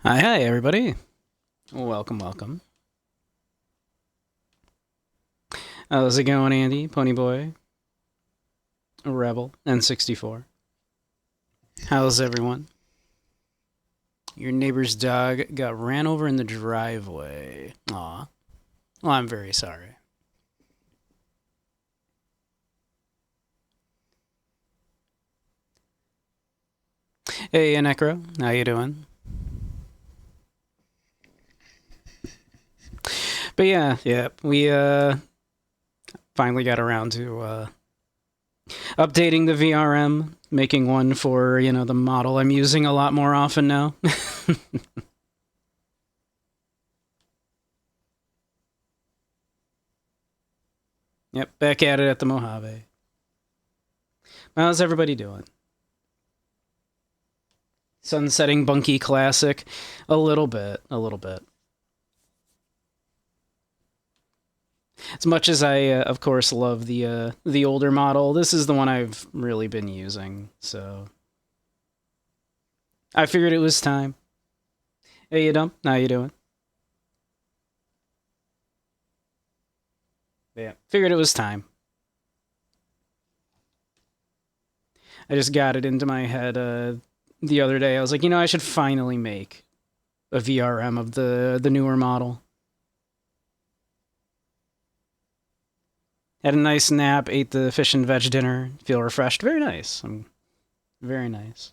Hi, everybody. Welcome, welcome. How's it going, Andy, Ponyboy, Rebel, N64? How's everyone? Your neighbor's dog got ran over in the driveway. Aw. Well, I'm very sorry. Hey, Necro, how you doing? But yeah, we finally got around to updating the VRM, making one for, the model I'm using a lot more often now. Yep, back at it at the Mojave. How's everybody doing? Sunsetting Bunky Classic? A little bit. As much as I, of course, love the older model, this is the one I've really been using, so... I figured it was time. Hey, you dump? How you doing? Yeah, figured it was time. I just got it into my head the other day. I was like, I should finally make a VRM of the newer model. Had a nice nap, ate the fish and veg dinner, feel refreshed. Very nice. Very nice.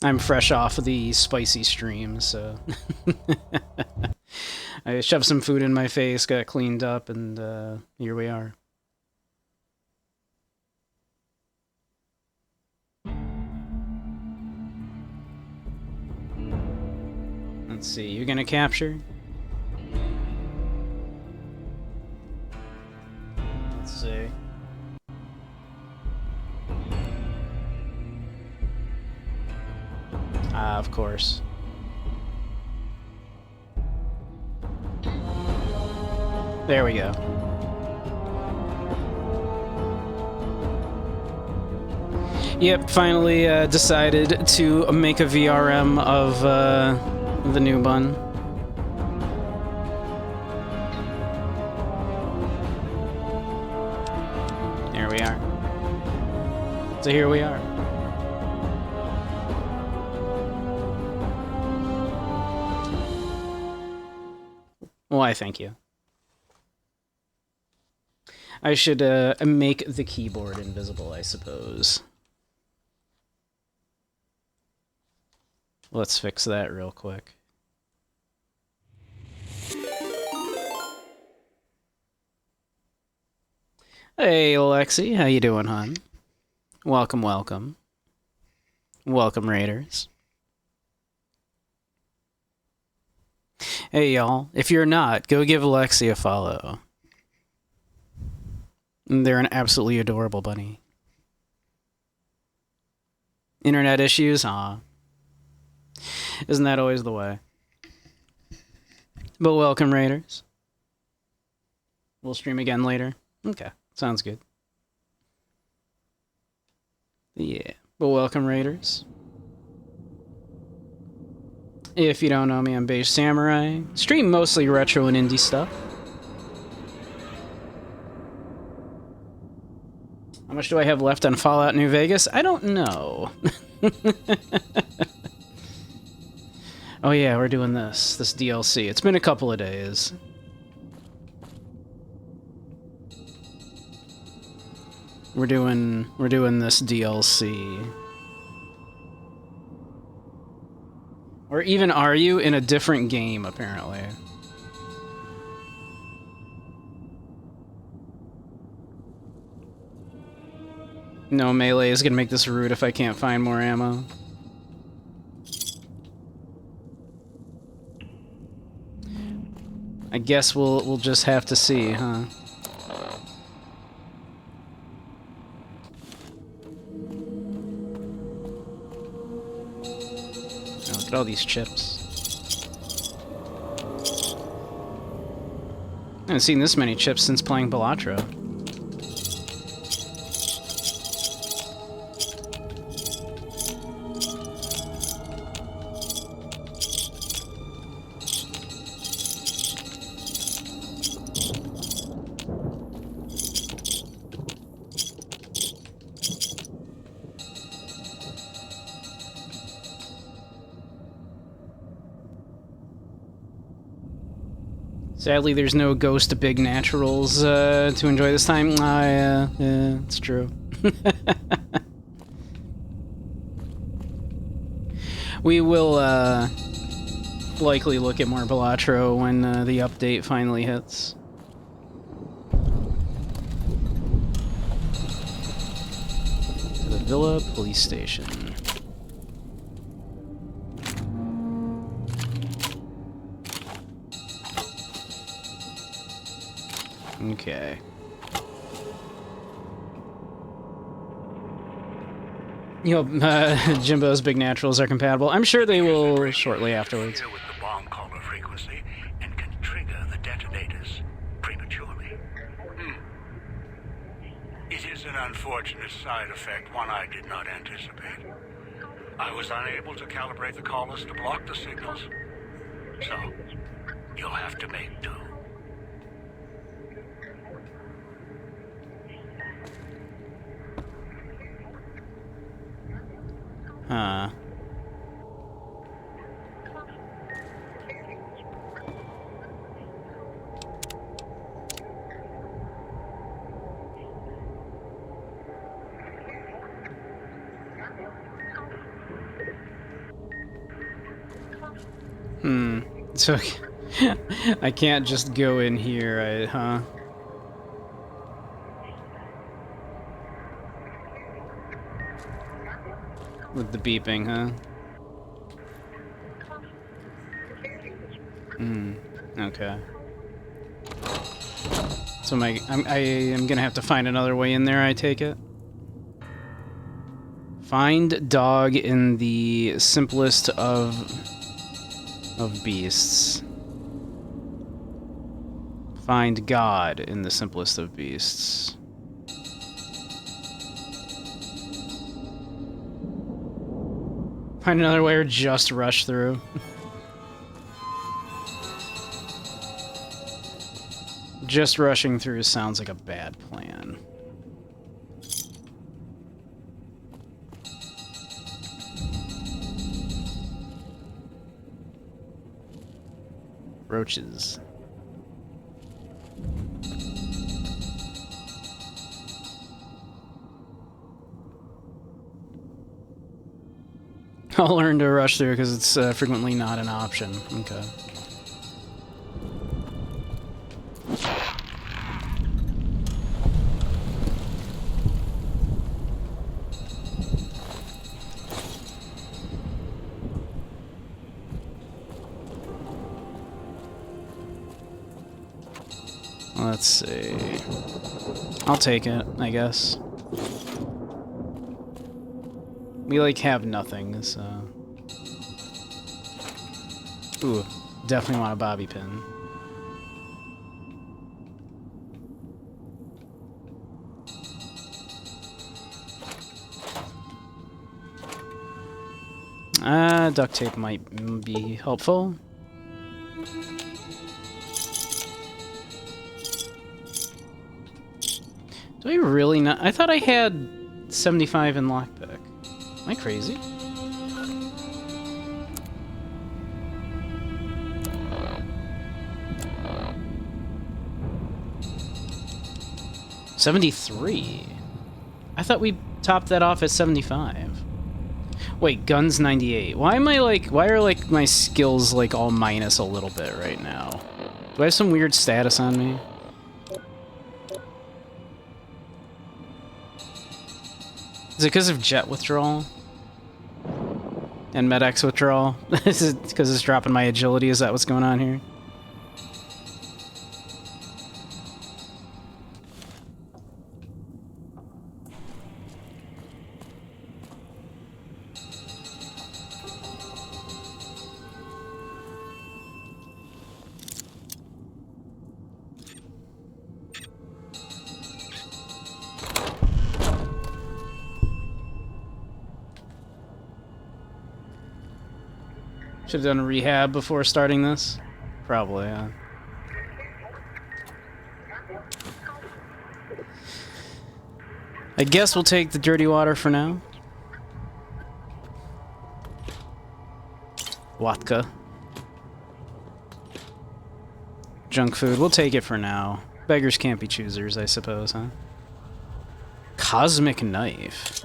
I'm fresh off of the spicy stream, so... I shoved some food in my face, got cleaned up, and here we are. Let's see, you're gonna capture? Let's see. Of course. There we go. Yep, finally decided to make a VRM of the new bun. There we are. So here we are. Why, thank you. I should make the keyboard invisible, I suppose. Let's fix that real quick. Hey, Alexi, how you doing, hon? Welcome, welcome. Welcome, Raiders. Hey, y'all. If you're not, go give Alexi a follow. They're an absolutely adorable bunny. Internet issues? Aw. Isn't that always the way? But welcome, Raiders. We'll stream again later. Okay, sounds good. Yeah, but welcome, Raiders. If you don't know me, I'm Beige Samurai. Stream mostly retro and indie stuff. How much do I have left on Fallout New Vegas? I don't know. Oh yeah, we're doing this DLC. It's been a couple of days. We're doing this DLC. Or even are you in a different game, apparently? No, melee is gonna make this rude if I can't find more ammo. I guess we'll just have to see, huh? Oh, look at all these chips. I haven't seen this many chips since playing Balatro. Sadly, there's no Ghost of Big Naturals to enjoy this time. Yeah, it's true. We will likely look at more Balatro when the update finally hits. To the Villa Police Station. Okay. You know, Jimbo's Big Naturals are compatible. I'm sure they will shortly afterwards. With the bomb caller frequency and can trigger the detonators prematurely. It is an unfortunate side effect, one I did not anticipate. I was unable to calibrate the callers to block the signals, so you'll have to make do. Huh. So I can't just go in here, huh? With the beeping, huh? Okay. So I am gonna have to find another way in there, I take it? Find dog in the simplest of beasts. Find God in the simplest of beasts. Find another way or just rush through. Just rushing through sounds like a bad plan. Roaches. I'll learn to rush through because it's frequently not an option. Okay. Let's see. I'll take it, I guess. We, like, have nothing, so... Ooh, definitely want a bobby pin. Duct tape might be helpful. Do I really not? I thought I had 75 in lockpick. Am I crazy? $73. I thought we topped that off at 75. Wait, guns 98. Why am I like? Why are like my skills like all minus a little bit right now? Do I have some weird status on me? Is it because of jet withdrawal? And Med-X withdrawal? Is it because it's dropping my agility? Is that what's going on here? Should have done rehab before starting this. Probably, yeah. I guess we'll take the dirty water for now. Watka. junk food. We'll take it for now. Beggars can't be choosers, I suppose, huh? Cosmic knife.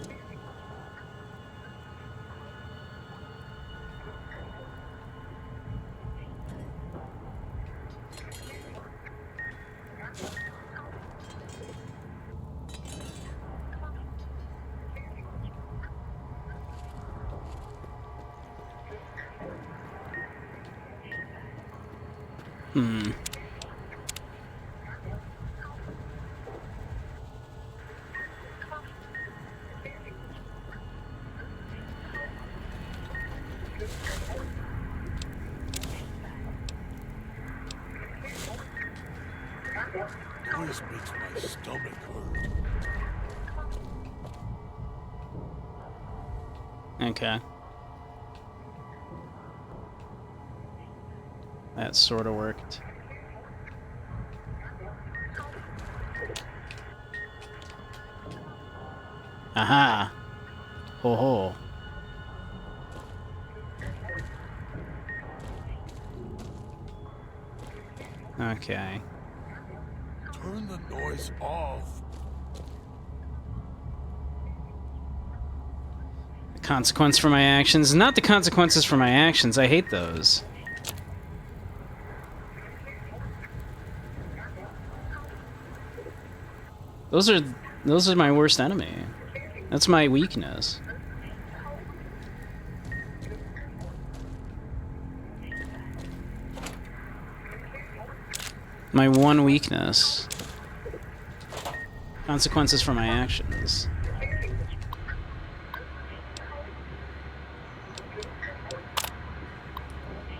Noise makes my stomach hurt. Okay. That sort of worked. Aha! Ho ho. Okay. Turn the noise off. The consequence for my actions. Not the consequences for my actions. I hate those. Those are my worst enemy. That's my weakness. My one weakness. Consequences for my actions.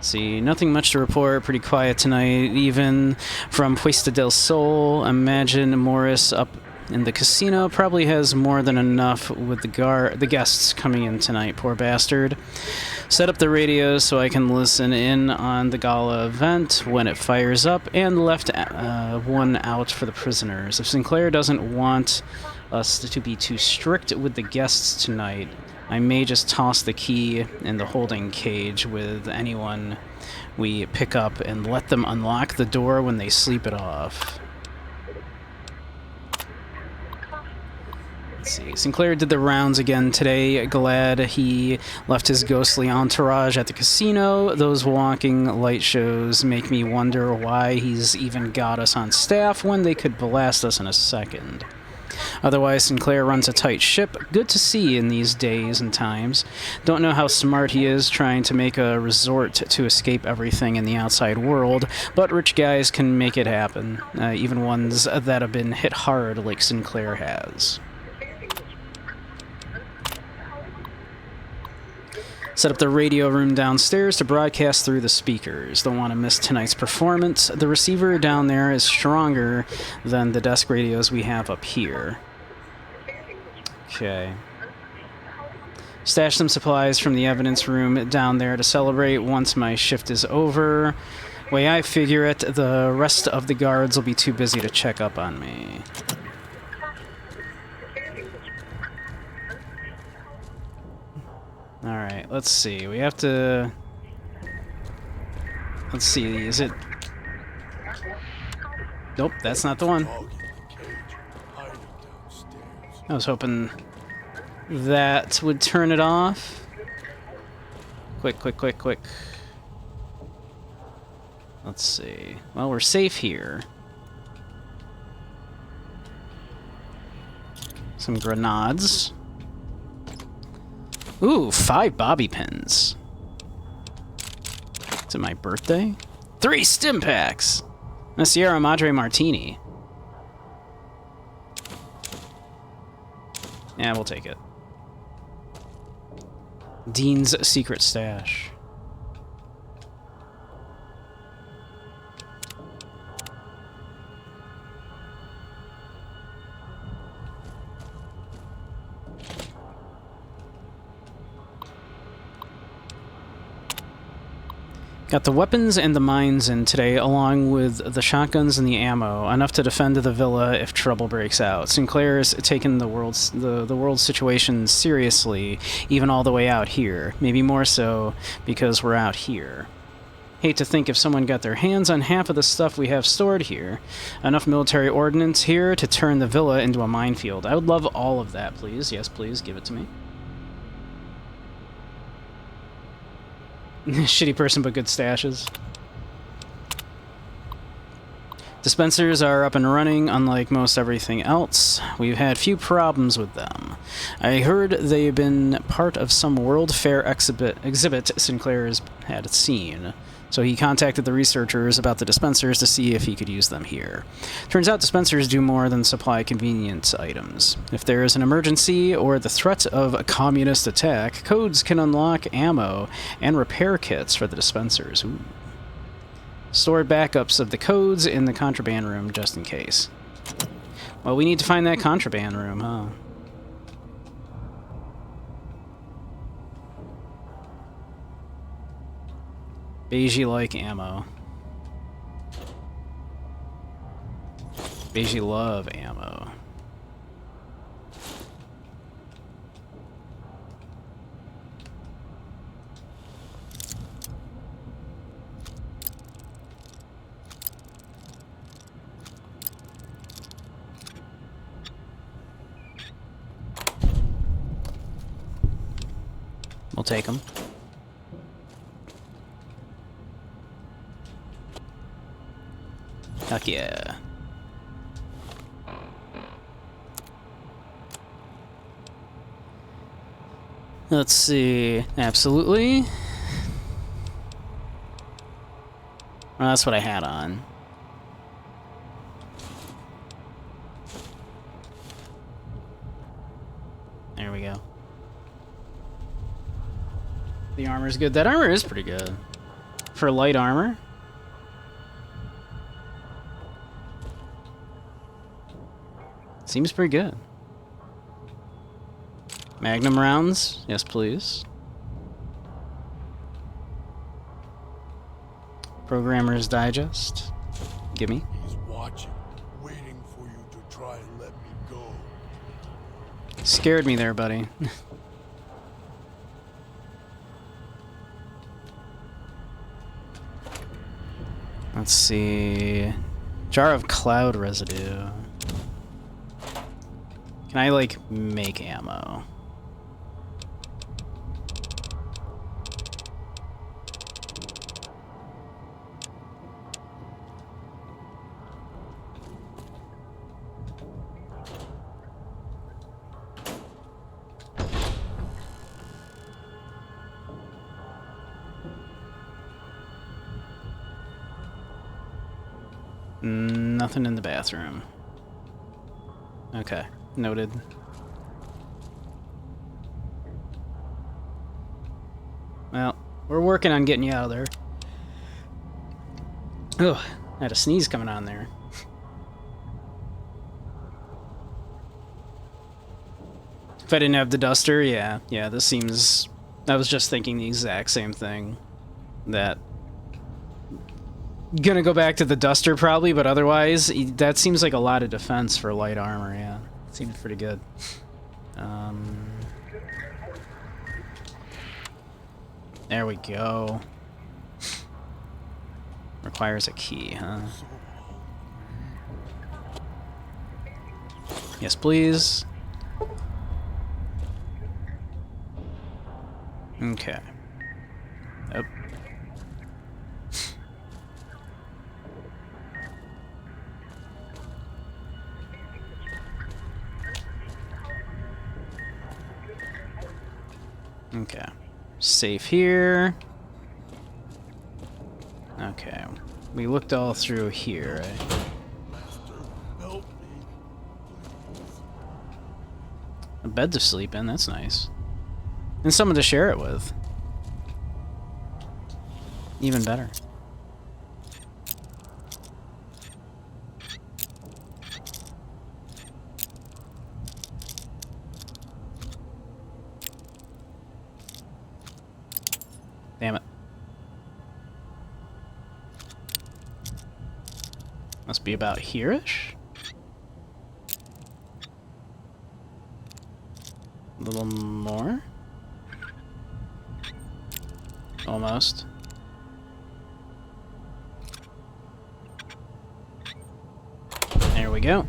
See, nothing much to report. Pretty quiet tonight, even from Puesta del Sol. Imagine Morris up in the casino probably has more than enough with the guests coming in tonight. Poor bastard. Set up the radio so I can listen in on the gala event when it fires up, and left one out for the prisoners. If Sinclair doesn't want us to be too strict with the guests tonight, I may just toss the key in the holding cage with anyone we pick up and let them unlock the door when they sleep it off. Let's see. Sinclair did the rounds again today. Glad he left his ghostly entourage at the casino. Those walking light shows make me wonder why he's even got us on staff when they could blast us in a second. Otherwise, Sinclair runs a tight ship. Good to see in these days and times. Don't know how smart he is trying to make a resort to escape everything in the outside world, but rich guys can make it happen, even ones that have been hit hard like Sinclair has. Set up the radio room downstairs to broadcast through the speakers. Don't want to miss tonight's performance. The receiver down there is stronger than the desk radios we have up here. Okay. Stash some supplies from the evidence room down there to celebrate once my shift is over. Way I figure it, the rest of the guards will be too busy to check up on me. Alright, let's see. We have to... Let's see, is it... Nope, that's not the one. I was hoping that would turn it off. Quick, quick, quick, quick. Let's see. Well, we're safe here. Some grenades. Ooh, 5 bobby pins. Is it my birthday? 3 stim packs! A Sierra Madre Martini. Yeah, we'll take it. Dean's secret stash. Got the weapons and the mines in today, along with the shotguns and the ammo, enough to defend the villa if trouble breaks out. Sinclair's taken the world's situation seriously, even all the way out here. Maybe more so because we're out here. Hate to think if someone got their hands on half of the stuff we have stored here. Enough military ordnance here to turn the villa into a minefield. I would love all of that, please. Yes, please, give it to me. Shitty person, but good stashes. Dispensers are up and running, unlike most everything else. We've had few problems with them. I heard they've been part of some World Fair exhibit Sinclair's had seen. So he contacted the researchers about the dispensers to see if he could use them here. Turns out dispensers do more than supply convenience items. If there is an emergency or the threat of a communist attack, codes can unlock ammo and repair kits for the dispensers. Ooh. Stored backups of the codes in the contraband room just in case. Well, we need to find that contraband room, huh? Beige-like ammo. Beige love ammo. We'll take them. Heck yeah. Let's see. Absolutely. Well, that's what I had on. There we go. The armor's good. That armor is pretty good. For light armor. Seems pretty good. Magnum rounds. Yes, please. Programmer's Digest. Gimme. He's watching, waiting for you to try and let me go. Scared me there, buddy. Let's see. Jar of cloud residue. Can I, like, make ammo? Nothing in the bathroom. Okay, noted. Well, we're working on getting you out of there. Ugh, I had a sneeze coming on there. If I didn't have the duster, yeah, this seems... I was just thinking the exact same thing. That... Gonna go back to the duster probably, but otherwise, that seems like a lot of defense for light armor, yeah. Seems pretty good. There we go. Requires a key, huh? Yes, please. Okay. Yep. Okay. Safe here. Okay. We looked all through here, right? Master, help me, please. A bed to sleep in, that's nice. And someone to share it with. Even better. Damn it. Must be about here-ish? A little more? Almost. go.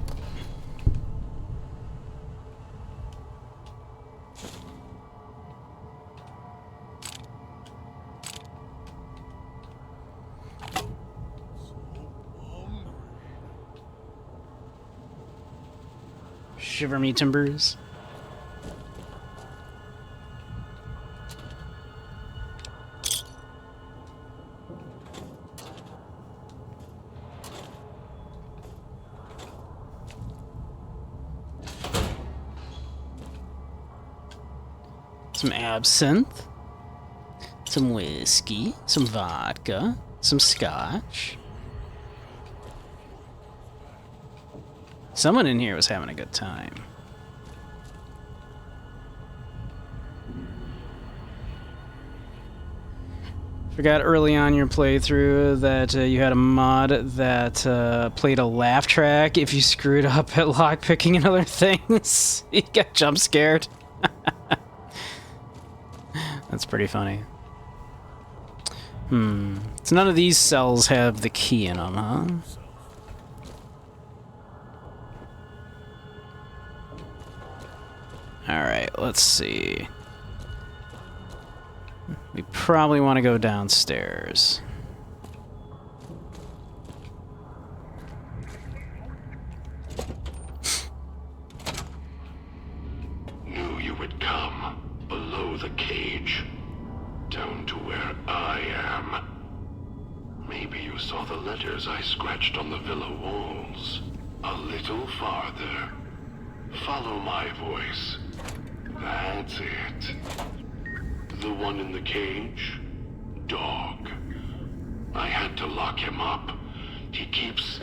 Shiver me timbers. Some absinthe, some whiskey, some vodka, some scotch. Someone in here was having a good time. Forgot early on in your playthrough that you had a mod that played a laugh track if you screwed up at lockpicking and other things. You got jump scared. That's pretty funny. So none of these cells have the key in them, huh? Alright, let's see. We probably want to go downstairs. Knew you would come. Below the cage. Down to where I am. Maybe you saw the letters I scratched on the villa walls. A little farther. Follow my voice. That's it. The one in the cage? Dog. I had to lock him up. He keeps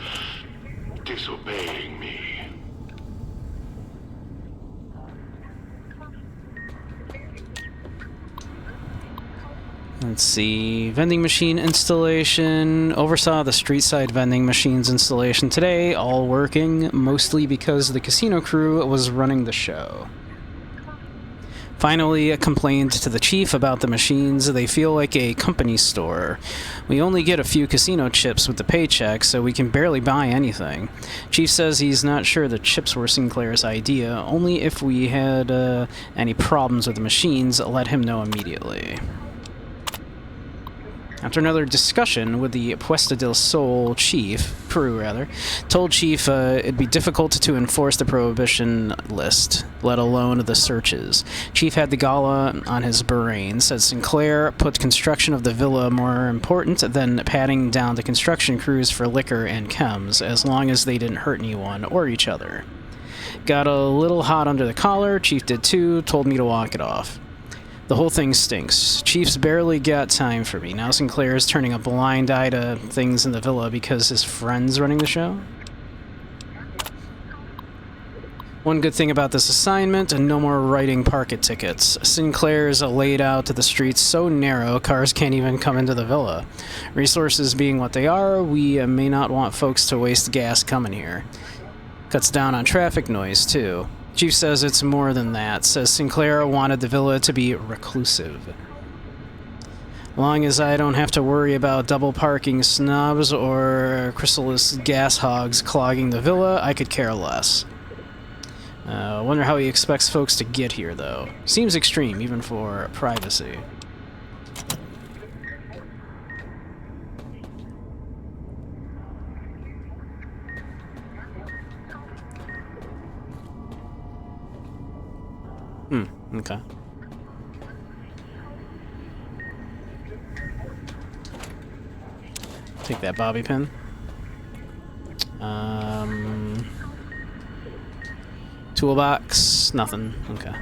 disobeying me. Let's see. Vending machine installation. Oversaw the street side vending machines installation today, all working, mostly because the casino crew was running the show. Finally, complained to the chief about the machines. They feel like a company store. We only get a few casino chips with the paycheck, so we can barely buy anything. Chief says he's not sure the chips were Sinclair's idea, only if we had any problems with the machines, let him know immediately. After another discussion with the Puesta del Sol chief, Peru rather, told Chief it'd be difficult to enforce the prohibition list, let alone the searches. Chief had the gala on his brain, said Sinclair put construction of the villa more important than patting down the construction crews for liquor and chems, as long as they didn't hurt anyone or each other. Got a little hot under the collar, Chief did too, told me to walk it off. The whole thing stinks. Chief's barely got time for me. Now Sinclair's turning a blind eye to things in the villa because his friend's running the show. One good thing about this assignment, no more writing parking tickets. Sinclair's laid out to the streets so narrow, cars can't even come into the villa. Resources being what they are, we may not want folks to waste gas coming here. Cuts down on traffic noise, too. Chief says it's more than that, says Sinclair wanted the villa to be reclusive. Long as I don't have to worry about double parking snobs or chrysalis gas hogs clogging the villa, I could care less. Wonder how he expects folks to get here, though. Seems extreme, even for privacy. Okay. Take that bobby pin. Toolbox, nothing. Okay.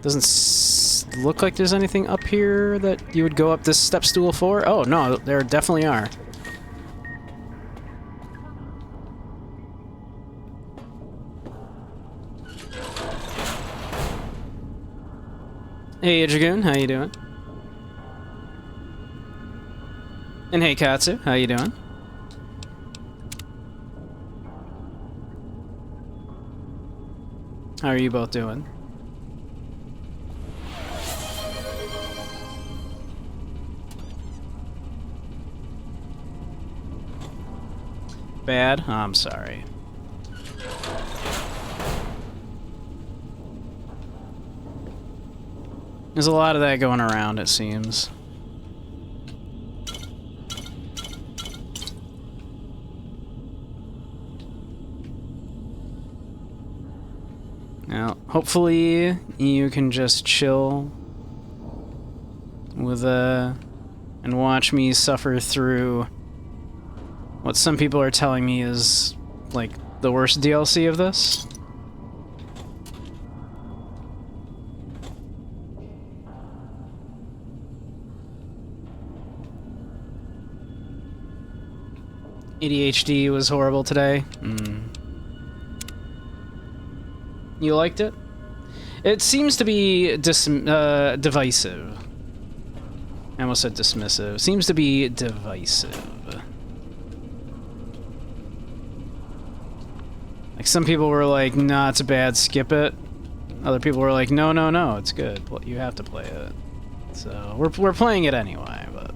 Doesn't look like there's anything up here that you would go up this step stool for. Oh, no, there definitely are. Hey, Dragoon, how you doing? And hey, Katsu, how you doing? How are you both doing? Bad? Oh, I'm sorry. There's a lot of that going around, it seems. Now, hopefully you can just chill with and watch me suffer through what some people are telling me is like the worst DLC of this. ADHD was horrible today. You liked it? It seems to be divisive. I almost said dismissive. Seems to be divisive. Like, some people were like, nah, it's bad, skip it. Other people were like, no, no, no, it's good. You have to play it. So, we're playing it anyway, but...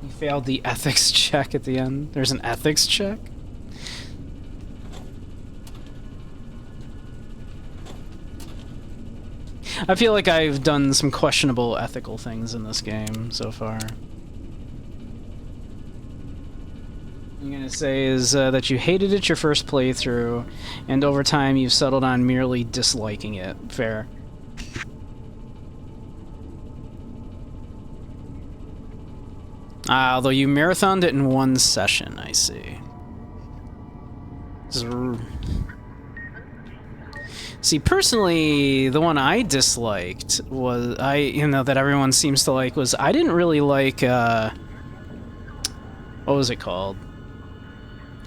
You failed the ethics check at the end. There's an ethics check? I feel like I've done some questionable ethical things in this game so far. I'm gonna say is that you hated it your first playthrough, and over time you've settled on merely disliking it. Fair. Although you marathoned it in one session, I see. See, personally, the one I disliked was, that everyone seems to like, was, I didn't really like, what was it called?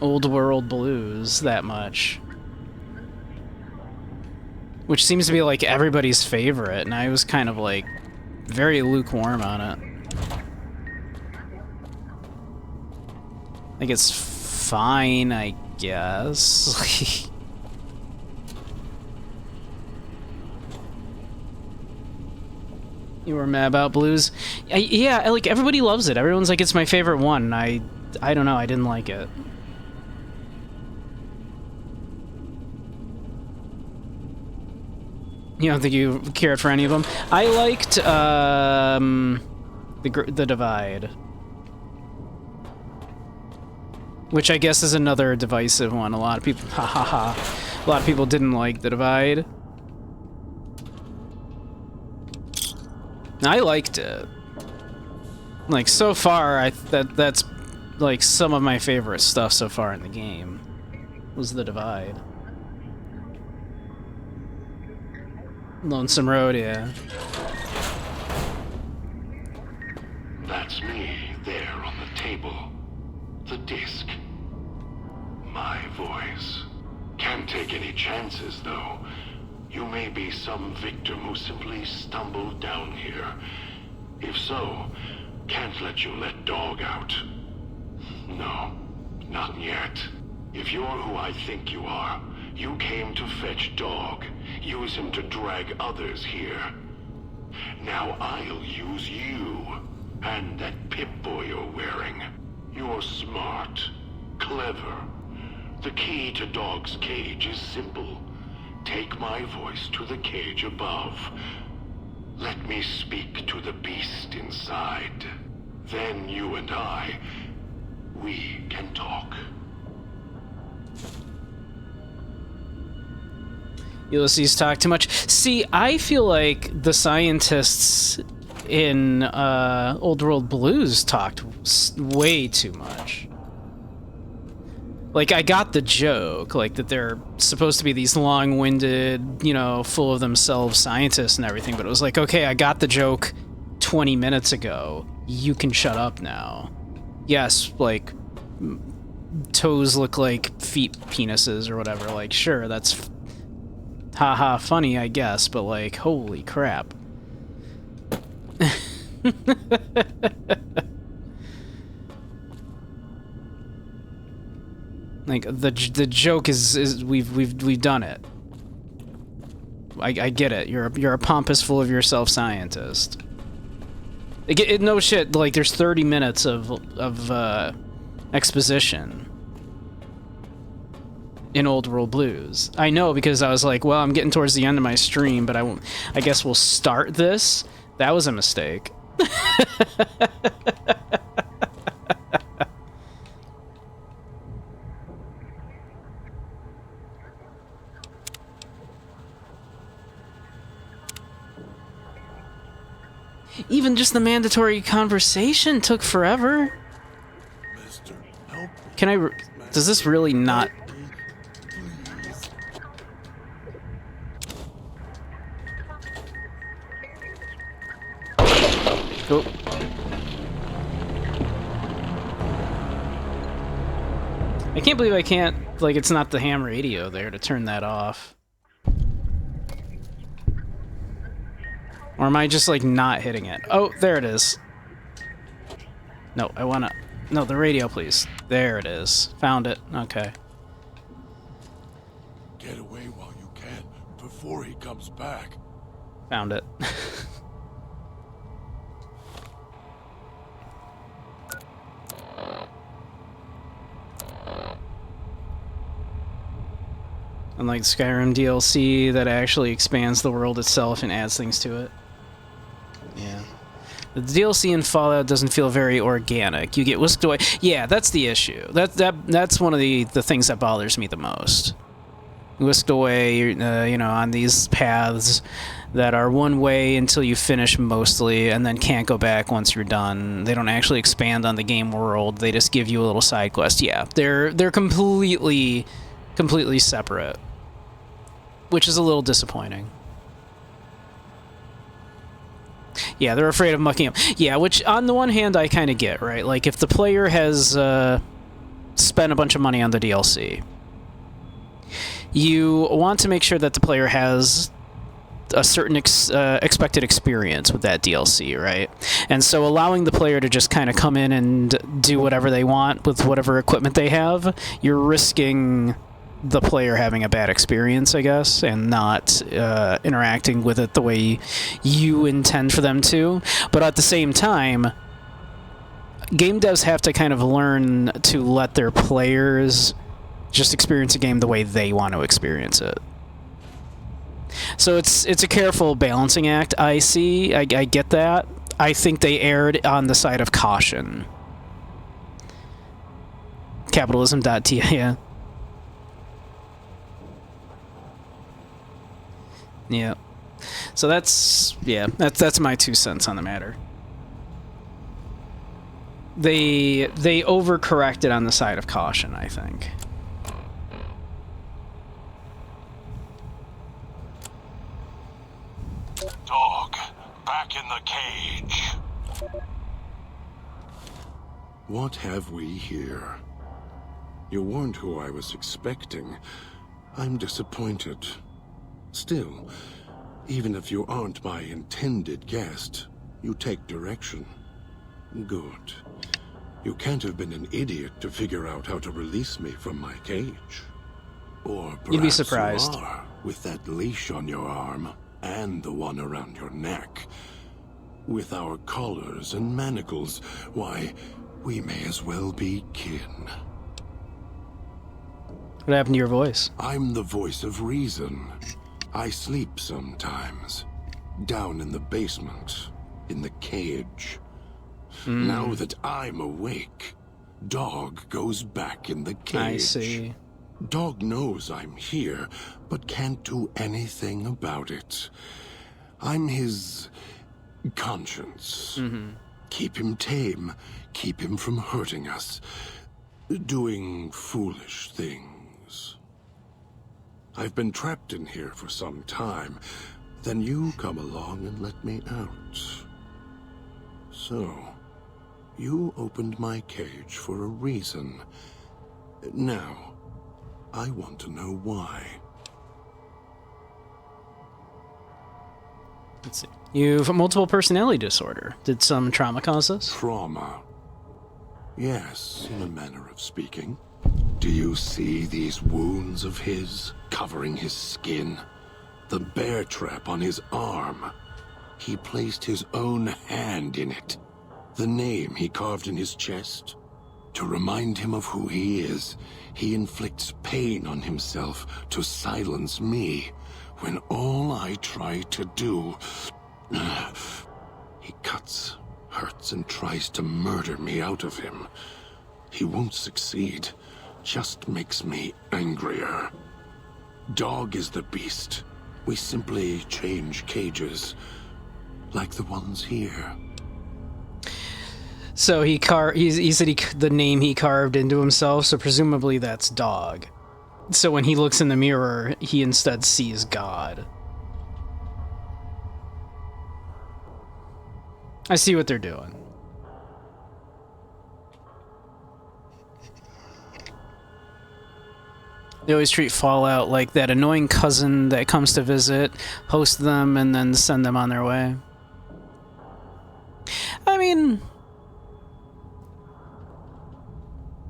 Old World Blues that much. Which seems to be, like, everybody's favorite, and I was kind of, like, very lukewarm on it. Like, it's fine, I guess. You were mad about Blues? Yeah, like, everybody loves it. Everyone's like, it's my favorite one. I don't know, I didn't like it. You don't think you cared for any of them? I liked, the Divide. Which I guess is another divisive one. A lot of people, a lot of people didn't like the Divide. I liked it. Like, so far, that's like some of my favorite stuff so far in the game was the Divide. Lonesome Road, yeah. That's me there on the table. The disc. My voice. Can't take any chances, though. You may be some victim who simply stumbled down here. If so, can't let you let Dog out. No, not yet. If you're who I think you are, you came to fetch Dog. Use him to drag others here. Now I'll use you, and that Pip-Boy you're wearing. You're smart, clever. The key to Dog's cage is simple. Take my voice to the cage above. Let me speak to the beast inside. Then you and I, we can talk. Ulysses talk too much. See, I feel like the scientists in Old World Blues talked way too much. Like, I got the joke, like, that they're supposed to be these long-winded, you know, full of themselves scientists and everything, but it was like, okay, I got the joke 20 minutes ago. You can shut up now. Yes, like, toes look like feet penises or whatever. Like, sure, that's haha funny, I guess, but, like, holy crap. Like, the joke is we've done it. I get it. You're a pompous, full of yourself scientist. No shit. Like there's 30 minutes of exposition in Old World Blues. I know because I was like, well, I'm getting towards the end of my stream, but I guess we'll start this. That was a mistake. Even just the mandatory conversation took forever. Mister, help me. Can I... Does this really not... Please. Oh. I can't believe I can't... Like, it's not the ham radio there to turn that off. Or am I just, like, not hitting it? Oh, there it is. No, I wanna... No, the radio, please. There it is. Found it. Okay. Get away while you can, before he comes back. Found it. Unlike Skyrim DLC that actually expands the world itself and adds things to it. Yeah. The DLC in Fallout doesn't feel very organic. You get whisked away. Yeah, that's the issue. That's one of the things that bothers me the most. Whisked away, you know, on these paths that are one way until you finish mostly, and then can't go back once you're done. They don't actually expand on the game world. They just give you a little side quest. Yeah, they're completely separate, which is a little disappointing. Yeah, they're afraid of mucking up. Yeah, which on the one hand I kind of get, right? Like if the player has spent a bunch of money on the DLC, you want to make sure that the player has a certain expected experience with that DLC, right? And so allowing the player to just kind of come in and do whatever they want with whatever equipment they have, you're risking the player having a bad experience, I guess, and not interacting with it the way you intend for them to. But at the same time, game devs have to kind of learn to let their players just experience a game the way they want to experience it. So it's a careful balancing act, I see. I get that. I think they erred on the side of caution. Capitalism.t, yeah. Yeah. So that's my 2 cents on the matter. They overcorrected on the side of caution, I think. Dog, back in the cage. What have we here? You weren't who I was expecting. I'm disappointed. Still, even if you aren't my intended guest, you take direction. Good. You can't have been an idiot to figure out how to release me from my cage. Or perhaps you'd be surprised. You are, with that leash on your arm, and the one around your neck. With our collars and manacles, why, we may as well be kin. What happened to your voice? I'm the voice of reason. I sleep sometimes, down in the basement, in the cage. Now that I'm awake, Dog goes back in the cage. I see. Dog knows I'm here, but can't do anything about it. I'm his conscience. Keep him tame, keep him from hurting us, doing foolish things. I've been trapped in here for some time. Then you come along and let me out. So, you opened my cage for a reason. Now, I want to know why. Let's see. You've multiple personality disorder. Did some trauma cause this? Trauma. Yes, in a manner of speaking. Do you see these wounds of his covering his skin? The bear trap on his arm. He placed his own hand in it. The name he carved in his chest. To remind him of who he is, he inflicts pain on himself to silence me, when all I try to do... He cuts, hurts, and tries to murder me out of him. He won't succeed, just makes me angrier. Dog is the beast. We simply change cages, like the ones here. So he said the name he carved into himself, so presumably that's Dog. So when he looks in the mirror, he instead sees God. I see what they're doing. They always treat Fallout like that annoying cousin that comes to visit, host them, and then send them on their way. I mean...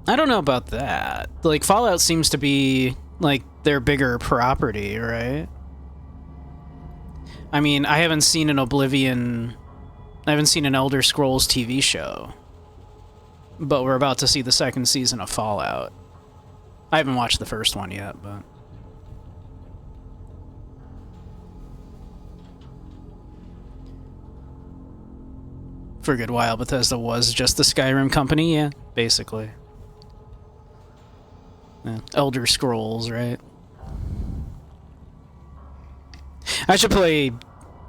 I don't know about that. Like, Fallout seems to be, like, their bigger property, right? I mean, I haven't seen an Oblivion... I haven't seen an Elder Scrolls TV show. But we're about to see the second season of Fallout. I haven't watched the first one yet, but... For a good while, Bethesda was just the Skyrim company, yeah, basically. Yeah, Elder Scrolls, right? I should play...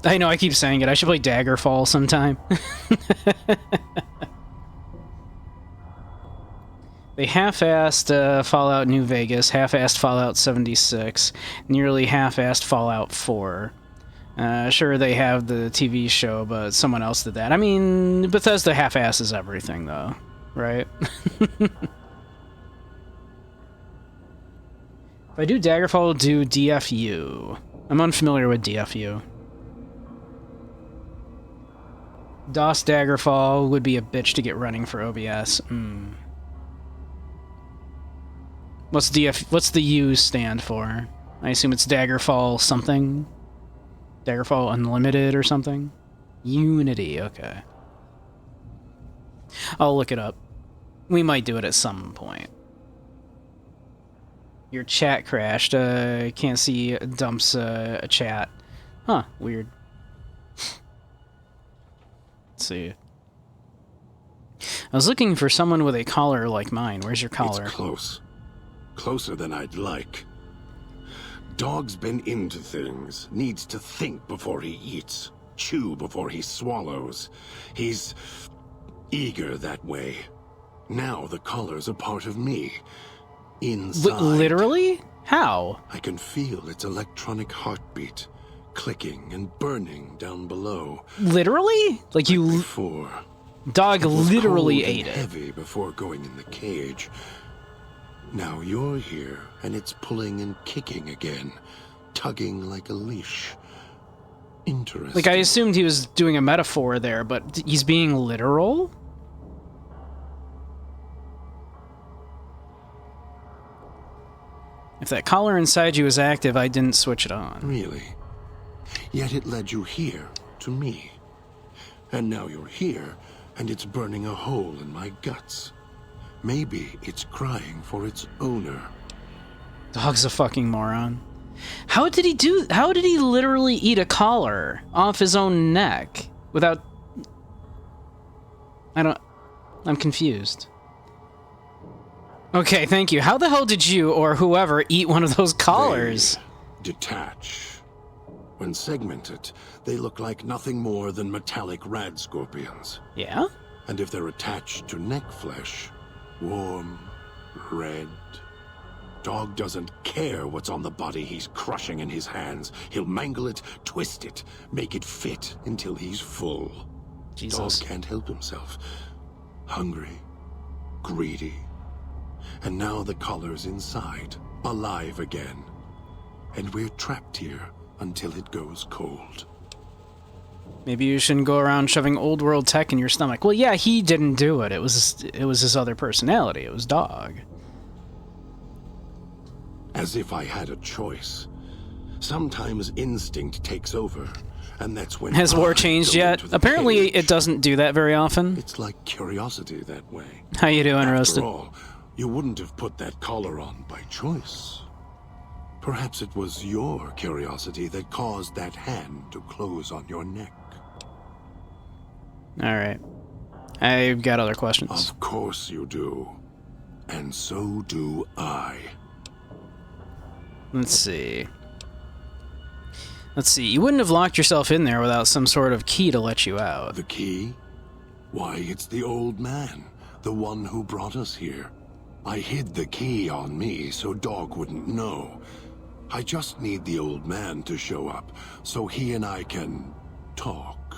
I know, I keep saying it. I should play Daggerfall sometime. They half-assed Fallout New Vegas, half-assed Fallout 76, nearly half-assed Fallout 4. Sure, they have the TV show, but someone else did that. I mean, Bethesda half-asses everything, though, right? If I do Daggerfall, I'll do DFU. I'm unfamiliar with DFU. DOS Daggerfall would be a bitch to get running for OBS. What's the U stand for? I assume it's Daggerfall something? Daggerfall Unlimited or something? Unity, okay. I'll look it up. We might do it at some point. Your chat crashed. Can't see dumps a chat. Huh, weird. Let's see. I was looking for someone with a collar like mine. Where's your collar? It's close. Closer than I'd like. Dog's been into things. Needs to think before he eats. Chew before he swallows. He's eager that way. Now the collar's a part of me. Inside. Literally? How? I can feel its electronic heartbeat. Clicking and burning down below. Literally? Like you... Before. Dog literally Cold ate and it. heavy before going in the cage. Now you're here, and it's pulling and kicking again, tugging like a leash. Interesting. Like, I assumed he was doing a metaphor there, but he's being literal? If that collar inside you is active, I didn't switch it on. Really? Yet it led you here, to me. And now you're here, and it's burning a hole in my guts. Maybe it's crying for its owner. Dog's a fucking moron. How did he literally eat a collar off his own neck without... I'm confused. Okay, thank you. How the hell did you, or whoever, eat one of those collars? They detach. When segmented, they look like nothing more than metallic rad scorpions. Yeah? And if they're attached to neck flesh, warm, red. Dog doesn't care what's on the body he's crushing in his hands. He'll mangle it, twist it, make it fit until he's full. Jesus. Dog can't help himself. Hungry, greedy. And now the collar's inside, alive again. And we're trapped here until it goes cold. Maybe you shouldn't go around shoving old world tech in your stomach. Well, yeah, he didn't do it. It was his other personality. It was Dog. As if I had a choice. Sometimes instinct takes over, and that's when Has war I changed go yet? into the Apparently cage. it doesn't do that very often. It's like curiosity that way. How you doing, After Roasted? all, you wouldn't have put that collar on by choice. Perhaps it was your curiosity that caused that hand to close on your neck. Alright. I've got other questions. Of course you do. And so do I. Let's see. Let's see. You wouldn't have locked yourself in there without some sort of key to let you out. The key? Why, it's the old man, the one who brought us here. I hid the key on me so Dog wouldn't know. I just need the old man to show up so he and I can talk.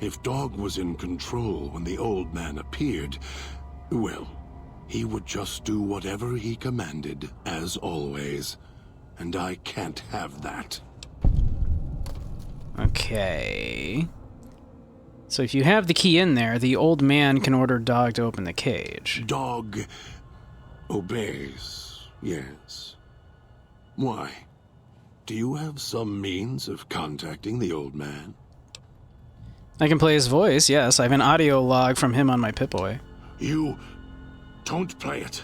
If Dog was in control when the old man appeared, well, he would just do whatever he commanded, as always. And I can't have that. Okay. So if you have the key in there, the old man can order Dog to open the cage. Dog obeys, yes. Why? Do you have some means of contacting the old man? I can play his voice, yes. I have an audio log from him on my Pip-Boy. You don't play it.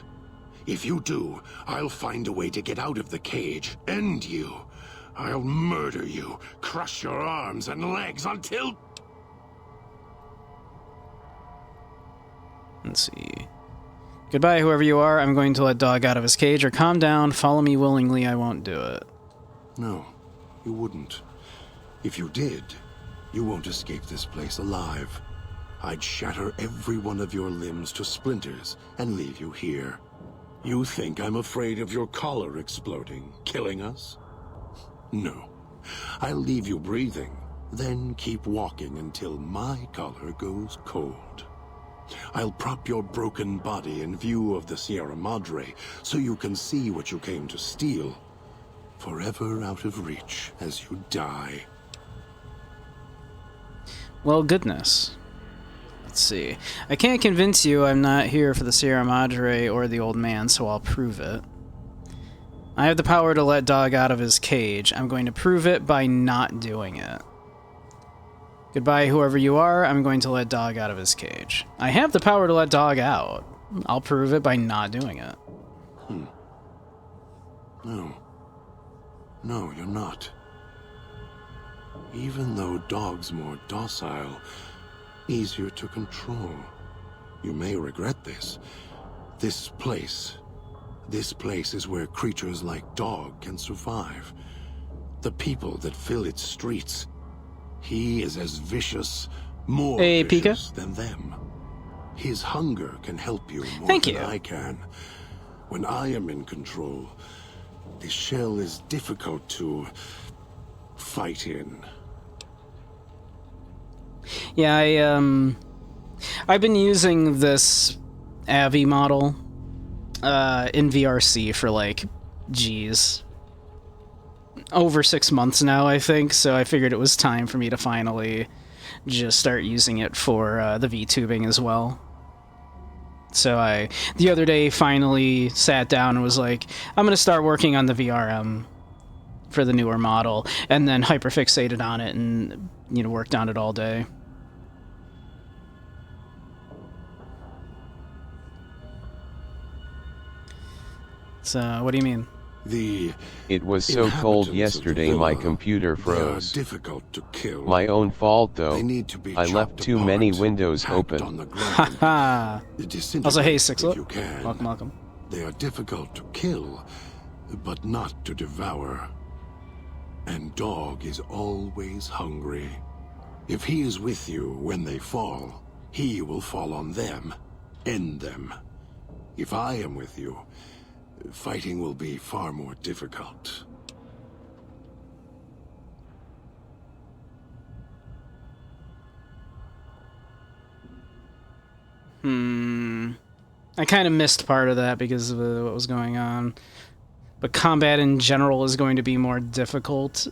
If you do, I'll find a way to get out of the cage, end you. I'll murder you, crush your arms and legs until... Let's see. Goodbye, whoever you are. I'm going to let Dog out of his cage, or calm down, follow me willingly, I won't do it. No, you wouldn't. If you did, you won't escape this place alive. I'd shatter every one of your limbs to splinters and leave you here. You think I'm afraid of your collar exploding, killing us? No. I'll leave you breathing, then keep walking until my collar goes cold. I'll prop your broken body in view of the Sierra Madre so you can see what you came to steal, forever out of reach as you die. Well, goodness. Let's see. I can't convince you I'm not here for the Sierra Madre or the old man, so I'll prove it. I have the power to let Dog out of his cage. I'm going to prove it by not doing it. Goodbye, whoever you are. I'm going to let Dog out of his cage. I have the power to let Dog out. I'll prove it by not doing it. No. No, you're not. Even though Dog's more docile, easier to control. You may regret this. This place is where creatures like Dog can survive. The people that fill its streets. He is as vicious, more vicious than them. His hunger can help you more than I can. When I am in control, the shell is difficult to fight in. Yeah, I've been using this Avi model in VRC for like, geez, over 6 months now, I think, so I figured it was time for me to finally just start using it for the VTubing as well. So I, the other day, finally sat down and was like, I'm going to start working on the VRM for the newer model, and then hyperfixated on it and, you know, worked on it all day. So, what do you mean? It was so cold yesterday my computer froze. Difficult to kill. My own fault though. They need to be I left too many windows open. Haha. Also, hey, Sixlet. Welcome, welcome. They are difficult to kill, but not to devour. And Dog is always hungry. If he is with you when they fall, he will fall on them, end them. If I am with you, fighting will be far more difficult. I kind of missed part of that because of what was going on. But combat in general is going to be more difficult.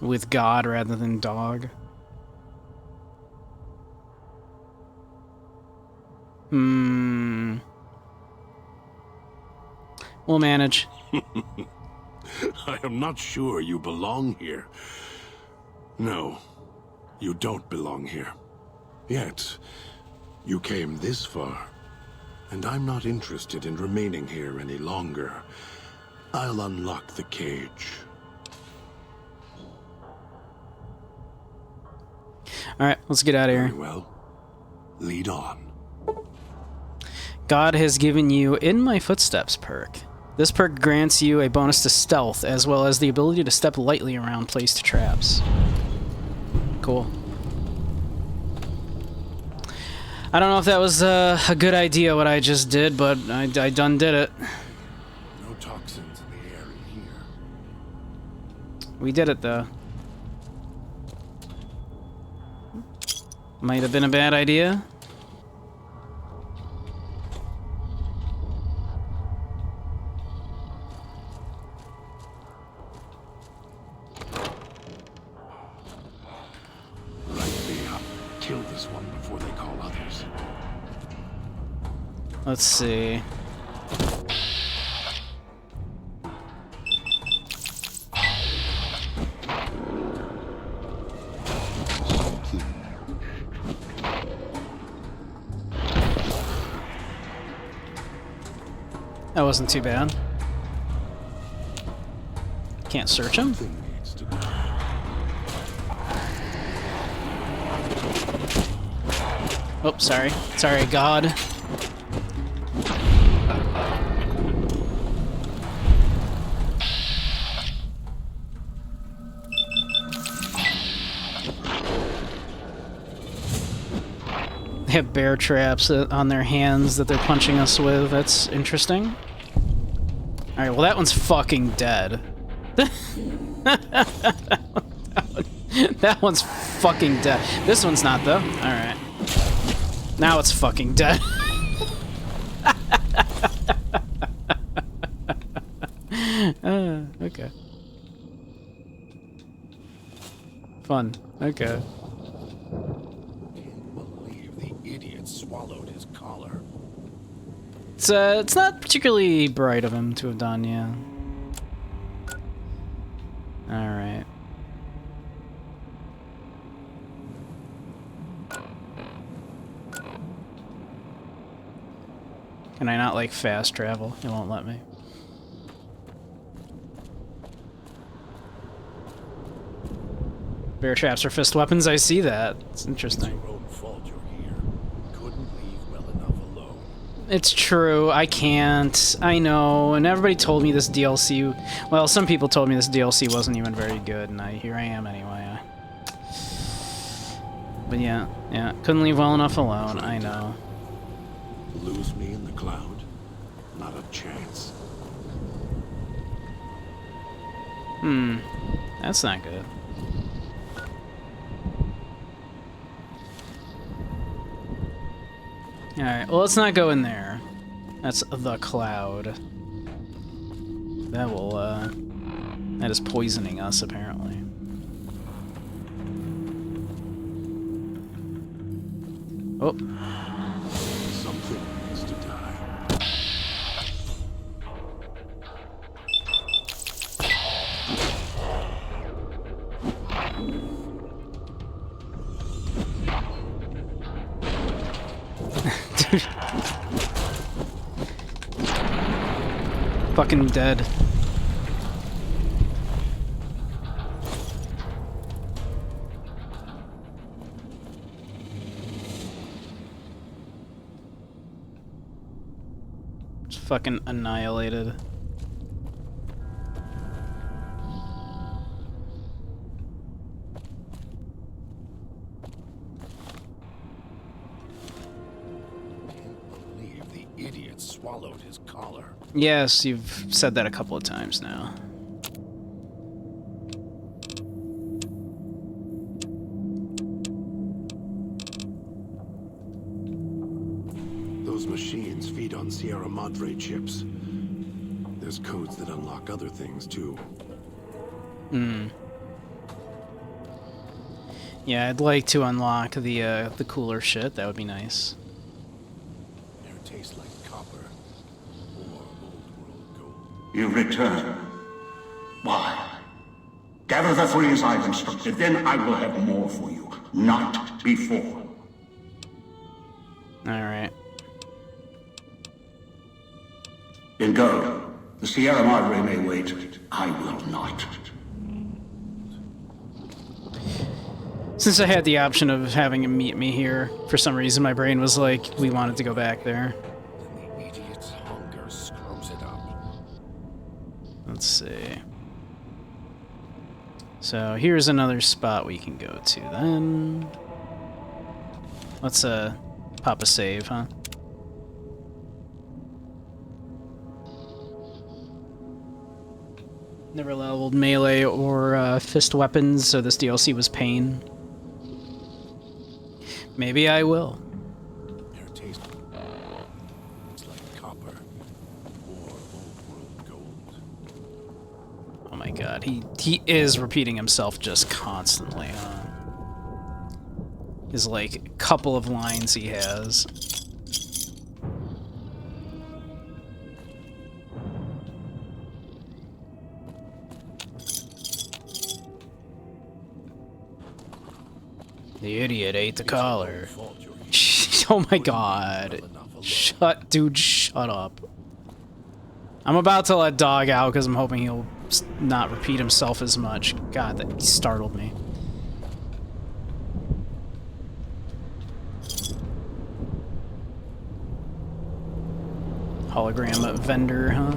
With God rather than Dog. We'll manage. I am not sure you belong here. No, you don't belong here. Yet, you came this far, and I'm not interested in remaining here any longer. I'll unlock the cage. Alright, let's get out of Very here. well. Lead on. God has given you In My Footsteps perk. This perk grants you a bonus to stealth, as well as the ability to step lightly around placed traps. Cool. I don't know if that was a good idea what I just did, but I done did it. No toxins in the air in here. We did it, though. Might have been a bad idea. Kill this one before they call others. Let's see. That wasn't too bad. Can't search him? Oh, sorry. Sorry, God. They have bear traps on their hands that they're punching us with. That's interesting. Alright, well that one's fucking dead. That one's fucking dead. This one's not, though. Alright. Now it's fucking dead. Okay. Fun. Okay. Can't believe the idiot swallowed his collar. It's not particularly bright of him to have done, yeah. Alright. Can I not, like, fast travel? It won't let me. Bear traps are fist weapons, I see that. It's interesting. Your own fault you're here. Couldn't leave well enough alone. It's true, I can't. I know, and everybody told me this DLC... Well, some people told me this DLC wasn't even very good, and here I am anyway. But yeah, couldn't leave well enough alone, I know. Lose me in the cloud? Not a chance. That's not good. Alright, well, let's not go in there. That's the cloud. That will, that is poisoning us, apparently. Oh. Something needs to die. Dude. Fucking dead. It's fucking annihilated. The idiot swallowed his collar. Yes, you've said that a couple of times now. Those machines feed on Sierra Madre chips. There's codes that unlock other things, too. Yeah, I'd like to unlock the cooler shit. That would be nice. Air tastes like copper or old world gold. You return. Why? Gather the three as I've instructed, then I will have more for you. Not before. Alright. Then go. The Sierra Madre may wait. I will not. Since I had the option of having him meet me here, for some reason my brain was like, we wanted to go back there. The idiot's hunger screws it up. Let's see. So here's another spot we can go to then. Let's pop a save, huh? Never leveled melee or fist weapons, so this DLC was pain. Maybe I will. Their taste. It's like copper or old world gold. Oh my god, he is repeating himself just constantly, huh? His like couple of lines he has. The idiot ate the collar. Oh my god. Dude, shut up. I'm about to let Dog out because I'm hoping he'll not repeat himself as much. God, that startled me. Hologram vendor, huh?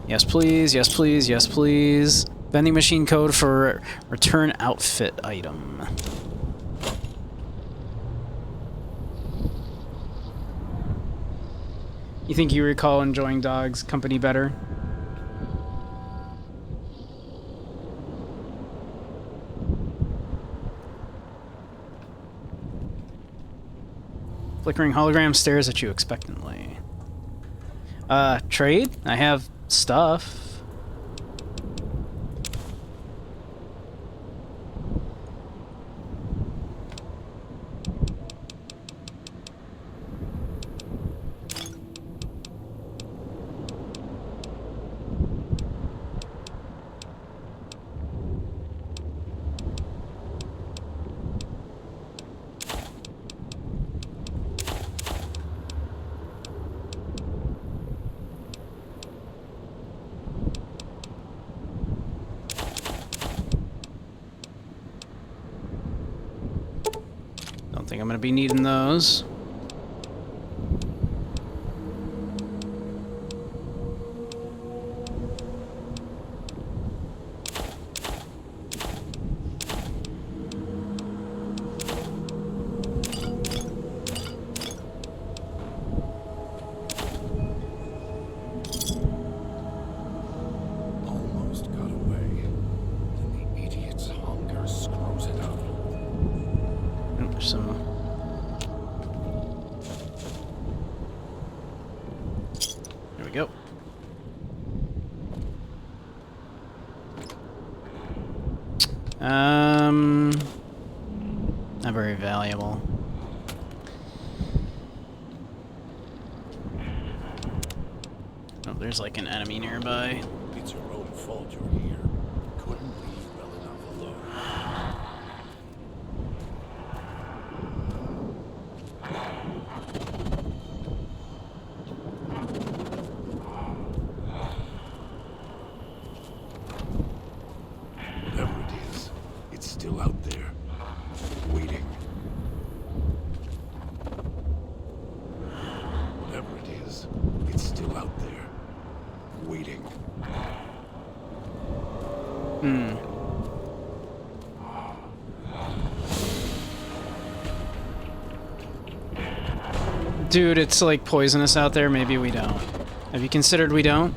Yes, please. Yes, please. Yes, please. Vending machine code for return outfit item. You think you recall enjoying Dog's company better? Flickering hologram stares at you expectantly. Trade? I have stuff. Don't think I'm gonna be needing those. Almost got away. Then the idiot's hunger screws it up. There's some. There we go. Not very valuable. Oh, there's like an enemy nearby. It's your own fault you're here. Couldn't leave well enough alone. Whatever it is, it's still out there, waiting. Whatever it is, it's still out there, waiting. Dude, it's like poisonous out there. Maybe we don't. Have you considered we don't?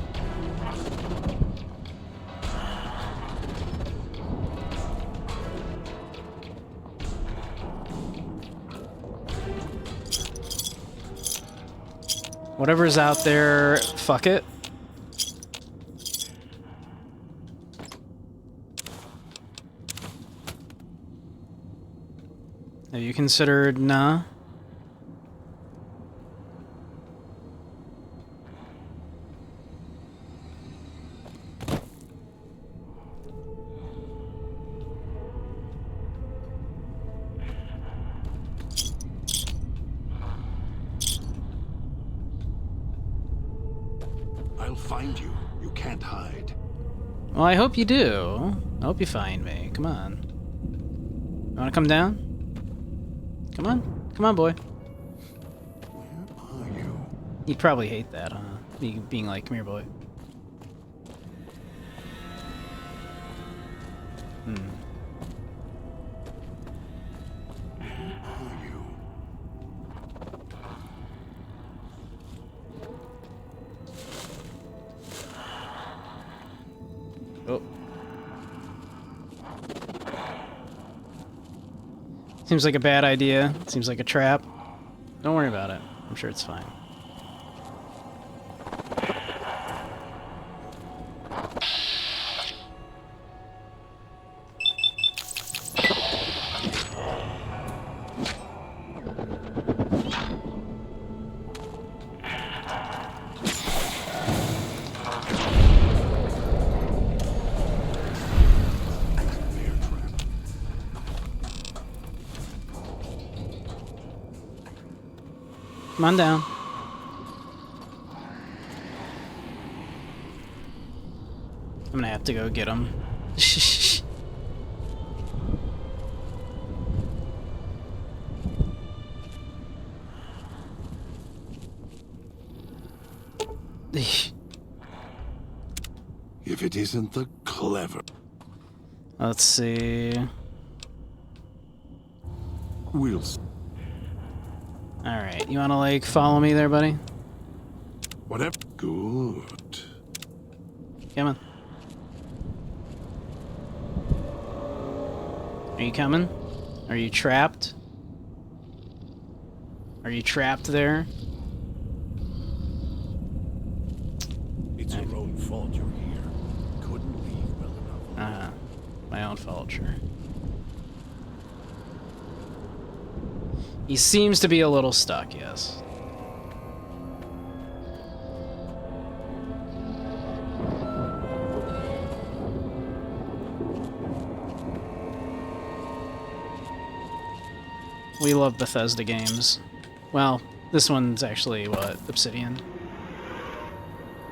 Whatever's out there, fuck it. Have you considered nah? I'll find you. You can't hide. Well, I hope you do. I hope you find me. Come on. You wanna come down? Come on. Come on, boy. Where are you? You'd probably hate that, huh? Being like, come here, boy. Where are you? Oh. Seems like a bad idea. Seems like a trap. Don't worry about it. I'm sure it's fine. Bear trap. Come on down. I'm gonna have to go get him. If it isn't the clever. Let's see. We'll s- Alright, you wanna, like, follow me there, buddy? Whatever. Good. Come on. Are you coming? Are you trapped? Are you trapped there? It's your own fault you're here. Couldn't leave well enough. Uh-huh. My own fault, sure. He seems to be a little stuck, yes. We love Bethesda games. Well, this one's actually, what, Obsidian?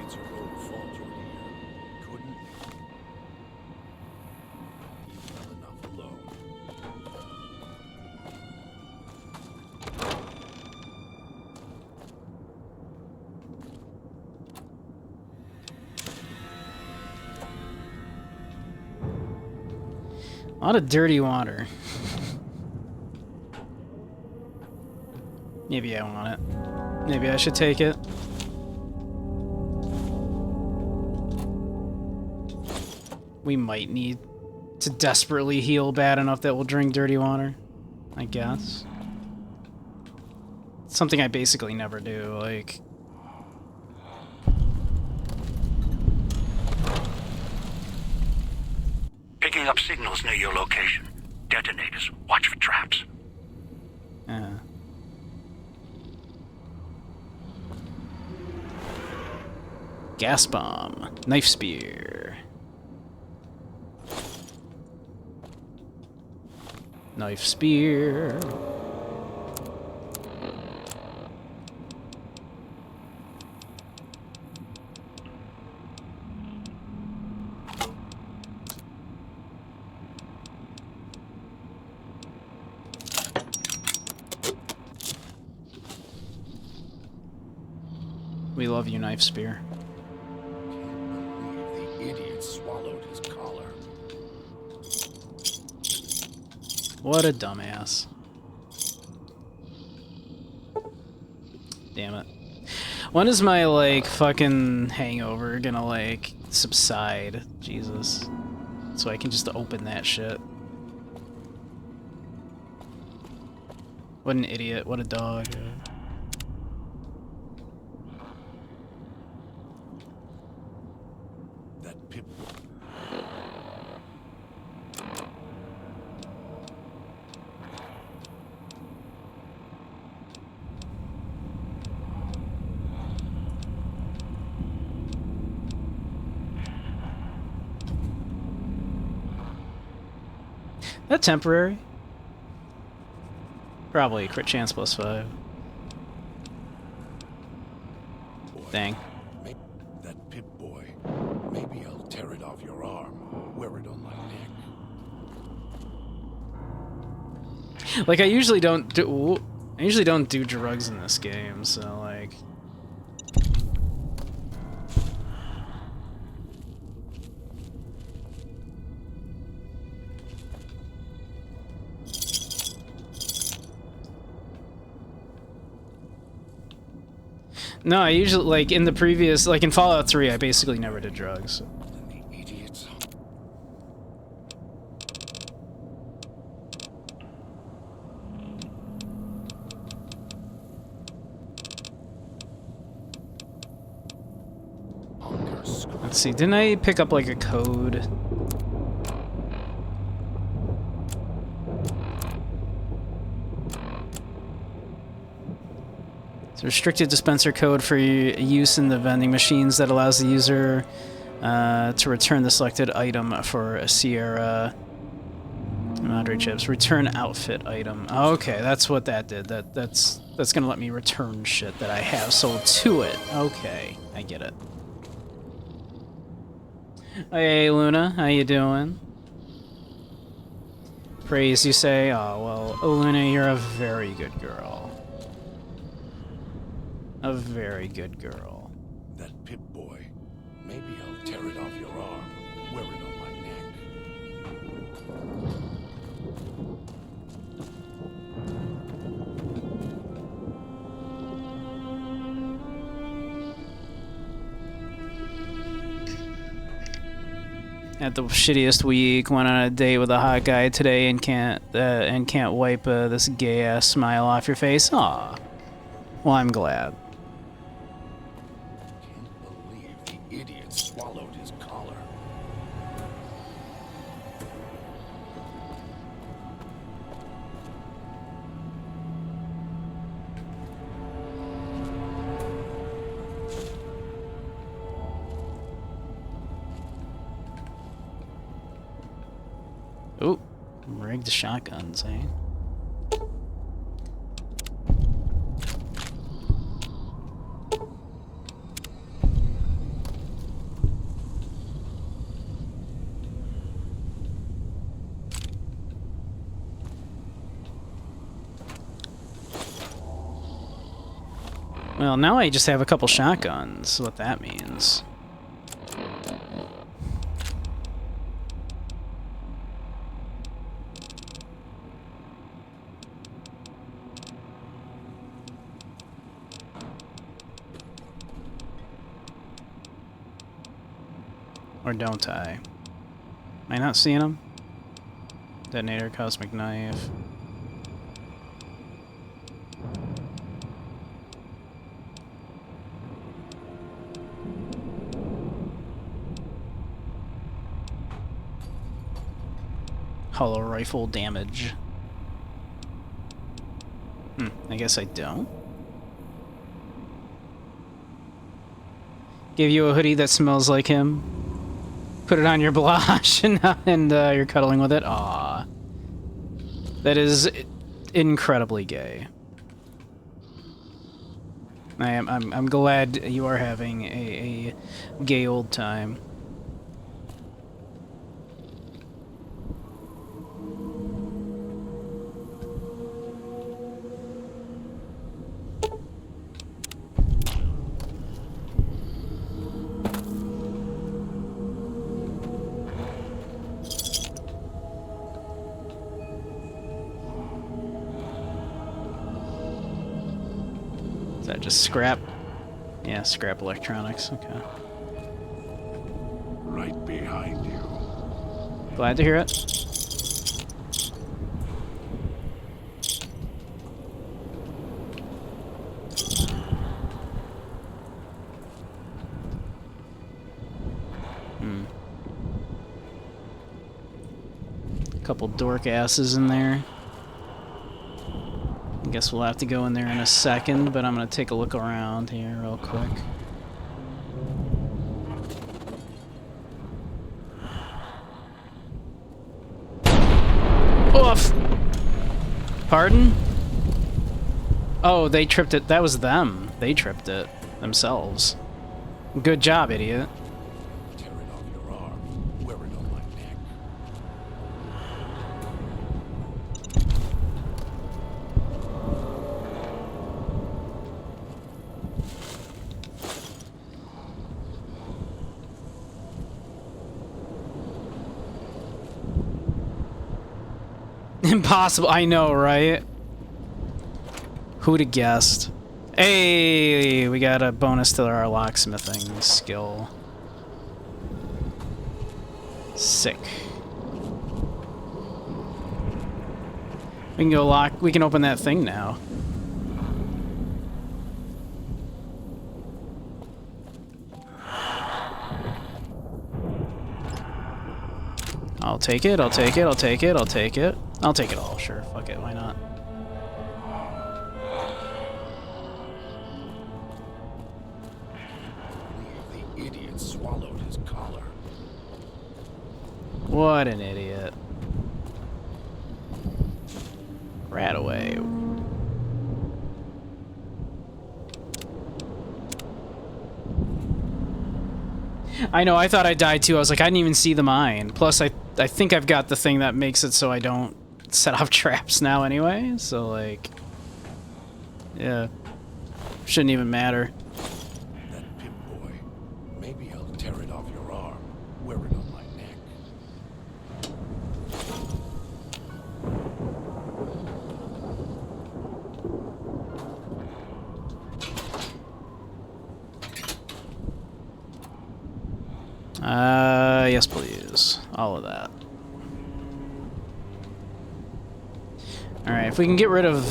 It's your own fault you're here. Couldn't leave well enough alone. A lot of dirty water. Maybe I want it. Maybe I should take it. We might need to desperately heal bad enough that we'll drink dirty water, I guess. Something I basically never do, like... Picking up signals near your location. Detonators. Watch for traps. Gas bomb. Knife spear. Knife spear. We love you, Knife Spear. Can't believe the idiot swallowed his collar. What a dumbass. Damn it. When is my, like, fucking hangover gonna, like, subside? Jesus. So I can just open that shit. What an idiot. What a dog. That pip. That temporary? Probably crit chance +5. Boy, Dang. that pip Like, I usually don't do drugs in this game, so, like... No, I usually, like, in the previous... Like, in Fallout 3, I basically never did drugs. The idiots. Let's see, didn't I pick up, like, a code? It's a restricted dispenser code for use in the vending machines that allows the user to return the selected item for a Sierra Madre chips. Return outfit item. Okay, that's what that did. That's gonna let me return shit that I have sold to it. Okay, I get it. Hey, Luna, how you doing? Praise, you say? Oh, well, Luna, you're a very good girl. A very good girl. That Pip-Boy. Maybe I'll tear it off your arm. Wear it on my neck. Had the shittiest week. Went on a date with a hot guy today and can't wipe this gay ass smile off your face. Aw. Well, I'm glad. Can't believe the idiot swallowed his collar. Ooh, rigged shotguns, eh? Well, now I just have a couple shotguns, what that means. Or don't I? Am I not seeing them? Detonator, cosmic knife. Hollow rifle damage. I guess I don't. Give you a hoodie that smells like him. Put it on your blush and you're cuddling with it. Aww. That is incredibly gay. I'm glad you are having a gay old time. Is that just scrap? Yeah, scrap electronics. Okay. Right behind you. Glad to hear it. Couple dork asses in there. I guess we'll have to go in there in a second, but I'm gonna take a look around here real quick. Oof! Pardon? Oh, they tripped it. That was them. They tripped it themselves. Good job, idiot. Tear it off your arm. Wear it on my neck. Impossible. I know, right? Who'd have guessed? Hey, we got a bonus to our locksmithing skill. Sick. We can go lock. We can open that thing now. I'll take it. I'll take it. I'll take it. I'll take it. I'll take it all. Sure. Fuck it. Why not? The idiot swallowed his collar. What an idiot. Rat away. I know, I thought I died too. I was like, I didn't even see the mine. Plus, I think I've got the thing that makes it so I don't set off traps now anyway. So, like, yeah. Shouldn't even matter. That pimp boy. Maybe I'll tear it off your arm. Wear it on my neck. Yes, please. All of that. Alright, if we can get rid of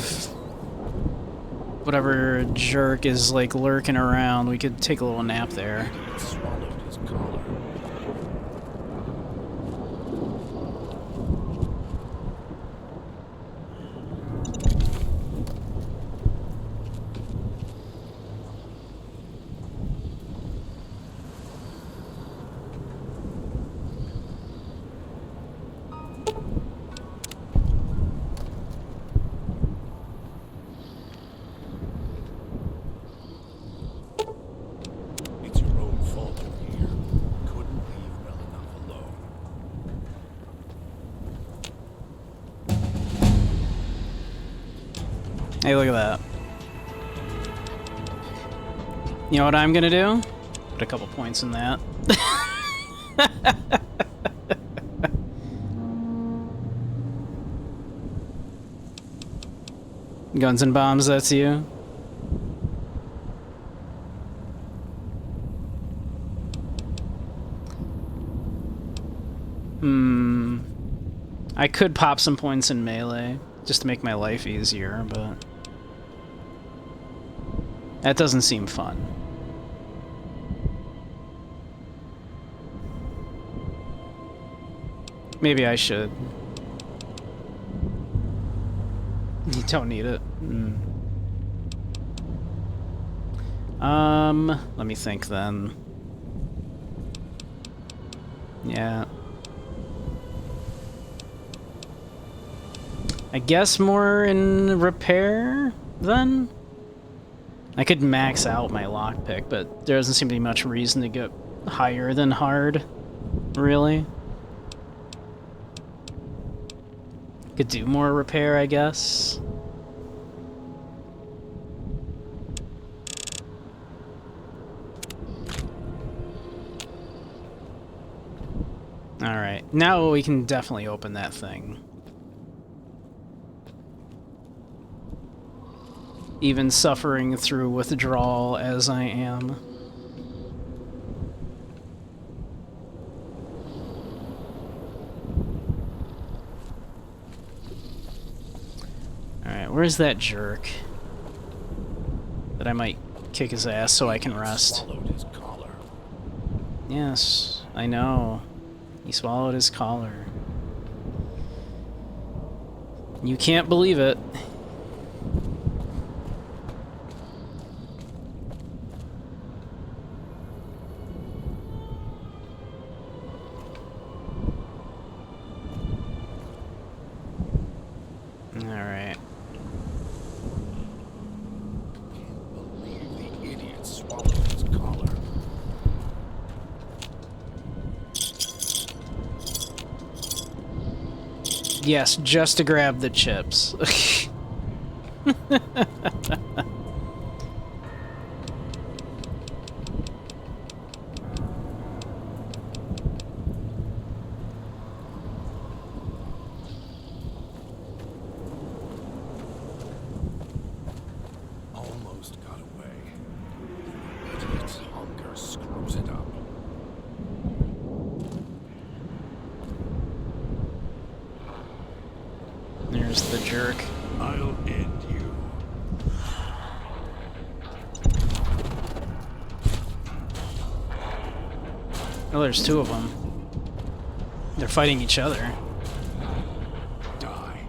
whatever jerk is, like, lurking around, we could take a little nap there. Idiot swallowed his collar. It's your own fault you're here. Couldn't leave well enough alone. Hey, look at that. You know what I'm gonna do? Put a couple points in that. Guns and bombs, that's you? I could pop some points in melee, just to make my life easier, but that doesn't seem fun. Maybe I should. You don't need it. Let me think then. Yeah. I guess more in repair, then? I could max out my lockpick, but there doesn't seem to be much reason to get higher than hard, really. Could do more repair, I guess. Alright, now we can definitely open that thing. Even suffering through withdrawal as I am. Alright, where's that jerk? That I might kick his ass so I can rest. Swallowed his collar. Yes, I know. He swallowed his collar. You can't believe it. Alright. Can't believe the idiot swallowed his collar. Yes, just to grab the chips. the jerk. I'll end you. Oh, there's two of them. They're fighting each other. Die.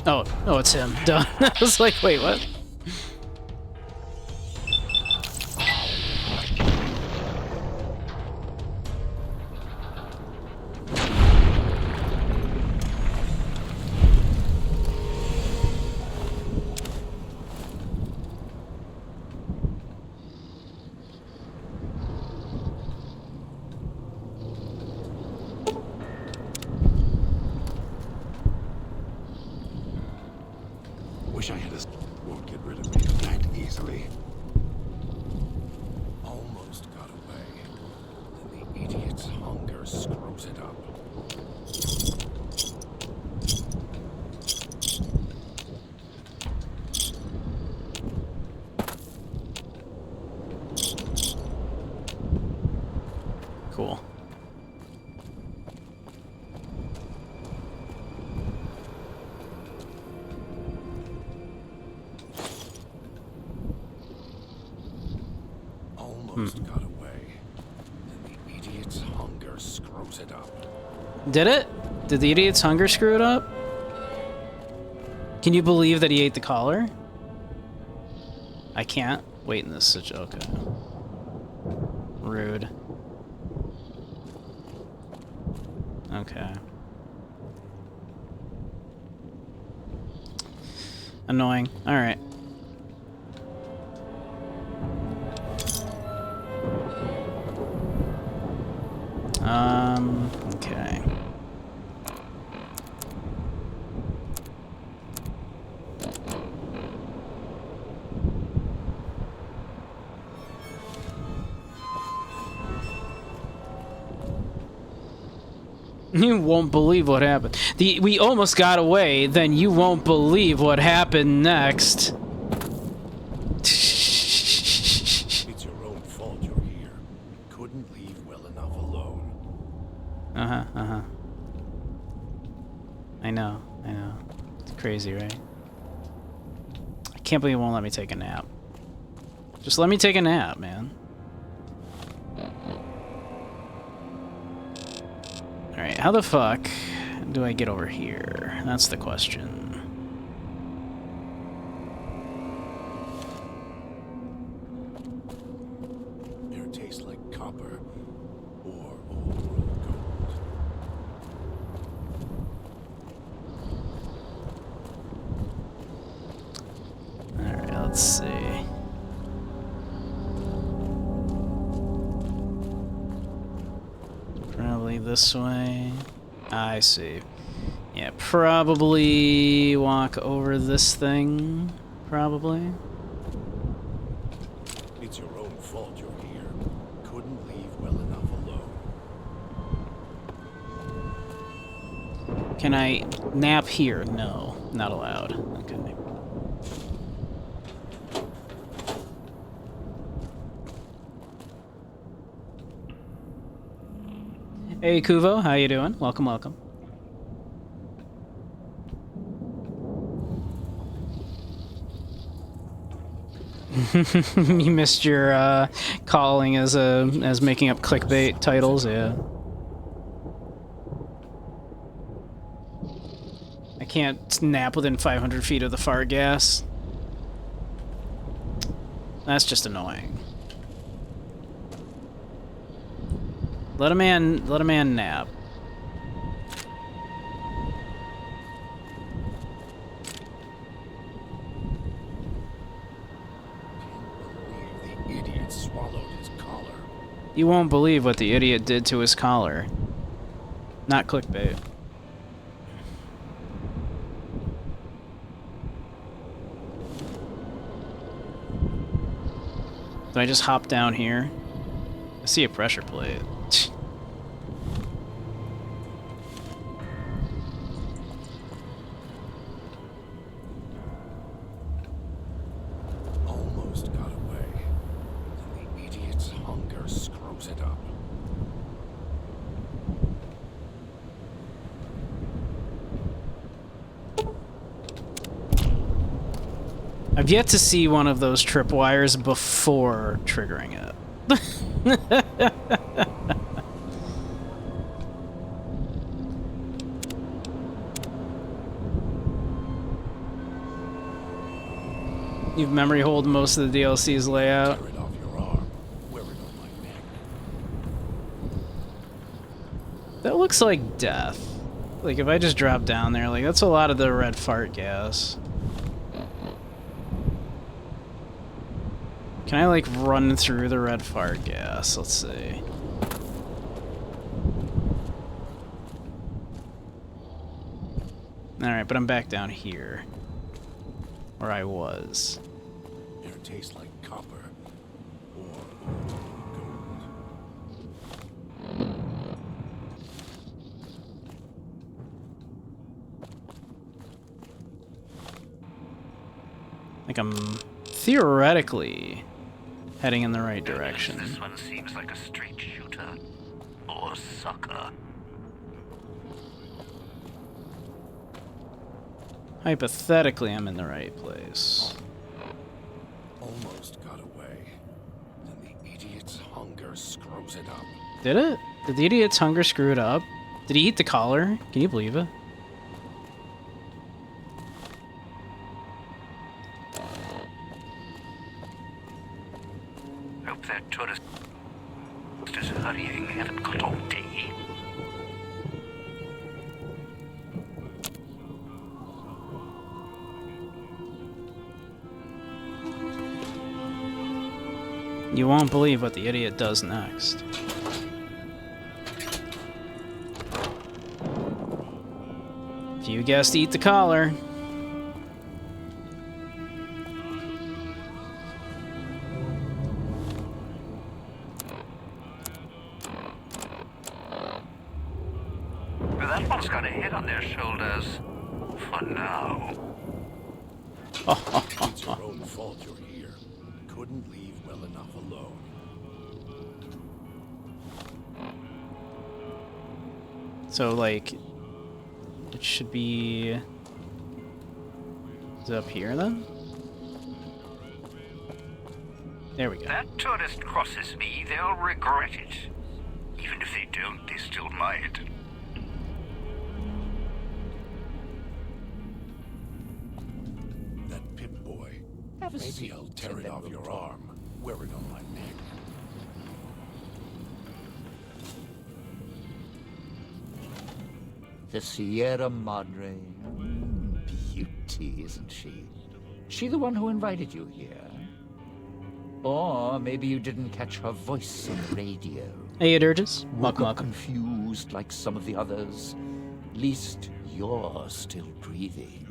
Oh, it's him. Duh. I was like, wait, what? Wish I had a... Won't get rid of me that easily. Almost got away. Then the idiot's hunger screws it up. Cool. Almost got away. Then the idiot's hunger screws it up. Did it? Did the idiot's hunger screw it up? Can you believe that he ate the collar? I can't wait in this situation. Okay. Rude. Okay. Annoying. Alright. Okay. You won't believe what happened. We almost got away, then you won't believe what happened next. It's your own fault you're here. Couldn't leave well enough alone. Uh-huh. I know. It's crazy, right? I can't believe it won't let me take a nap. Just let me take a nap, man. Alright, how the fuck do I get over here? That's the question. Air tastes like copper or old world gold. Alright, let's see. Probably this way. I see. Yeah, probably walk over this thing. Probably. It's your own fault you're here. Couldn't leave well enough alone. Can I nap here? No, not allowed. Okay. Hey Kuvo, how you doing? Welcome, welcome. You missed your calling as making up clickbait titles, yeah. I can't nap within 500 feet of the far gas. That's just annoying. Let a man nap. Can't believe the idiot swallowed his collar. You won't believe what the idiot did to his collar. Not clickbait. Did I just hop down here? I see a pressure plate. Almost got away. Then the idiot's hunger screws it up. I've yet to see one of those tripwires before triggering it. You've memory hold most of the DLC's layout. Tear it off your arm. Wear it on my neck. That looks like death. Like, if I just drop down there, like, that's a lot of the red fart gas. Can I, like, run through the red fart gas? Let's see. Alright, but I'm back down here. Where I was. Air tastes like copper. Or gold. Like, I'm theoretically heading in the right direction. This one seems like a straight shooter. Or a sucker. Hypothetically, I'm in the right place. Almost got away. Then the idiot's hunger screws it up. Did it? Did the idiot's hunger screw it up? Did he eat the collar? Can you believe it? Hope that tourist is hurrying. Haven't got all day. You won't believe what the idiot does next. If you guessed eat the collar. But that one's got a head on their shoulders. For now. It's your own fault you're here. Couldn't leave well enough alone. So, like, it should be... Is it up here, then? There we go. That tourist crosses me, they'll regret it. Even if they don't, they still might. That Pip-Boy. Maybe I'll tear it off your arm. Wear it on my neck. The Sierra Madre. Beauty, isn't she? She the one who invited you here? Or maybe you didn't catch her voice on the radio. Hey, Dirges. Woke Welcome, up welcome. confused like some of the others. Least you're still breathing.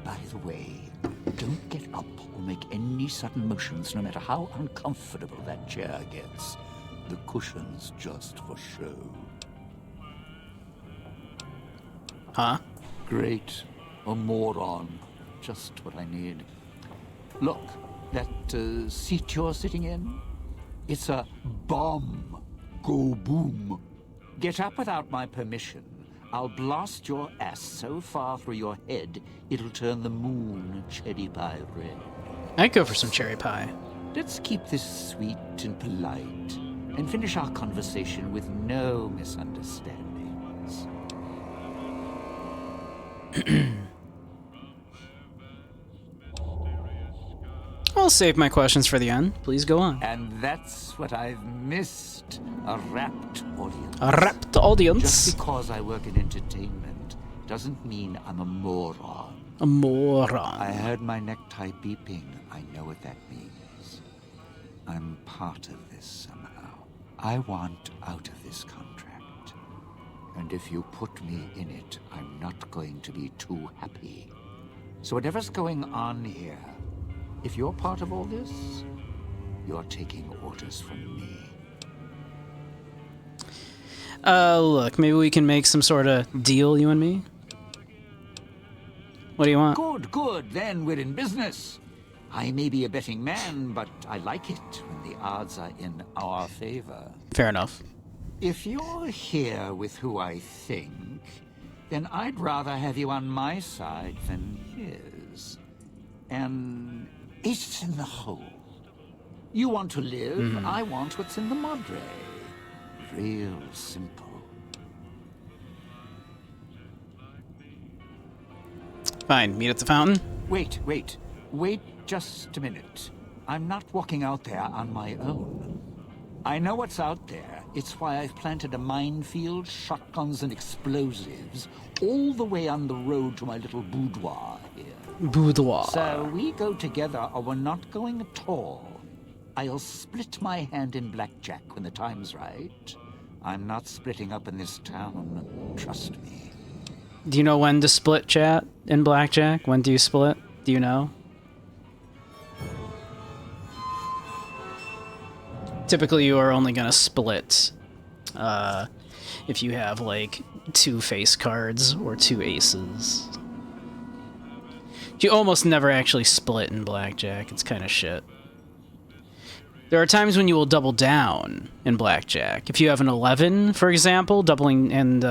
By the way, don't get up or make any sudden motions, no matter how uncomfortable that chair gets. The cushion's just for show. Huh? Great. A moron. Just what I need. Look, that seat you're sitting in? It's a bomb. Go boom. Get up without my permission. I'll blast your ass so far through your head, it'll turn the moon cherry pie red. I'd go for some cherry pie. Let's keep this sweet and polite, and finish our conversation with no misunderstandings. I'll save my questions for the end. Please go on. And that's what I've missed. A rapt audience. A rapt audience. Just because I work in entertainment doesn't mean I'm a moron. A moron. I heard my necktie beeping. I know what that means. I'm part of this somehow. I want out of this contract. And if you put me in it, I'm not going to be too happy. So whatever's going on here, if you're part of all this, you're taking orders from me. Look, maybe we can make some sort of deal, you and me? What do you want? Good, good. Then we're in business. I may be a betting man, but I like it when the odds are in our favor. Fair enough. If you're here with who I think, then I'd rather have you on my side than his. an ace in the hole. You want to live, I want what's in the Madre. Real simple. Fine, meet at the fountain. Wait just a minute. I'm not walking out there on my own. I know what's out there. It's why I've planted a minefield, shotguns, and explosives all the way on the road to my little boudoir here. Boudoir. So we go together or we're not going at all. I'll split my hand in blackjack when the time's right. I'm not splitting up in this town, trust me. Do you know when to split, chat, in blackjack? When do you split? Do you know? Typically, you are only gonna split if you have, like, 2 face cards or 2 aces. You almost never actually split in blackjack. It's kind of shit. There are times when you will double down in blackjack. If you have an 11, for example, doubling and,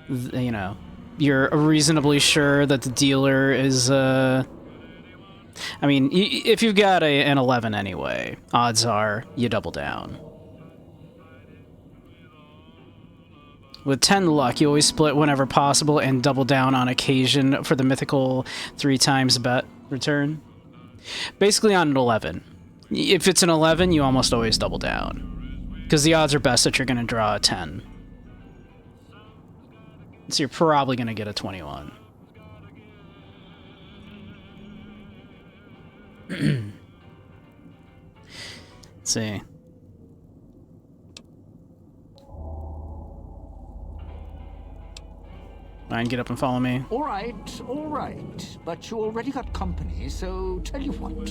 you know, you're reasonably sure that the dealer is, I mean, if you've got an 11 anyway, odds are you double down. With 10 luck, you always split whenever possible and double down on occasion for the mythical 3 times bet return. Basically on an 11. If it's an 11, you almost always double down. Because the odds are best that you're going to draw a 10. So you're probably going to get a 21. Let's see. Fine, get up and follow me. All right. But you already got company, so tell you what.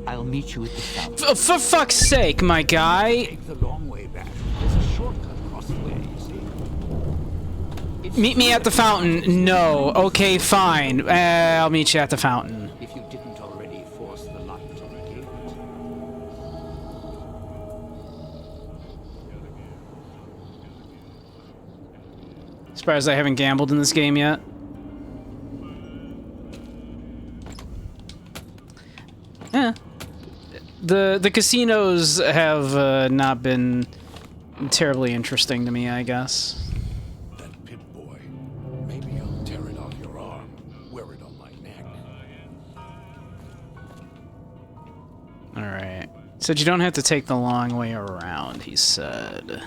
I'll meet you at the fountain. For fuck's sake, my guy! Take the long way back. There's a shortcut across the way, you see? Meet me at the fountain. No. Okay, fine. I'll meet you at the fountain. If you didn't already force the lock to the gate. Surprised I haven't gambled in this game yet. Yeah. The casinos have not been terribly interesting to me, I guess. That Pip boy. Maybe I'll tear it off your arm. Wear it on my neck. Alright. Said you don't have to take the long way around, he said.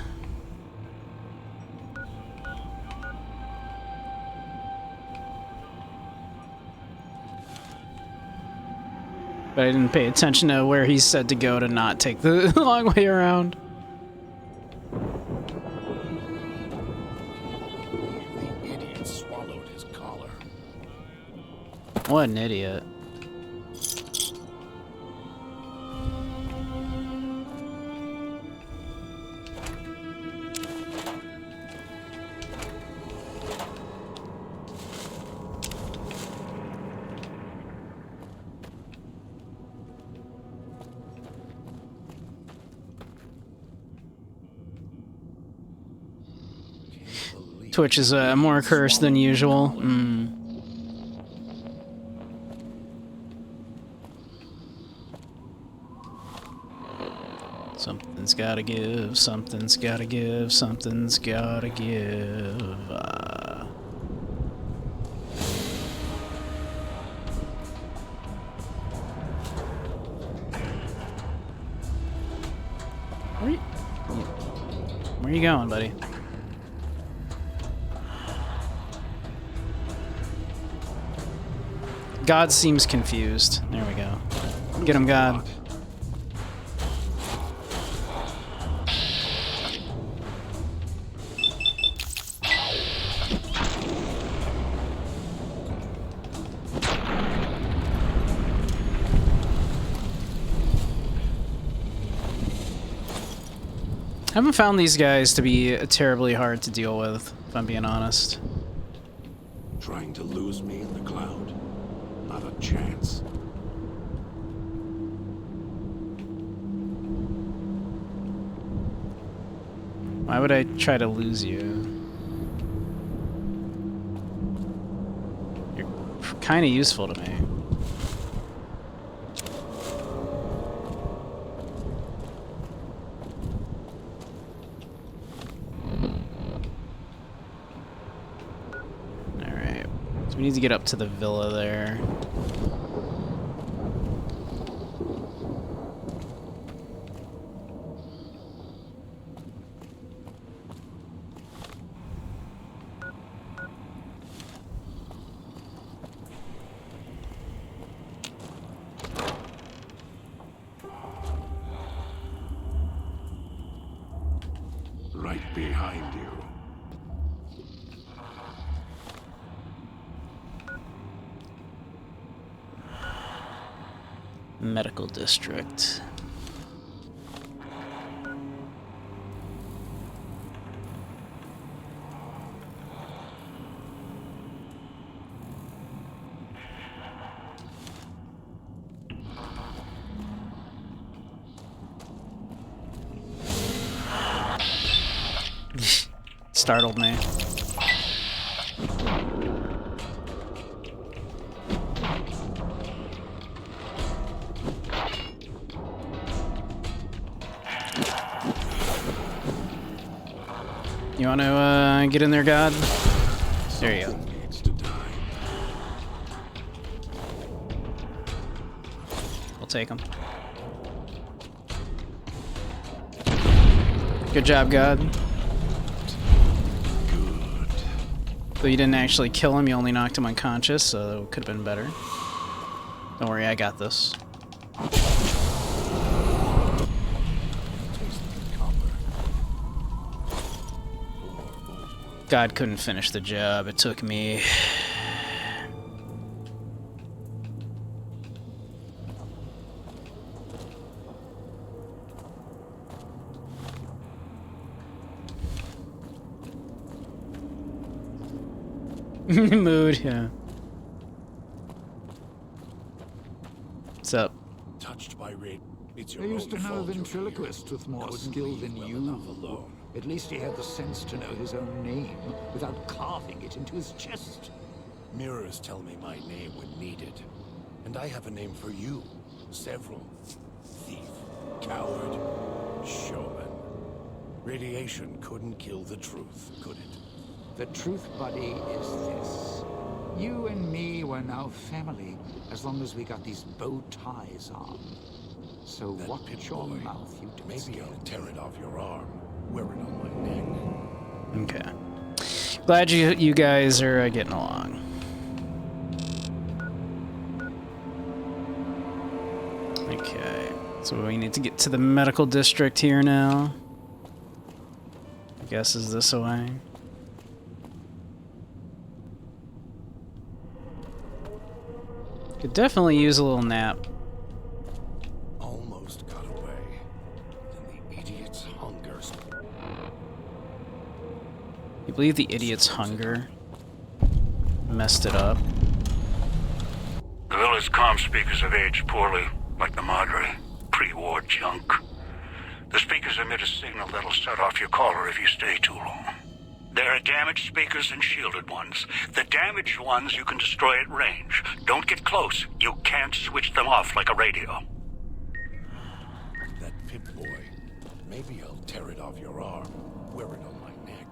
But I didn't pay attention to where he said to go to not take the long way around. The idiot swallowed his collar. What an idiot. Twitch is more cursed than usual. Something's gotta give, something's gotta give, something's gotta give. Where are you going, buddy? God seems confused. There we go. Get him, God. I haven't found these guys to be terribly hard to deal with, if I'm being honest. Trying to lose me in the cloud? Not a chance. Why would I try to lose you? You're kind of useful to me. Alright. So we need to get up to the villa there. Right behind you. Medical district. Startled me. You want to get in there, God? There you go. Needs to die. We'll take him. Good job, God. Though you didn't actually kill him, you only knocked him unconscious, so it could have been better. Don't worry, I got this. God couldn't finish the job. It took me. Mood, yeah. What's up? Touched by raid. It's your I used to own have a fault you're ventriloquist here. with more Couldn't skill leave than well you. enough alone. At least he had the sense to know his own name without carving it into his chest. Mirrors tell me my name when needed. And I have a name for you. Several. Thief. Coward. Showman. Radiation couldn't kill the truth, could it? The truth, buddy, is this. You and me were now family, as long as we got these bow ties on. So That watch pit your boy. mouth, you don't Maybe scare I'll me. tear it off your arm. Wear it on my neck. Okay. Glad you guys are getting along. Okay. So we need to get to the medical district here now. I guess is this way? Could definitely use a little nap. Almost got away. Then the idiot's hunger. You believe the idiot's hunger messed it up? The villa's comm speakers have aged poorly, like the Madre. Pre-war junk. The speakers emit a signal that'll set off your caller if you stay too long. There are damaged speakers and shielded ones. The damaged ones you can destroy at range. Don't get close. You can't switch them off like a radio. That Pip-Boy. Maybe I'll tear it off your arm. Wear it on my neck.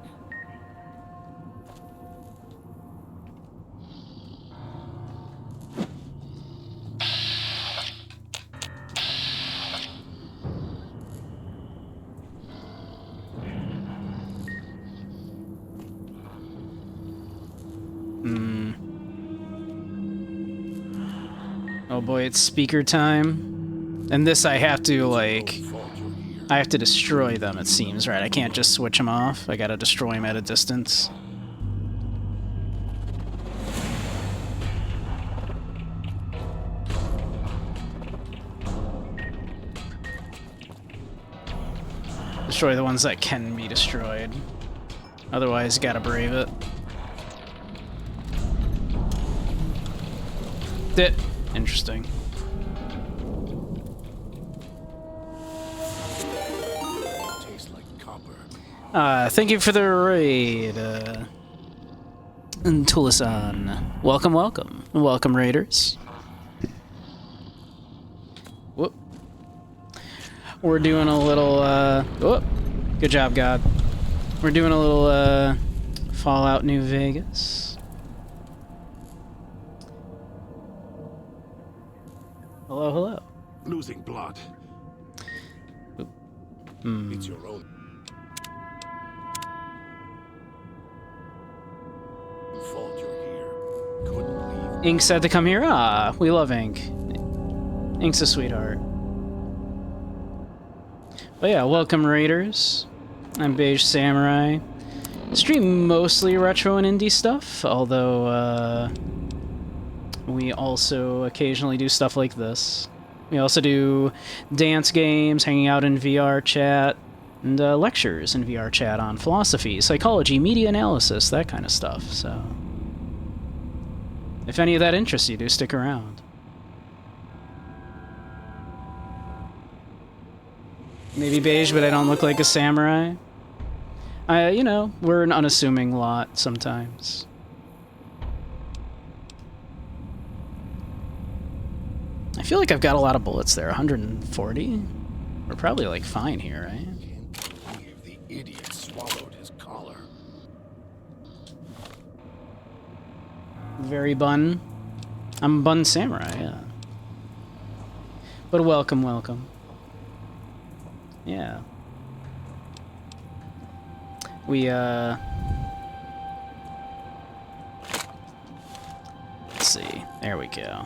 Oh boy, it's speaker time. And this I have to, like... Fault you're here. I have to destroy them, it seems, right? I can't just switch them off. I gotta destroy them at a distance. Destroy the ones that can be destroyed. Otherwise, gotta brave it. Interesting. Tastes like copper. Thank you for the raid. and Tulisan. Welcome, welcome. Welcome, Raiders. Whoop. We're doing a little, whoop. Good job, God. We're doing a little, Fallout New Vegas. Hello, hello. Losing blood. It's your own fault you're here. Couldn't leave. Ink said to come here. Ah, we love Ink. Ink's a sweetheart. But yeah, welcome Raiders. I'm Beige Samurai. Stream mostly retro and indie stuff, although we also occasionally do stuff like this. We also do dance games, hanging out in VR chat, and lectures in VR chat on philosophy, psychology, media analysis, that kind of stuff. So, if any of that interests you, do stick around. Maybe beige, but I don't look like a samurai. You know, we're an unassuming lot sometimes. I feel like I've got a lot of bullets there. 140? We're probably, like, fine here, right? Can't believe the idiot swallowed his collar. Very bun. I'm a bun samurai, yeah. But welcome, welcome. Yeah. We, let's see. There we go.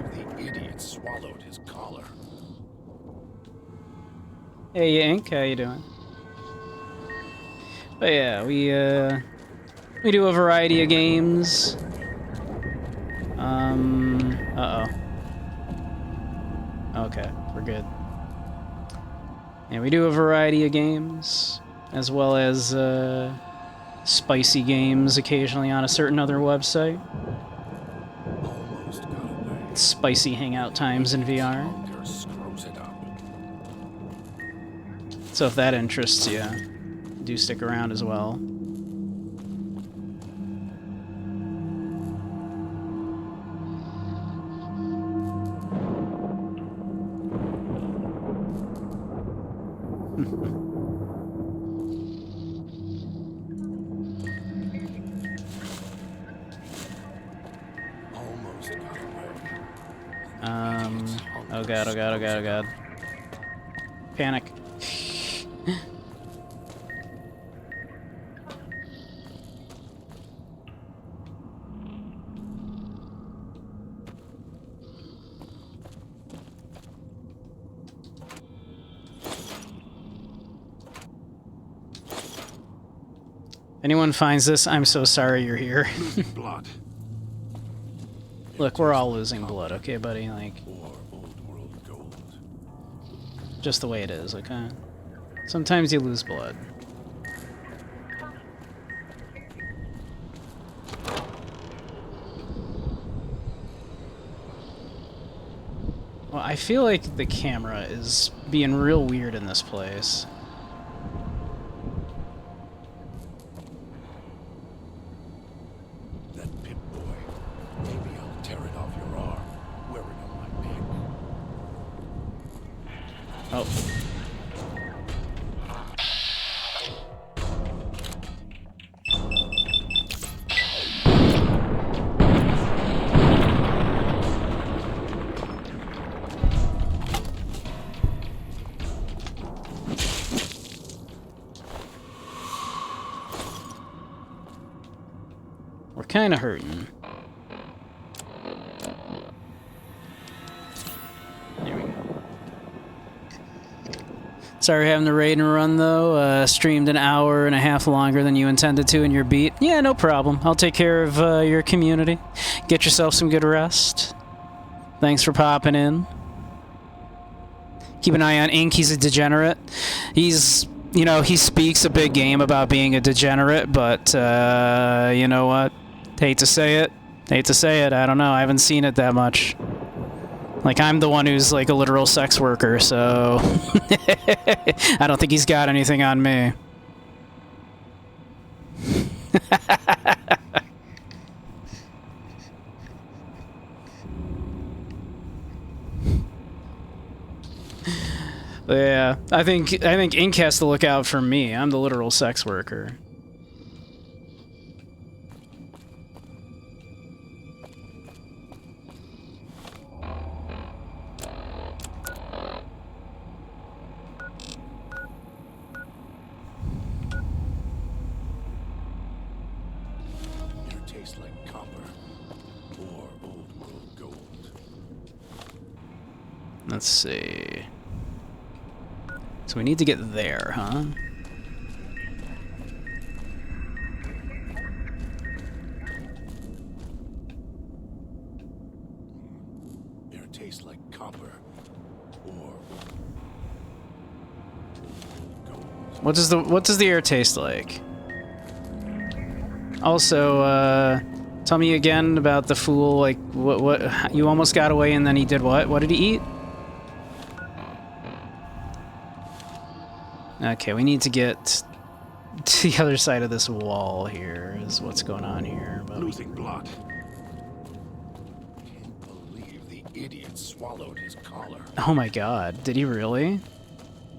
The idiot swallowed his collar. Hey, Ink, how you doing? But yeah, we do a variety of games. Uh-oh. Okay, we're good. Yeah, we do a variety of games, as well as, spicy games occasionally on a certain other website. Almost got away. Spicy hangout times in VR. Hunger screws it up. So if that interests you, do stick around as well. Almost got away. Oh god, oh god, oh god, oh god. Panic. Anyone finds this, I'm so sorry you're here. Losing blood. Look, we're all losing blood, okay, buddy? Like, Or old world gold. just the way it is, okay? Sometimes you lose blood. Well, I feel like the camera is being real weird in this place. That Pip boy. Maybe I'll tear it off your arm. Wear it on my neck. Oh. We're kind of hurting. There we go. Sorry having the raid and run, though. Streamed an hour and a half longer than you intended to in your beat. Yeah, no problem. I'll take care of your community. Get yourself some good rest. Thanks for popping in. Keep an eye on Ink. He's a degenerate. He's, you know, he speaks a big game about being a degenerate, but, you know what? Hate to say it. Hate to say it. I don't know. I haven't seen it that much. Like, I'm the one who's, like, a literal sex worker, so... I don't think he's got anything on me. Yeah, I think Ink has to look out for me. I'm the literal sex worker. It tastes like copper or old world gold. Let's see. So we need to get there, huh? It tastes like copper or gold. What does the air taste like? Also, tell me again about the fool. Like, what? You almost got away, and then he did what? What did he eat? Okay, we need to get to the other side of this wall here, is what's going on here. But Losing blood. Can't believe the idiot swallowed his collar. oh my god, did he really?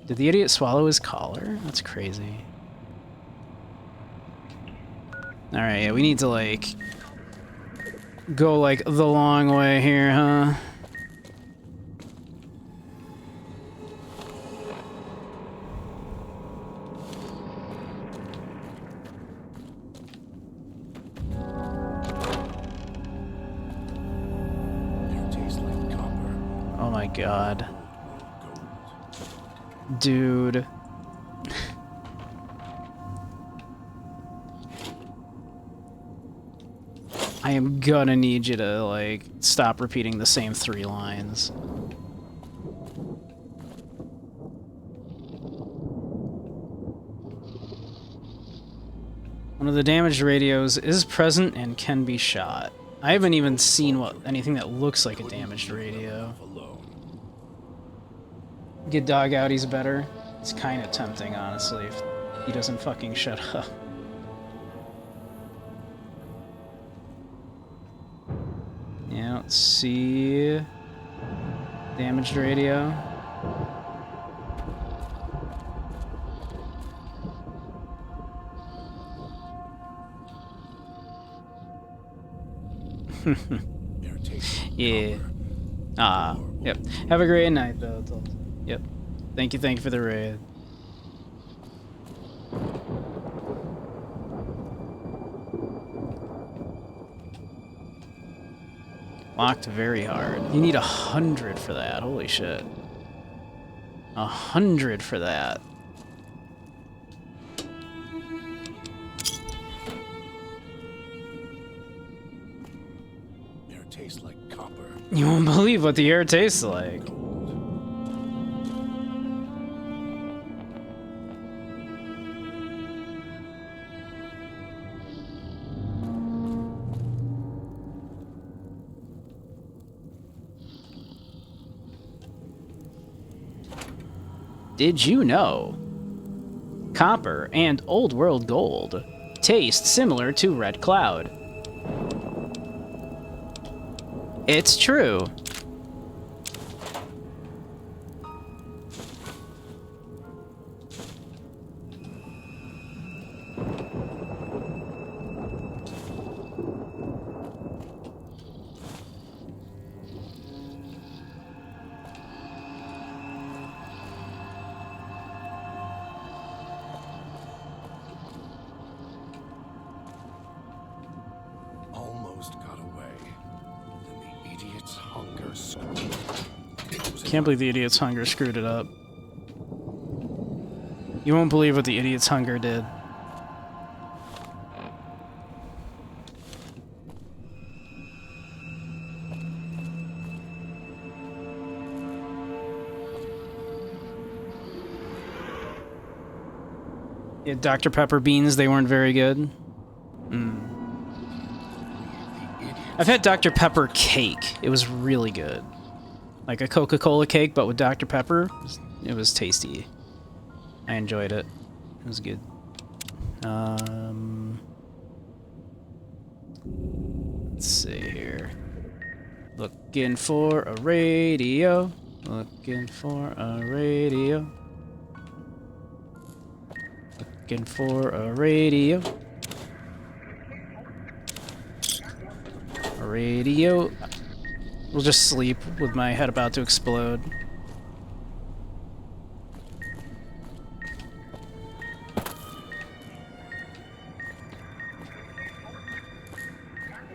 Did the idiot swallow his collar? That's crazy. Alright, yeah, we need to, like, go, like, the long way here, huh? Oh my god. Dude. I am gonna need you to, like, stop repeating the same 3 lines. One of the damaged radios is present and can be shot. I haven't even seen anything that looks like a damaged radio. Get Dog out, he's better. It's kind of tempting, honestly, if he doesn't fucking shut up. Yeah, let's see. Damaged radio. Yeah. Ah, yep. Have a great night, though. Yep. Thank you for the raid. Locked very hard. You need 100 for that. Holy shit. 100 for that. Air tastes like copper. You won't believe what the air tastes like. Did you know? Copper and Old World Gold taste similar to Red Cloud. It's true. Can't believe the idiot's hunger screwed it up. You won't believe what the idiot's hunger did. Yeah, Dr. Pepper beans, they weren't very good. I've had Dr. Pepper cake. It was really good. Like a Coca-Cola cake, but with Dr. Pepper. It was tasty. I enjoyed it. It was good. Let's see here. Looking for a radio. Looking for a radio. Looking for a radio. A radio. We'll just sleep with my head about to explode.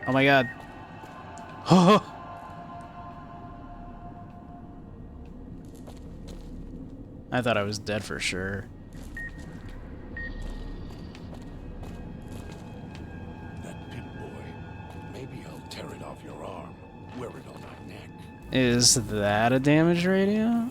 Oh my god. I thought I was dead for sure. That Pip-Boy. Maybe I'll tear it off your arm. Wear it on my neck. Is that a damage radio?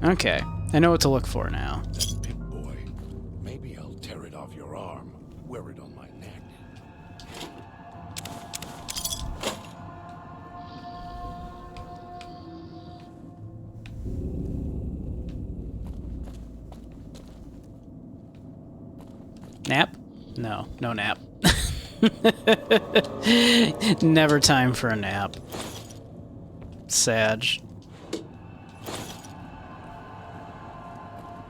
Okay, I know what to look for now. That Pip-Boy. Maybe I'll tear it off your arm. Wear it on my neck. Nap? No, no nap. Never time for a nap. Sag.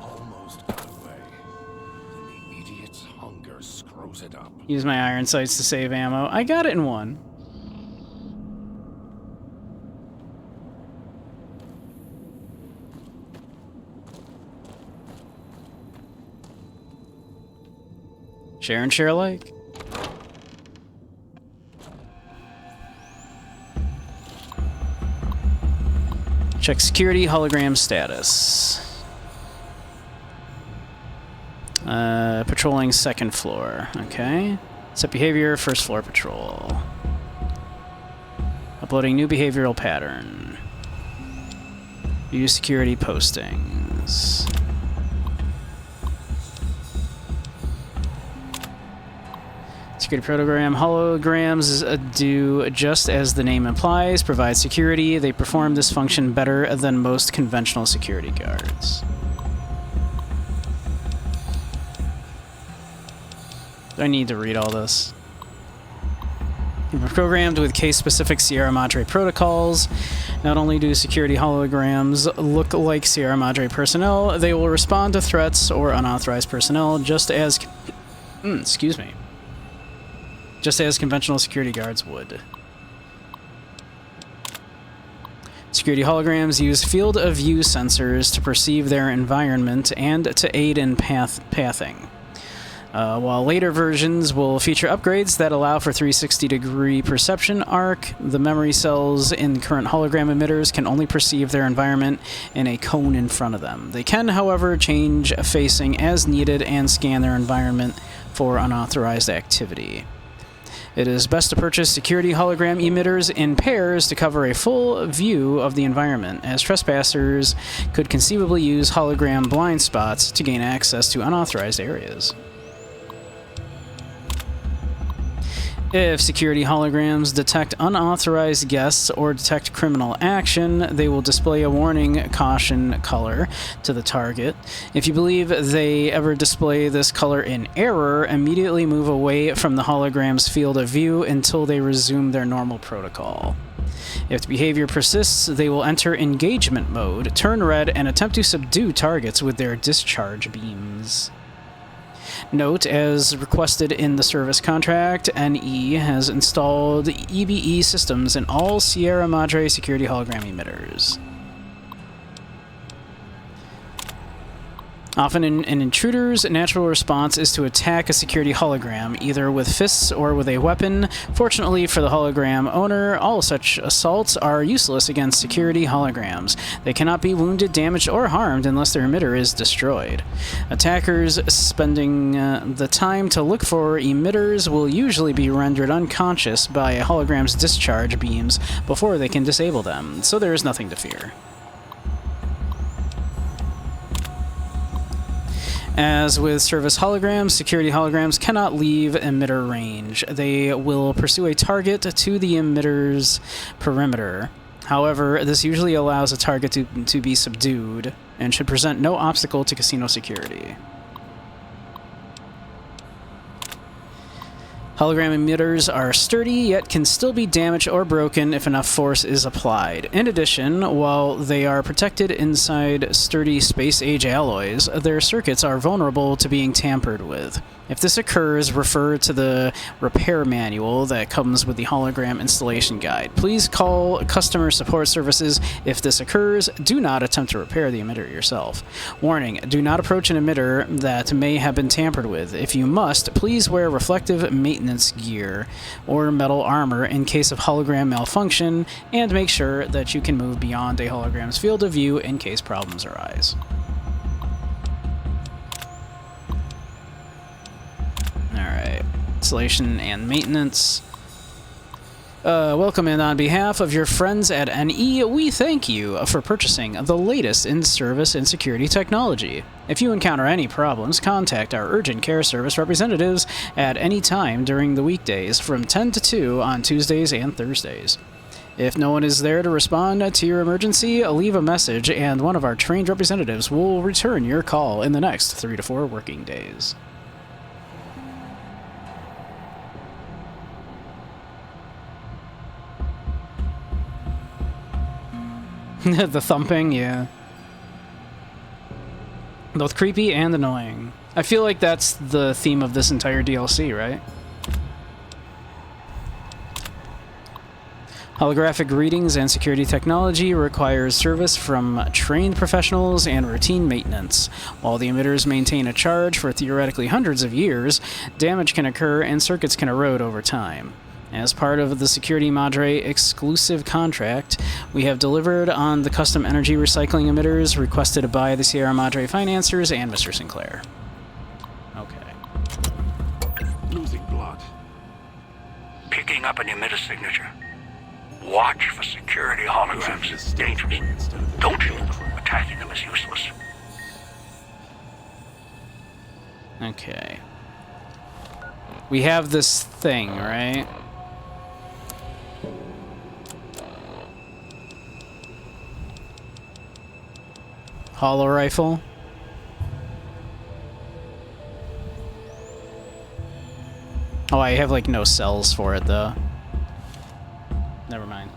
Almost got away. Then the idiot's hunger screws it up. Use my iron sights to save ammo. I got it in one. Share and share alike. Check security hologram status. Patrolling second floor. Okay. Set behavior, first floor patrol. Uploading new behavioral pattern. View security postings. Security program. Holograms do just as the name implies, provide security. They perform this function better than most conventional security guards. Do I need to read all this? We're programmed with case-specific Sierra Madre protocols. Not only do security holograms look like Sierra Madre personnel, they will respond to threats or unauthorized personnel just as... excuse me. Just as conventional security guards would. Security holograms use field of view sensors to perceive their environment and to aid in pathing. While later versions will feature upgrades that allow for 360-degree perception arc, the memory cells in current hologram emitters can only perceive their environment in a cone in front of them. They can, however, change facing as needed and scan their environment for unauthorized activity. It is best to purchase security hologram emitters in pairs to cover a full view of the environment, as trespassers could conceivably use hologram blind spots to gain access to unauthorized areas. If security holograms detect unauthorized guests or detect criminal action, they will display a warning caution color to the target. If you believe they ever display this color in error, immediately move away from the hologram's field of view until they resume their normal protocol. If the behavior persists, they will enter engagement mode, turn red, and attempt to subdue targets with their discharge beams. Note, as requested in the service contract, NE has installed EBE systems in all Sierra Madre security hologram emitters. Often an intruder's natural response is to attack a security hologram, either with fists or with a weapon. Fortunately for the hologram owner, all such assaults are useless against security holograms. They cannot be wounded, damaged, or harmed unless their emitter is destroyed. Attackers spending the time to look for emitters will usually be rendered unconscious by a hologram's discharge beams before they can disable them, so there is nothing to fear. As with service holograms, security holograms cannot leave emitter range. They will pursue a target to the emitter's perimeter. However, this usually allows a target to be subdued and should present no obstacle to casino security. Hologram emitters are sturdy, yet can still be damaged or broken if enough force is applied. In addition, while they are protected inside sturdy space-age alloys, their circuits are vulnerable to being tampered with. If this occurs, refer to the repair manual that comes with the hologram installation guide. Please call customer support services if this occurs. Do not attempt to repair the emitter yourself. Warning, do not approach an emitter that may have been tampered with. If you must, please wear reflective maintenance gear or metal armor in case of hologram malfunction, and make sure that you can move beyond a hologram's field of view in case problems arise. Alright, installation and maintenance. Welcome, and on behalf of your friends at NE, we thank you for purchasing the latest in service and security technology. If you encounter any problems, contact our urgent care service representatives at any time during the weekdays from 10 to 2 on Tuesdays and Thursdays. If no one is there to respond to your emergency, leave a message and one of our trained representatives will return your call in the next 3 to 4 working days. The thumping, yeah. Both creepy and annoying. I feel like that's the theme of this entire DLC, right? Holographic readings and security technology requires service from trained professionals and routine maintenance. While the emitters maintain a charge for theoretically hundreds of years, damage can occur and circuits can erode over time. As part of the Security Madre exclusive contract, we have delivered on the custom energy recycling emitters requested by the Sierra Madre financiers and Mr. Sinclair. Okay. Losing blood. Picking up an emitter signature. Watch for security holograms. It's dangerous. Don't shoot them. Attacking them is useless. Okay. We have this thing, right? Hollow rifle. Oh, I have like no cells for it though. Never mind.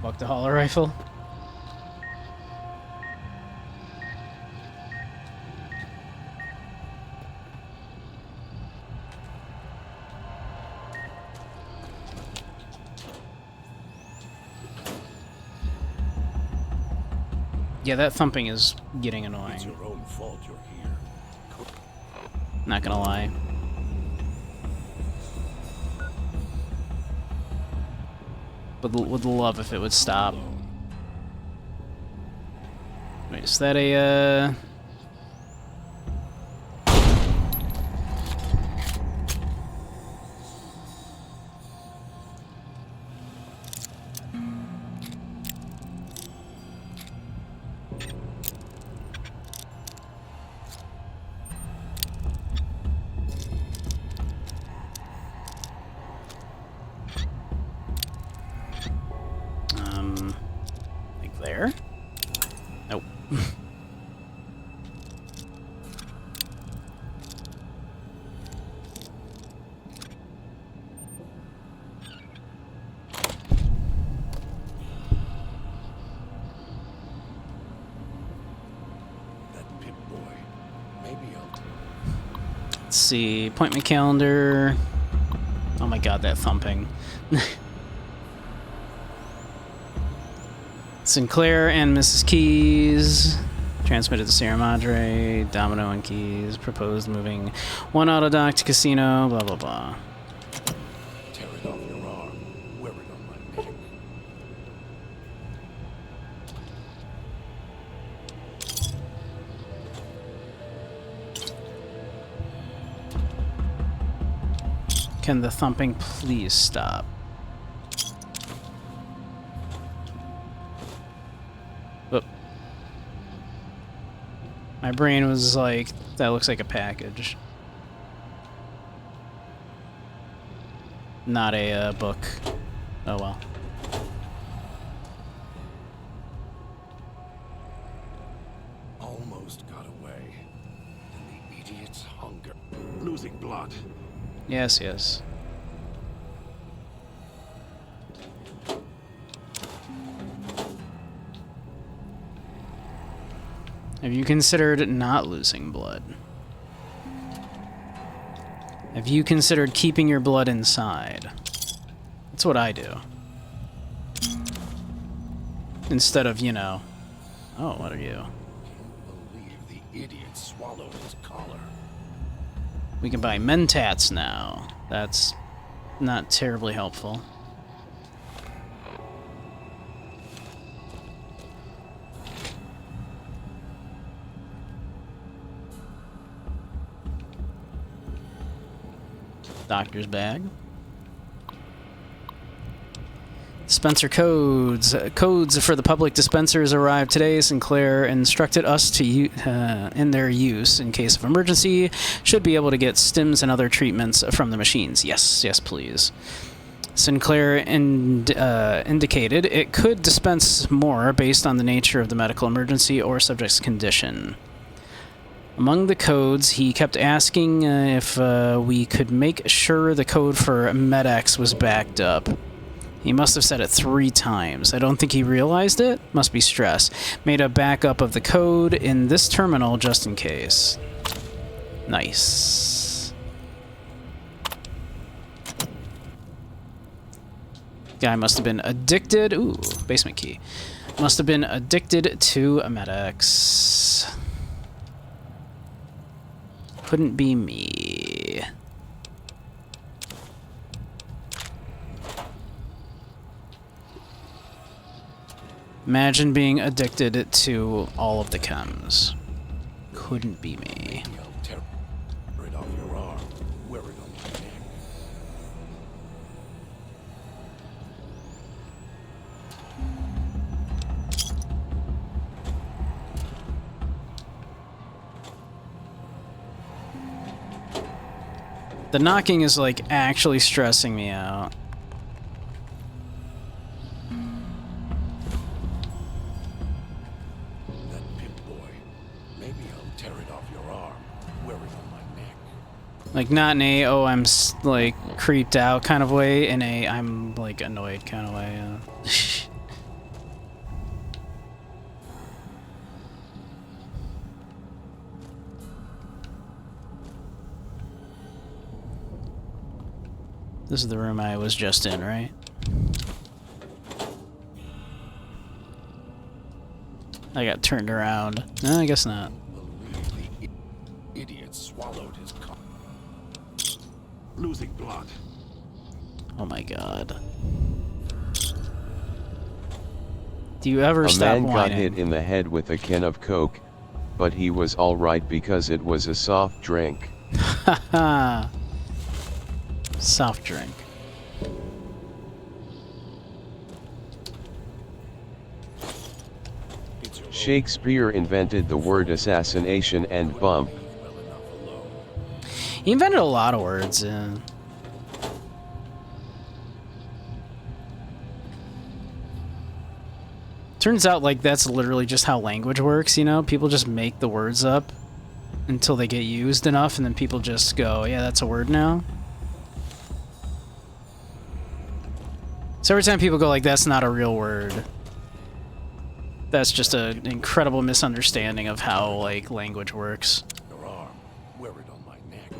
Fuck the hollow rifle. Yeah, that thumping is getting annoying. It's your own fault you're here. Not gonna lie. Would love if it would stop. Wait, is that a, like there? Nope. That Pip boy. Maybe I'll... Let's see. Appointment calendar. Oh my god, that thumping. Sinclair and Mrs. Keys. Transmitted to Sierra Madre, Domino and Keys, proposed moving one auto dock to casino, blah blah blah. Tear it off your arm. Wear it on my neck. Can the thumping please stop? Oop. My brain was like, that looks like a package. Not a book. Oh well. Almost got away. And the idiot's hunger. Losing blood. Yes, yes. Have you considered not losing blood? Have you considered keeping your blood inside? That's what I do. Instead of, you know... Oh, what are you? Can't believe the idiot swallowed his collar. We can buy Mentats now. That's not terribly helpful. Doctor's bag. Dispenser codes. Codes for the public dispensers arrived today. Sinclair instructed us to in their use in case of emergency. Should be able to get stims and other treatments from the machines. Yes, yes, please. Sinclair indicated it could dispense more based on the nature of the medical emergency or subject's condition. Among the codes, he kept asking if we could make sure the code for MedX was backed up. He must have said it 3 times. I don't think he realized it. Must be stress. Made a backup of the code in this terminal just in case. Nice. Guy must have been addicted. Ooh, basement key. Must have been addicted to MedX. Couldn't be me. Imagine being addicted to all of the chems. Couldn't be me. I'll tear it off your arm. Wear it on my neck. The knocking is like actually stressing me out. That pimp boy. Maybe I'll tear it off your arm. Wear it on my neck. Like not in a oh I'm like creeped out kind of way, in a I'm like annoyed kind of way. This is the room I was just in, right? I got turned around. No, I guess not. Believe the idiot swallowed his collar. Losing blood. Oh my god. Do you ever A stop man got whining? hit in the head with a can of Coke, but he was alright because it was a soft drink. Haha. Soft drink. Shakespeare invented the word assassination and bump. He invented a lot of words. Turns out, like, that's literally just how language works, you know? People just make the words up until they get used enough, and then people just go, yeah, that's a word now. So every time people go like, that's not a real word, that's just an incredible misunderstanding of how, like, language works. Your arm. Wear it on my neck.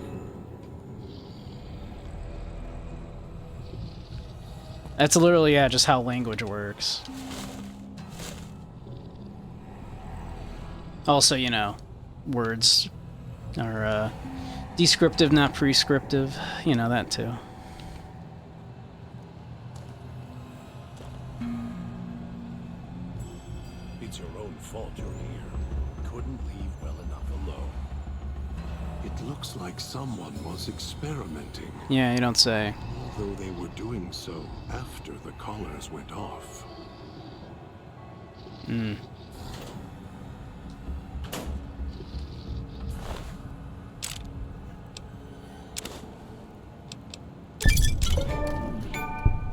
That's literally, yeah, just how language works. Also, you know, words are descriptive, not prescriptive. You know, that too. It's your own fault you're here. Couldn't leave well enough alone. It looks like someone was experimenting, Yeah, you don't say. though they were doing so after the collars went off.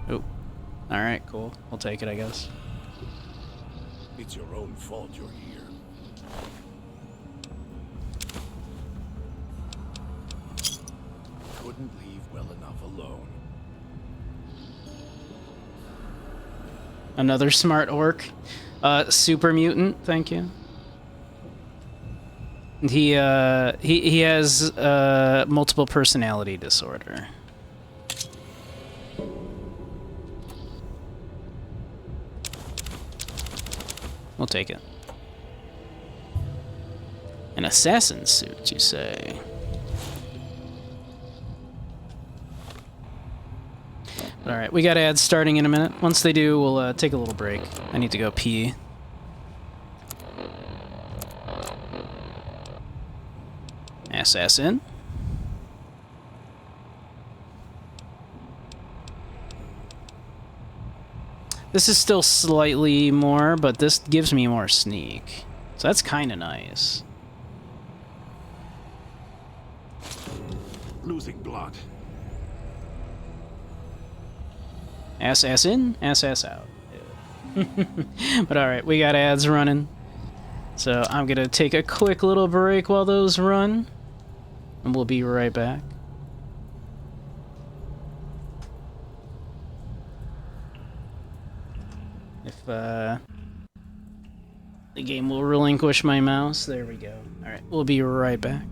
Oh. Alright, cool. We'll take it, I guess. It's your own fault you're here. Couldn't leave well enough alone. Another smart orc. Super mutant, thank you. He has multiple personality disorder. We'll take it. An assassin suit, you say? Alright, we got ads starting in a minute. Once they do, we'll take a little break. I need to go pee. Assassin. This is still slightly more, but this gives me more sneak. So that's kind of nice. Losing blood. Ass in, ass out. But alright, we got ads running. So I'm gonna take a quick little break while those run. And we'll be right back. If the game will relinquish my mouse, there we go. Alright, we'll be right back.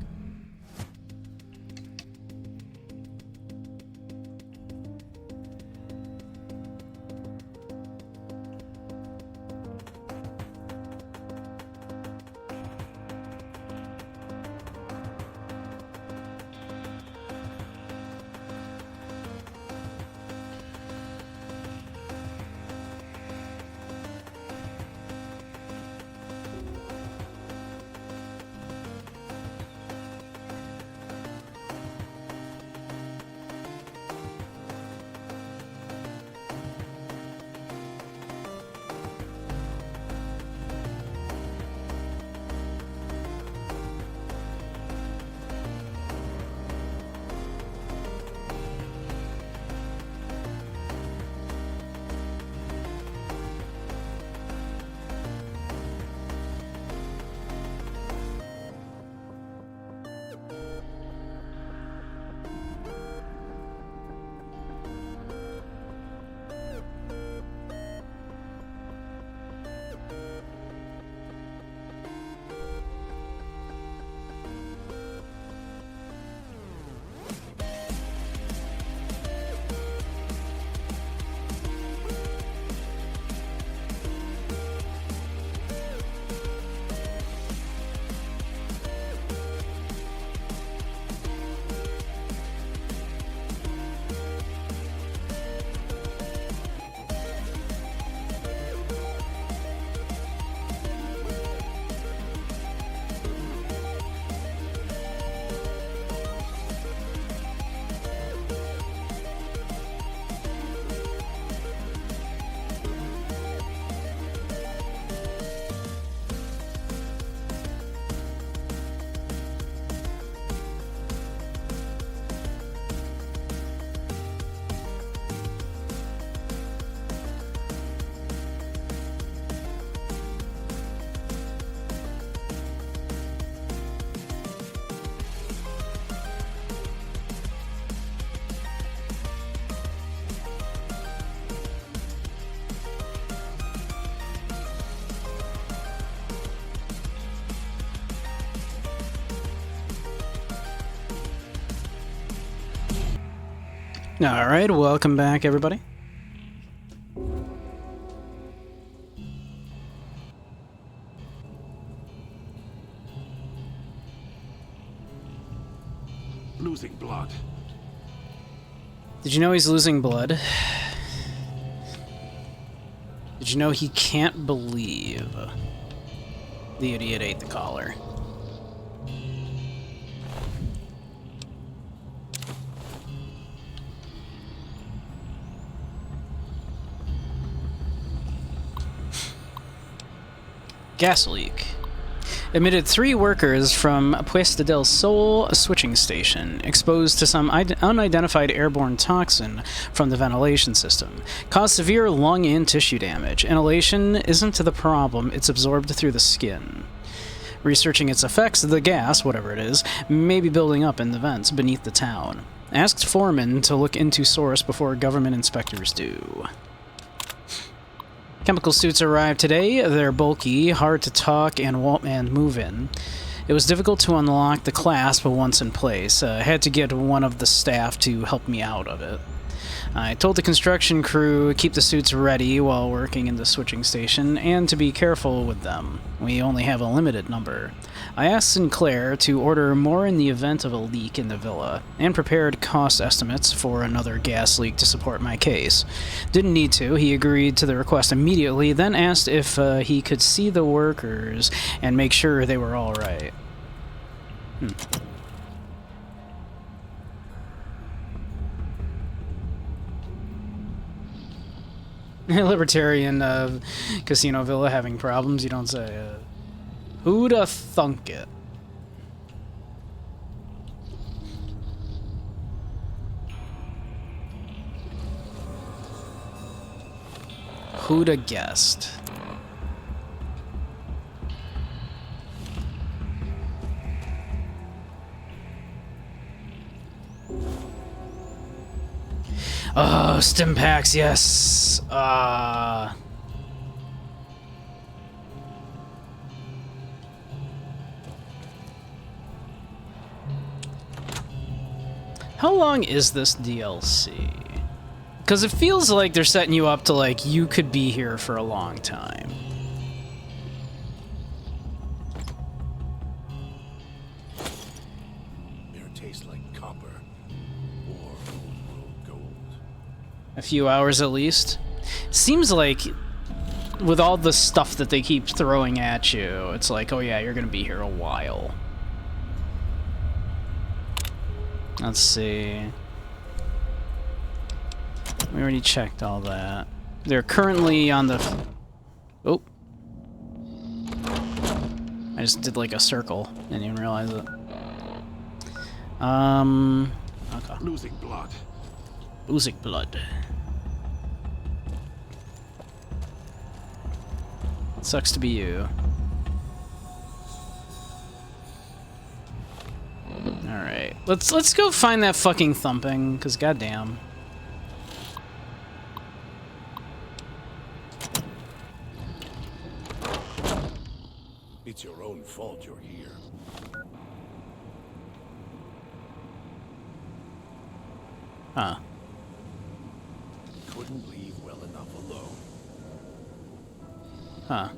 Alright, welcome back, everybody. Losing blood. Did you know he's losing blood? Did you know he can't believe the idiot ate the collar? Gas leak. Admitted 3 workers from Puesta del Sol switching station, exposed to some unidentified airborne toxin from the ventilation system. Caused severe lung and tissue damage. Inhalation isn't the problem, it's absorbed through the skin. Researching its effects, the gas, whatever it is, may be building up in the vents beneath the town. Asked foreman to look into source before government inspectors do. Chemical suits arrived today. They're bulky, hard to talk and move in. It was difficult to unlock the clasp once in place. I had to get one of the staff to help me out of it. I told the construction crew keep the suits ready while working in the switching station and to be careful with them. We only have a limited number. I asked Sinclair to order more in the event of a leak in the villa, and prepared cost estimates for another gas leak to support my case. Didn't need to. He agreed to the request immediately, then asked if he could see the workers and make sure they were all right. Libertarian Casino Villa having problems, you don't say. Who'da thunk it? Who'da guessed? Oh, stim packs, yes. How long is this DLC? Because it feels like they're setting you up to, like, you could be here for a long time. Beer tastes like copper or old gold. A few hours at least. Seems like, with all the stuff that they keep throwing at you, it's like, oh yeah, you're gonna be here a while. Let's see. We already checked all that. They're currently on the... Oh. I just did like a circle. Didn't even realize it. Okay. Losing blood. Losing blood. Sucks to be you. Alright. Let's go find that fucking thumping, cause goddamn. It's your own fault you're here. Huh. Couldn't leave well enough alone. Huh.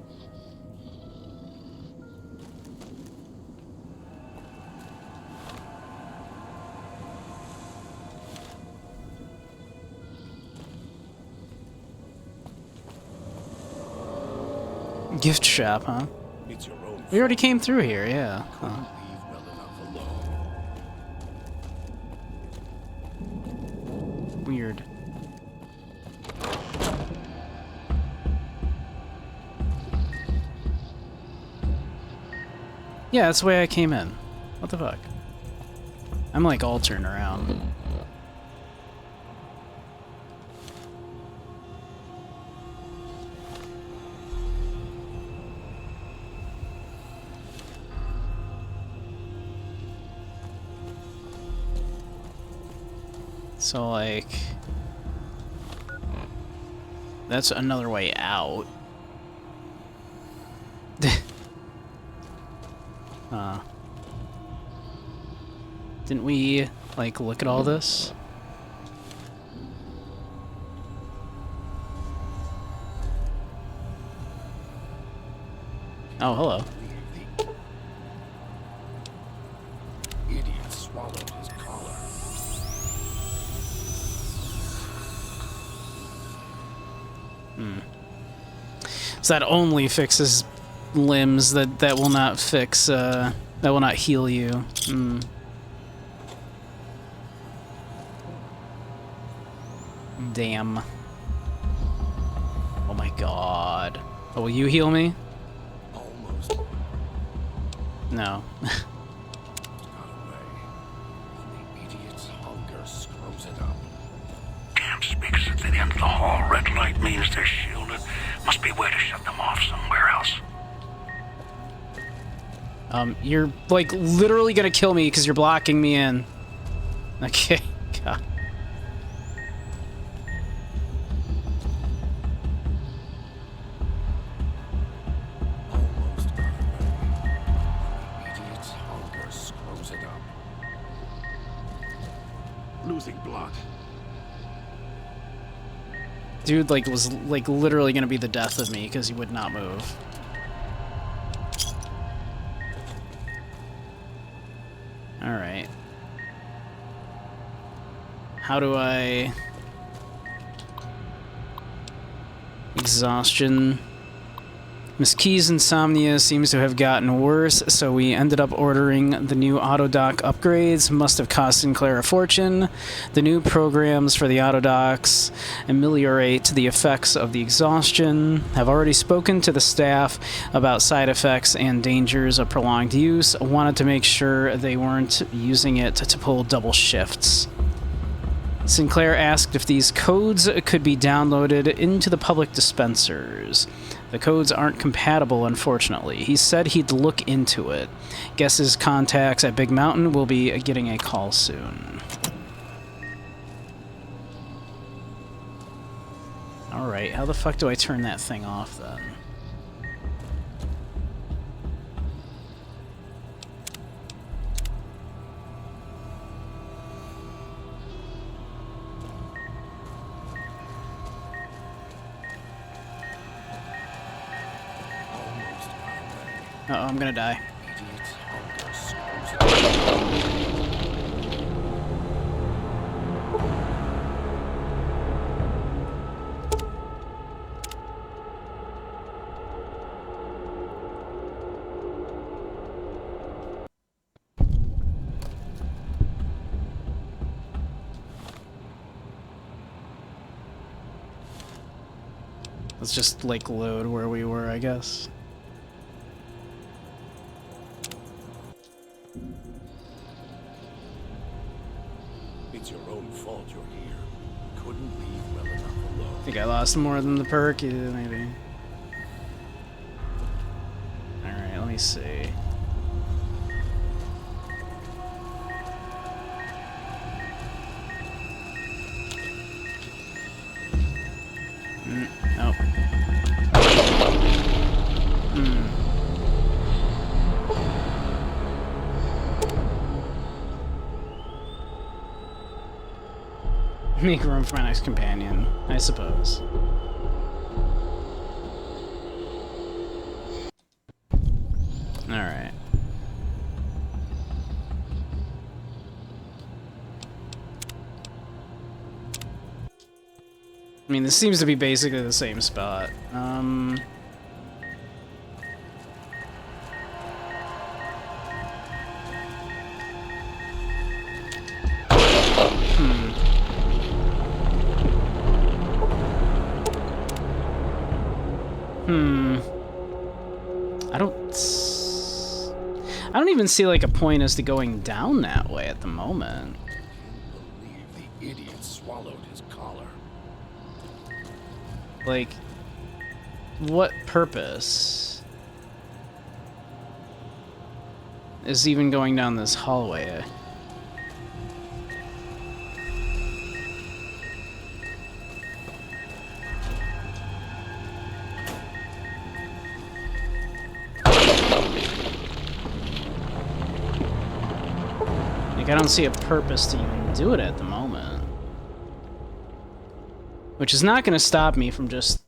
Gift shop, huh? It's your own We already came through here, yeah. Huh. Couldn't leave well enough alone. Weird. Yeah, that's the way I came in. What the fuck? I'm like all turned around. So, like... That's another way out. Didn't we, like, look at all this? Oh, hello. The idiot swallowed his collar. So that only fixes limbs. That will not fix. That will not heal you. Hmm. Damn. Oh my god. Oh, will you heal me? Almost No. got away. And the idiot's hunger screws it up. Camp speakers at the end of the hall. Red light means they're shielded. Must be a way to shut them off somewhere else. You're like literally gonna kill me because you're blocking me in. Okay. God. Almost got away. And the idiot's hunger screws it up. Losing blood. Dude, like, was, like, literally gonna be the death of me because he would not move. Alright. How do I... Exhaustion. Miss Key's insomnia seems to have gotten worse, so we ended up ordering the new autodock upgrades. Must have cost Sinclair a fortune. The new programs for the autodocks ameliorate the effects of the exhaustion. Have already spoken to the staff about side effects and dangers of prolonged use. Wanted to make sure they weren't using it to pull double shifts. Sinclair asked if these codes could be downloaded into the public dispensers. The codes aren't compatible, unfortunately. He said he'd look into it. Guess his contacts at Big Mountain will be getting a call soon. Alright, how the fuck do I turn that thing off, then? Uh-oh, I'm gonna die. Idiot's hunger screws it up. Let's just, like, load where we were, I guess. It's your own fault you're here. Couldn't leave well enough alone. I think I lost more than the perk, yeah, maybe. Alright, let me see. Nope. Make room for my next companion, I suppose. Alright. I mean, this seems to be basically the same spot. I don't even see, like, a point as to going down that way at the moment. Believe the idiot swallowed his collar. Like, what purpose is even going down this hallway? Like, I don't see a purpose to even do it at the moment. Which is not going to stop me from just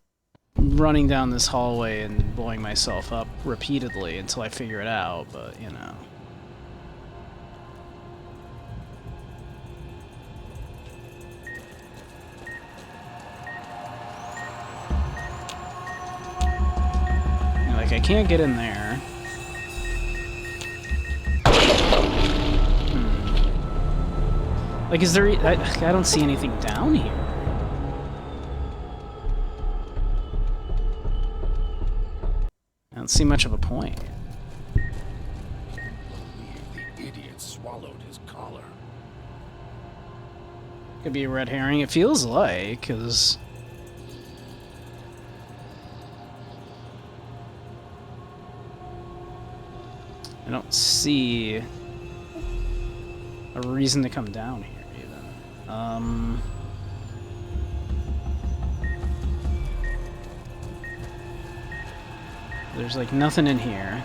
running down this hallway and blowing myself up repeatedly until I figure it out, but, you know. can't get in there. Like, is there... I don't see anything down here. I don't see much of a point. The idiot swallowed his collar. Could be a red herring. It feels like, because... I don't see a reason to come down here, even. There's, like, nothing in here.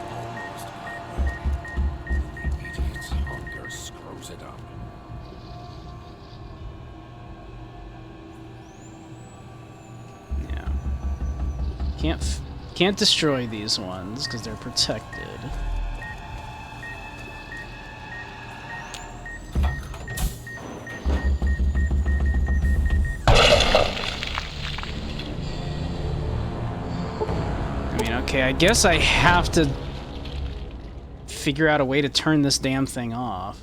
Almost halfway. The idiot's hunger screws it up. Yeah. Can't destroy these ones because they're protected. I mean, okay, I guess I have to figure out a way to turn this damn thing off.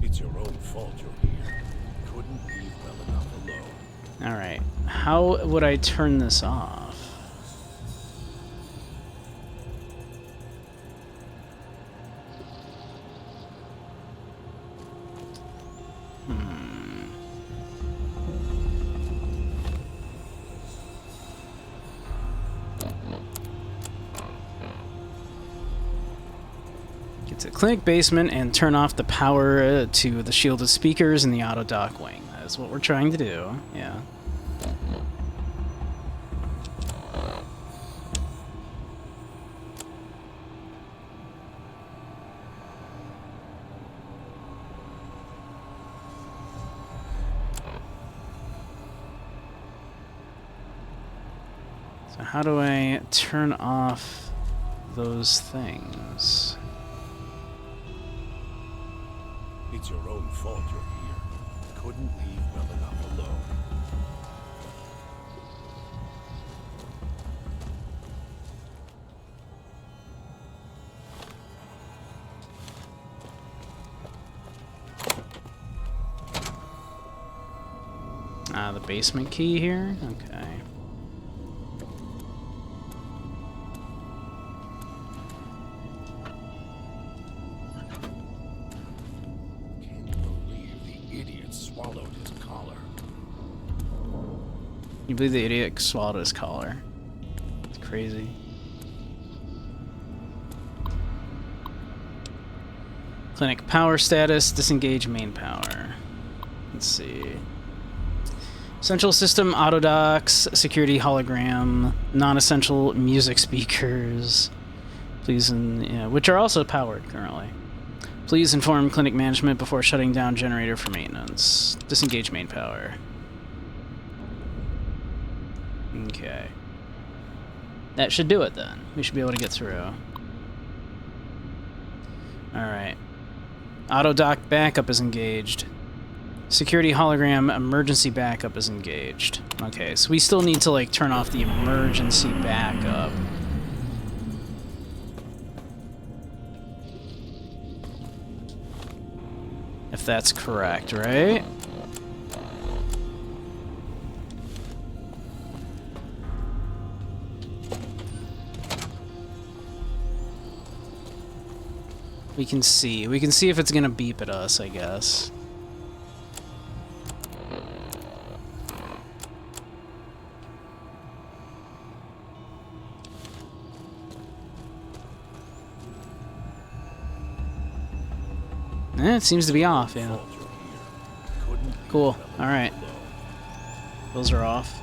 It's your own fault you're here. Couldn't leave well enough alone. Alright, how would I turn this off? Get to clinic basement and turn off the power to the shielded speakers in the auto dock wing. That is what we're trying to do, yeah. So how do I turn off those things? It's your own fault you're here. Couldn't leave well enough alone. Ah, the basement key here? Okay. You believe the idiot swallowed his collar? It's crazy. Clinic power status, disengage main power. Let's see. Essential system, auto docks, security hologram, non-essential music speakers. Please, which are also powered currently. Please inform clinic management before shutting down generator for maintenance. Disengage main power. Okay. That should do it then. We should be able to get through. Alright. Auto dock backup is engaged. Security hologram emergency backup is engaged. Okay, so we still need to, like, turn off the emergency backup. If that's correct, right? We can see. We can see if it's gonna beep at us, I guess. It seems to be off, yeah. Cool. Alright. Those are off.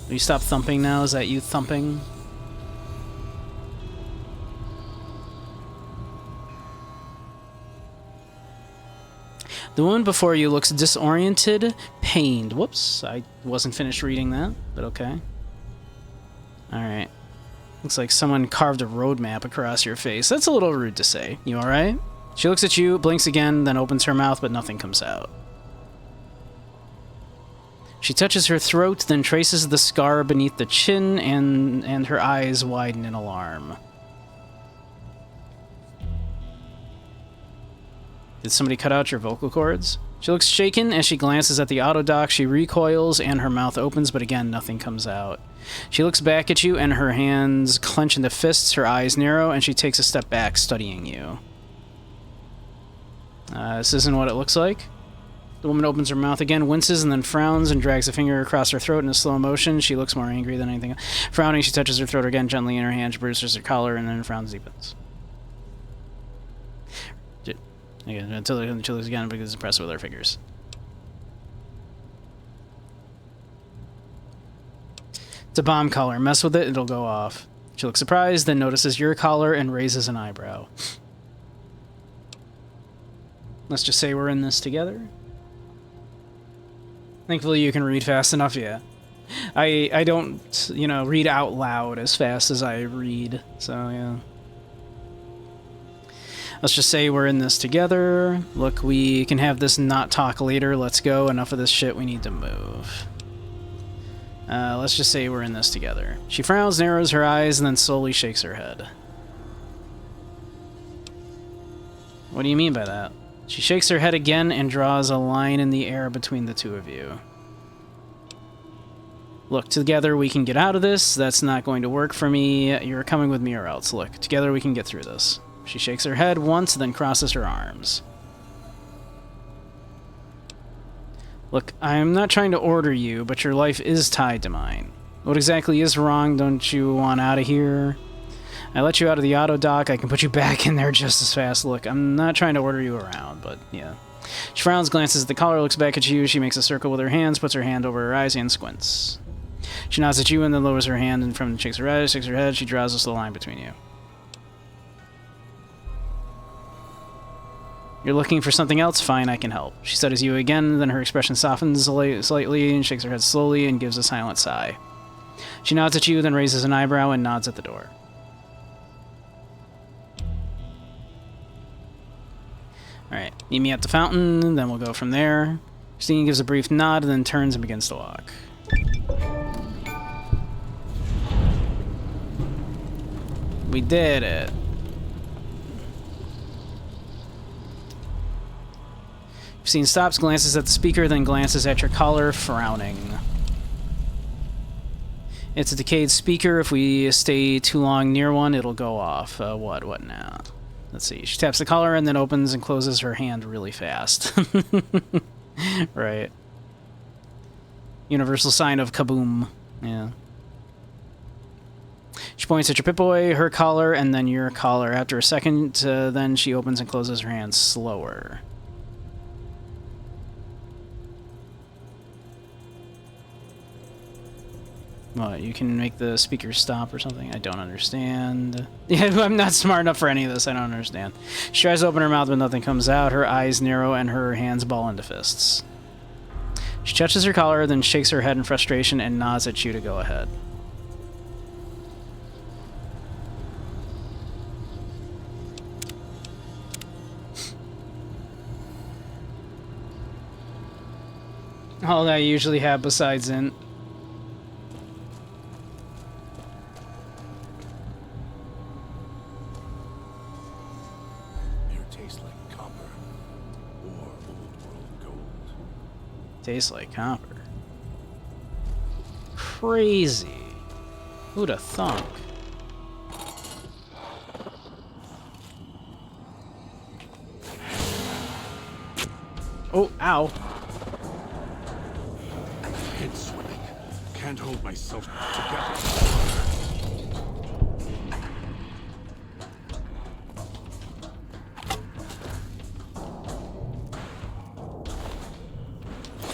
Will you stop thumping now? Is that you thumping? The woman before you looks disoriented, pained. Whoops, I wasn't finished reading that, but okay. Alright. Looks like someone carved a road map across your face. That's a little rude to say. You alright? She looks at you, blinks again, then opens her mouth, but nothing comes out. She touches her throat, then traces the scar beneath the chin, and her eyes widen in alarm. Did somebody cut out your vocal cords? She looks shaken as she glances at the auto dock. She recoils and her mouth opens, but again, nothing comes out. She looks back at you and her hands clench into fists, her eyes narrow, and she takes a step back, studying you. This isn't what it looks like. The woman opens her mouth again, winces, and then frowns and drags a finger across her throat in a slow motion. She looks more angry than anything else. Frowning, she touches her throat again gently in her hand. She bruises her collar, and then her frown deepens. Again, until she looks again, because impressed with her figures. It's a bomb collar. Mess with it, it'll go off. She looks surprised, then notices your collar and raises an eyebrow. Let's just say we're in this together. Thankfully, you can read fast enough, yeah. I don't, you know, read out loud as fast as I read, so yeah. Let's just say we're in this together. Look, we can have this not talk later. Let's go. Enough of this shit. We need to move. Let's just say we're in this together. She frowns, narrows her eyes, and then slowly shakes her head. What do you mean by that? She shakes her head again and draws a line in the air between the two of you. Look, together we can get out of this. That's not going to work for me. You're coming with me or else. Look, together we can get through this. She shakes her head once, then crosses her arms. Look, I'm not trying to order you, but your life is tied to mine. What exactly is wrong? Don't you want out of here? I let you out of the auto dock. I can put you back in there just as fast. Look, I'm not trying to order you around, but yeah. She frowns, glances at the collar, looks back at you. She makes a circle with her hands, puts her hand over her eyes, and squints. She nods at you and then lowers her hand and from shakes her head. She draws us the line between you. You're looking for something else? Fine, I can help. She studies you again, then her expression softens slightly and shakes her head slowly and gives a silent sigh. She nods at you, then raises an eyebrow and nods at the door. Alright, meet me at the fountain, then we'll go from there. Christine gives a brief nod and then turns and begins to walk. We did it. Christine stops, glances at the speaker, then glances at your collar, frowning. It's a decayed speaker. If we stay too long near one, it'll go off. What now? Let's see. She taps the collar and then opens and closes her hand really fast. Right. Universal sign of kaboom. Yeah. She points at your Pip-Boy, her collar, and then your collar. After a second, then she opens and closes her hand slower. What, you can make the speaker stop or something? I don't understand. Yeah, I'm not smart enough for any of this. I don't understand. She tries to open her mouth, but nothing comes out. Her eyes narrow, and her hands ball into fists. She touches her collar, then shakes her head in frustration and nods at you to go ahead. All that I usually have besides Int. Tastes like copper. Crazy. Who'd have thunk? Oh, ow. Head swimming. Can't hold myself together.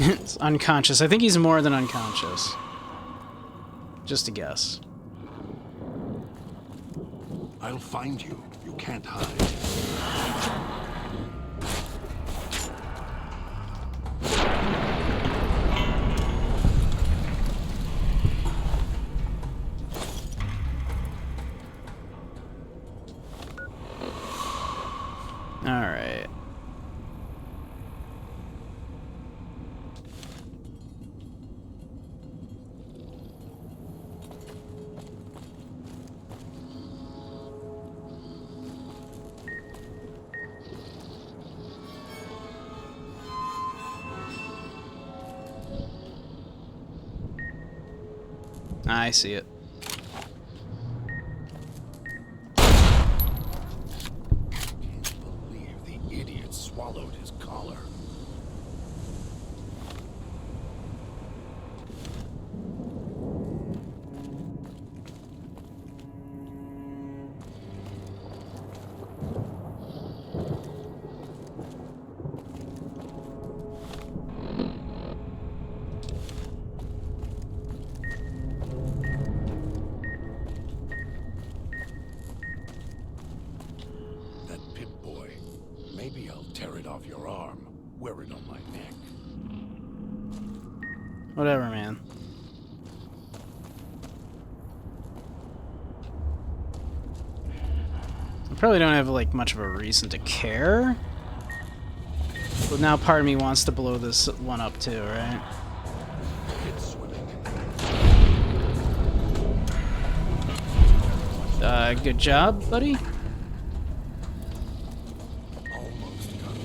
It's unconscious. I think he's more than unconscious. Just a guess. I'll find you. You can't hide. All right. I see it. Can't believe the idiot swallowed his collar. That Pip-Boy. Maybe I'll tear it off your arm. Wear it on my neck. Whatever, man. I probably don't have, like, much of a reason to care. But now part of me wants to blow this one up too, right? It's swimming. Good job, buddy. Almost got away.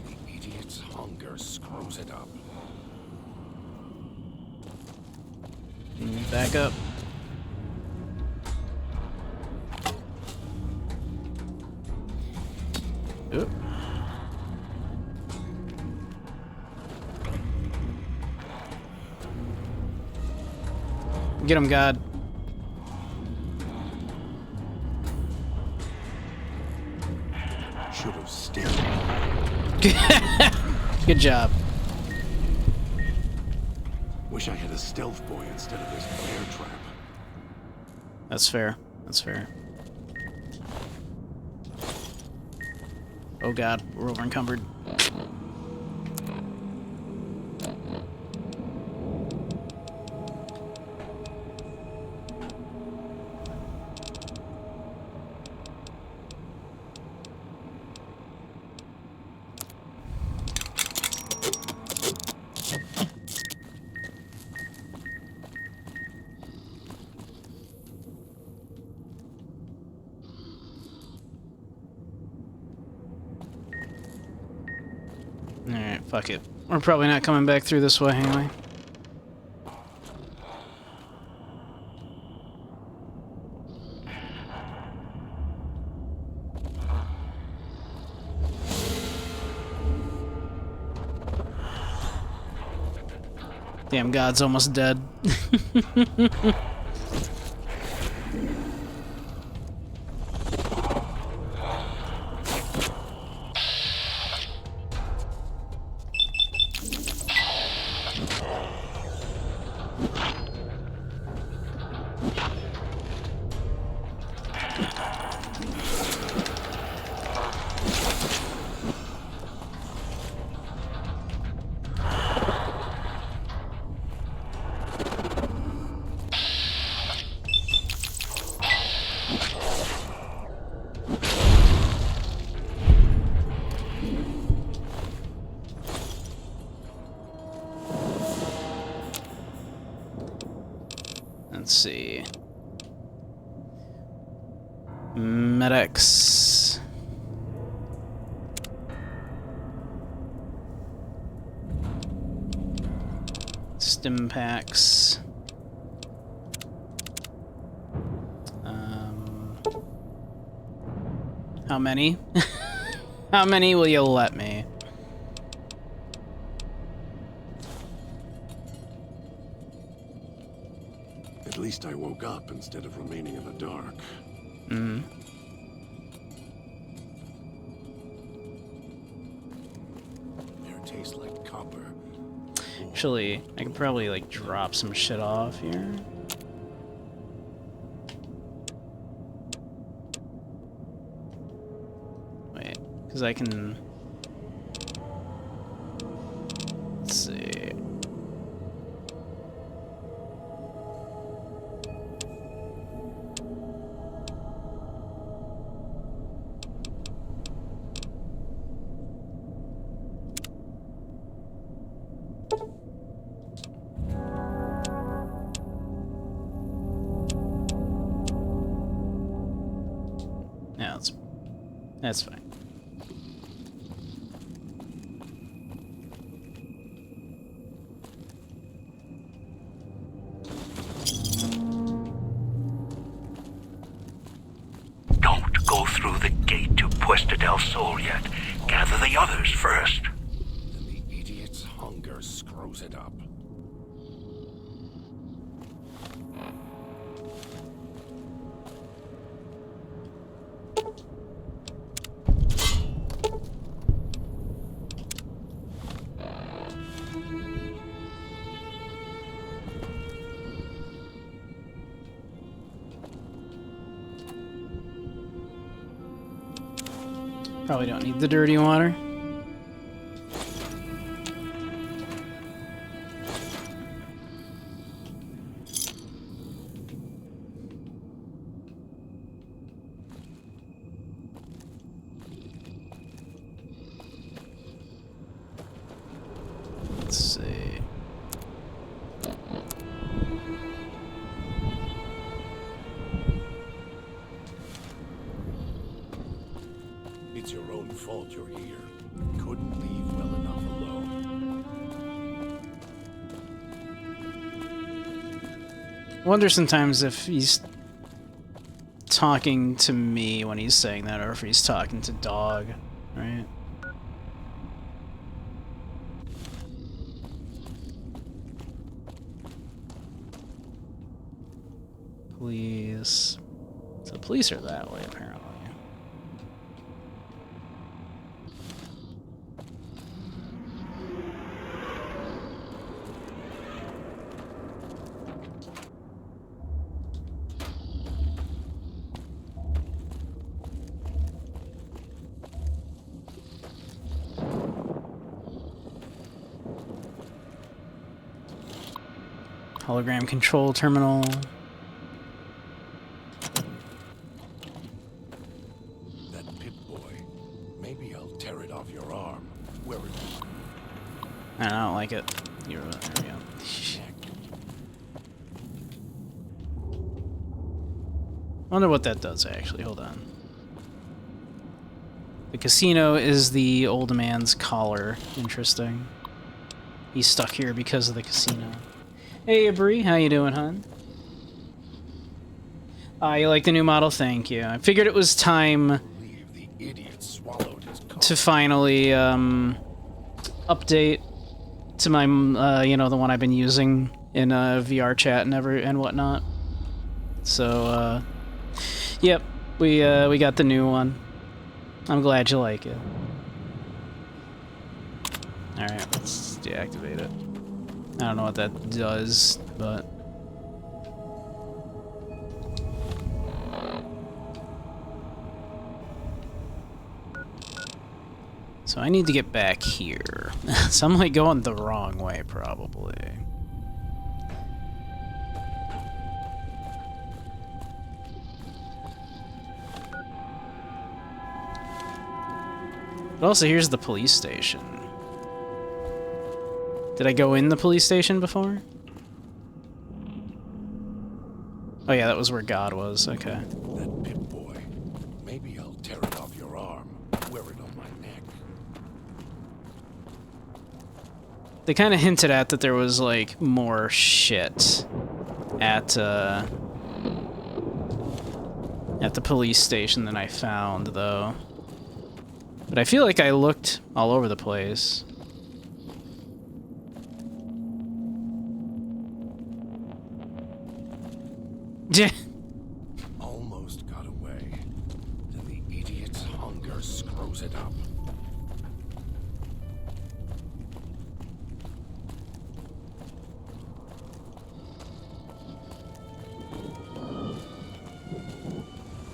Then the idiot's hunger screws it up. Back up. Oop. Get him, God. Should have stared. Good job. Wish I had a stealth boy instead of this bear trap. That's fair. That's fair. Oh god, we're over encumbered. Alright, fuck it. We're probably not coming back through this way anyway. Damn, God's almost dead. Let's see. Medics. Stim packs. How many? How many will you let me? At least I woke up instead of remaining in the dark. Mm. Air tastes like copper. Actually, I could probably like drop some shit off here. Wait, because I can. Let's see. Yeah, that's fine. Puesta del Sol yet. Gather the others first. And the idiot's hunger screws it up. Probably don't need the dirty water. Let's see. It's your own fault you're here. Couldn't leave well enough alone. I wonder sometimes if he's talking to me when he's saying that, or if he's talking to Dog, right? Police. So the police are that way, apparently. Hologram control terminal. That Pip-Boy. Maybe I'll tear it off your arm. Where it is. I don't like it. There we go. Wonder what that does, actually. Hold on. The casino is the old man's collar. Interesting. He's stuck here because of the casino. Hey, Abri, how you doing, hon? You like the new model? Thank you. I figured it was time The idiot swallowed his to finally update to my, you know, the one I've been using in VR chat and whatnot. So, yep, we got the new one. I'm glad you like it. All right, let's deactivate it. I don't know what that does, but. So I need to get back here. So I'm like going the wrong way, probably. But also, here's the police station. Did I go in the police station before? Oh yeah, that was where God was. Okay. That Pip-Boy. Maybe I'll tear it off your arm. Wear it on my neck. They kind of hinted at that there was like more shit at the police station than I found, though. But I feel like I looked all over the place. Yeah. Almost got away. And the idiot's hunger screws it up.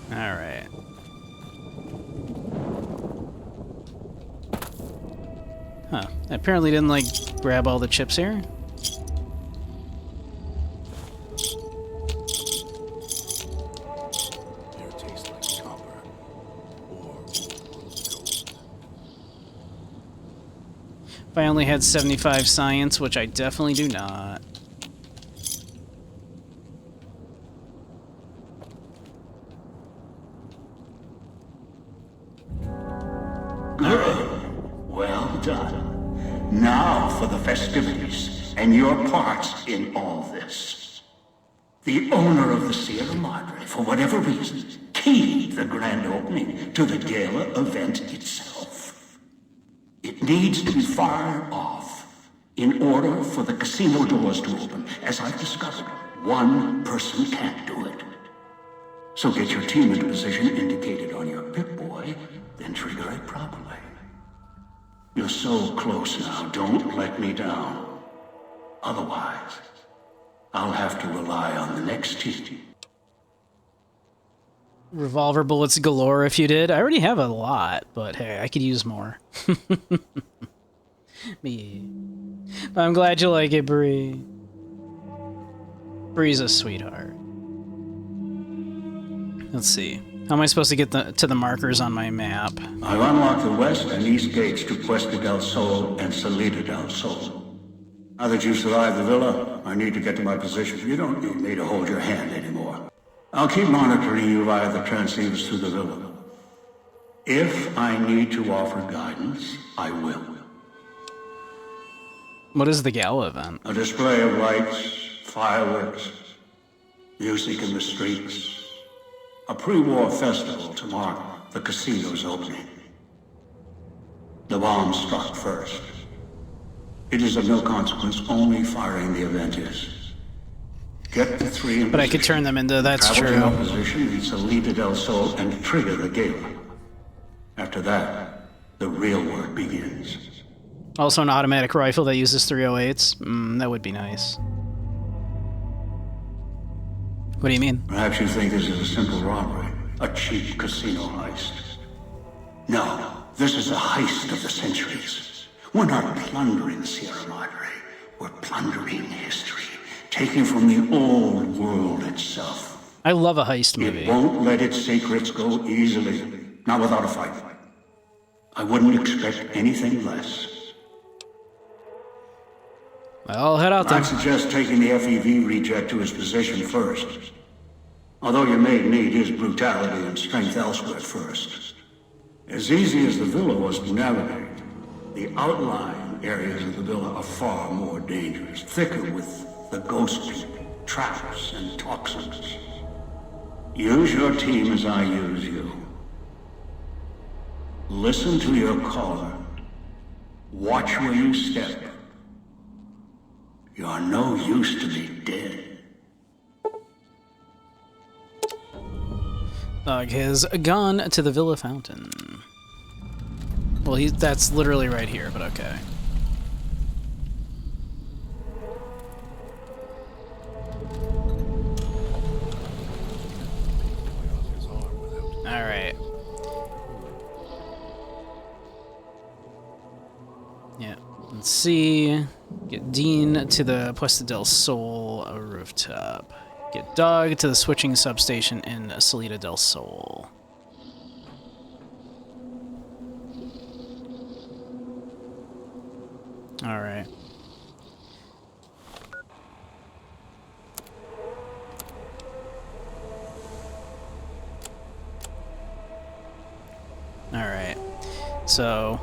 All right. Huh. I apparently didn't, like, grab all the chips here. Air tastes like copper. Or gold. If I only had 75 science, which I definitely do not. Well done. Now for the festivities and your part in all this. The owner of the Sierra Madre, for whatever reason, key the grand opening to the gala event itself. It needs to be fired off in order for the casino doors to open. As I've discovered, one person can't do it. So get your team into position indicated on your Pip-Boy, then trigger it properly. You're so close now, don't let me down. Otherwise, I'll have to rely on the next team. Revolver bullets galore if you did. I already have a lot, but hey, I could use more. Me. I'm glad you like it, Bree. Bree's a sweetheart. Let's see. How am I supposed to get to the markers on my map? I've unlocked the west and east gates to Cuesta del Sol and Salida del Sol. Now that you've survived the villa, I need to get to my position. You don't need me to hold your hand anymore. I'll keep monitoring you via the transceivers through the villa. If I need to offer guidance, I will. What is the gala event? A display of lights, fireworks, music in the streets. A pre-war festival to mark the casino's opening. The bomb struck first. It is of no consequence, only firing the event is. Get the three in But I could turn them into, that's Travel true. to your position in Salida del Sol and trigger the gala. After that, the real work begins. Also an automatic rifle that uses 308s. That would be nice. What do you mean? Perhaps you think this is a simple robbery, a cheap casino heist. No, this is a heist of the centuries. We're not plundering Sierra Madre. We're plundering history, taking from the old world itself. I love a heist movie. It won't let its secrets go easily, not without a fight. I wouldn't expect anything less. I'll head out there. I'd suggest taking the FEV reject to his position first. Although you may need his brutality and strength elsewhere first. As easy as the villa was to navigate, the outlying areas of the villa are far more dangerous, thicker with the ghost people, traps, and toxins. Use your team as I use you. Listen to your caller. Watch where you step. You're no use to me dead. Dog has gone to the Villa Fountain. Well, that's literally right here, but okay. Alright. Yeah, let's see. Get Dean to the Puesta del Sol rooftop. Get Dog to the switching substation in Salida del Sol. Alright. Alright. So...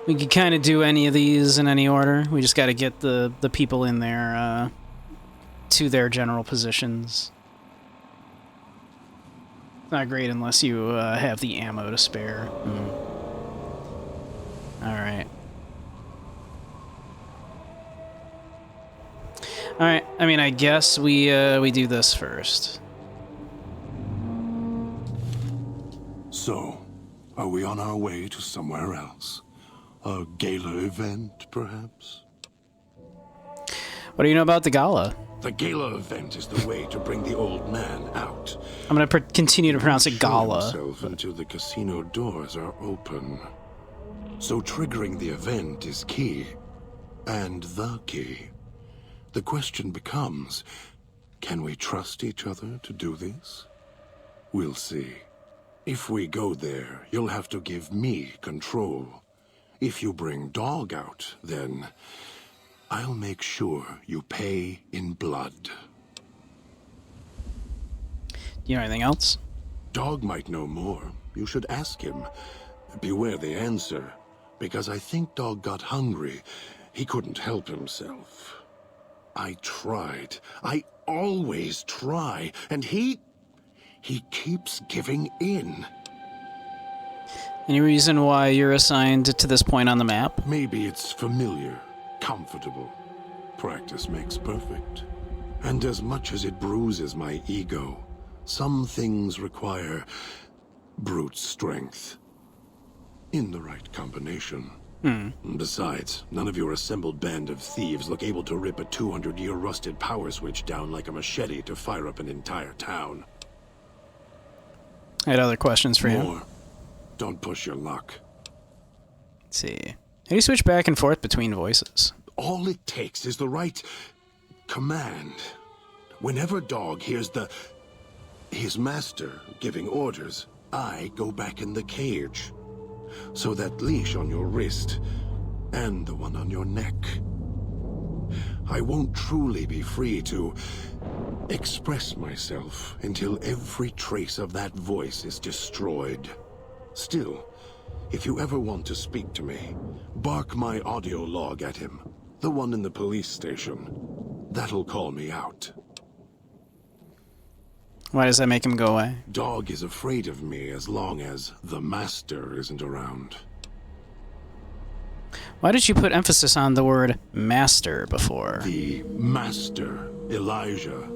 we could kind of do any of these in any order. We just got to get the people in there to their general positions. Not great unless you have the ammo to spare. Alright. Alright, I mean, I guess we do this first. So, are we on our way to somewhere else? A gala event, perhaps? What do you know about the gala? The gala event is the way to bring the old man out. I'm going to continue to pronounce it gala. Himself until the casino doors are open. So triggering the event is key. And the key. The question becomes, can we trust each other to do this? We'll see. If we go there, you'll have to give me control. If you bring Dog out, then I'll make sure you pay in blood. Do you know anything else? Dog might know more. You should ask him. Beware the answer, because I think Dog got hungry. He couldn't help himself. I tried. I always try. And he keeps giving in. Any reason why you're assigned to this point on the map? Maybe it's familiar, comfortable. Practice makes perfect. And as much as it bruises my ego, some things require brute strength. In the right combination. Besides, none of your assembled band of thieves look able to rip a 200-year rusted power switch down like a machete to fire up an entire town. I had other questions for you. More. Don't push your luck. Let's see. How do you switch back and forth between voices? All it takes is the right command. Whenever Dog hears his master giving orders, I go back in the cage. So that leash on your wrist, and the one on your neck. I won't truly be free to express myself until every trace of that voice is destroyed. Still, if you ever want to speak to me, bark my audio log at him, the one in the police station. That'll call me out. Why does that make him go away? Dog is afraid of me as long as the master isn't around. Why did you put emphasis on the word master before? The master, Elijah,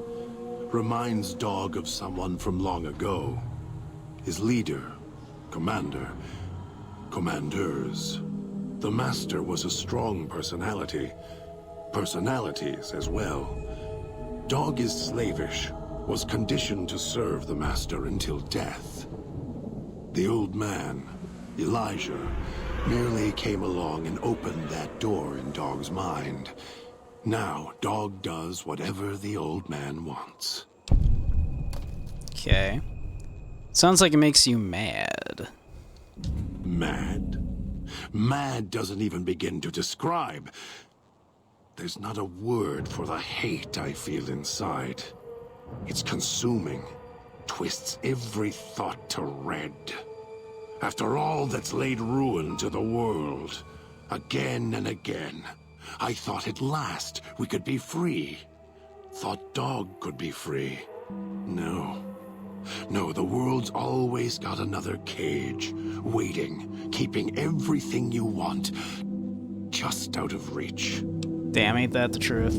reminds Dog of someone from long ago. His leader, commander, commanders. The master was a strong personality. Personalities as well. Dog is slavish. Was conditioned to serve the master until death. The old man, Elijah, merely came along and opened that door in Dog's mind. Now, Dog does whatever the old man wants. Okay. Sounds like it makes you mad. Mad? Mad doesn't even begin to describe. There's not a word for the hate I feel inside. It's consuming, twists every thought to red. After all that's laid ruin to the world, again and again, I thought at last we could be free. Thought Dog could be free. No. No, the world's always got another cage, waiting, keeping everything you want just out of reach. Damn, ain't that the truth?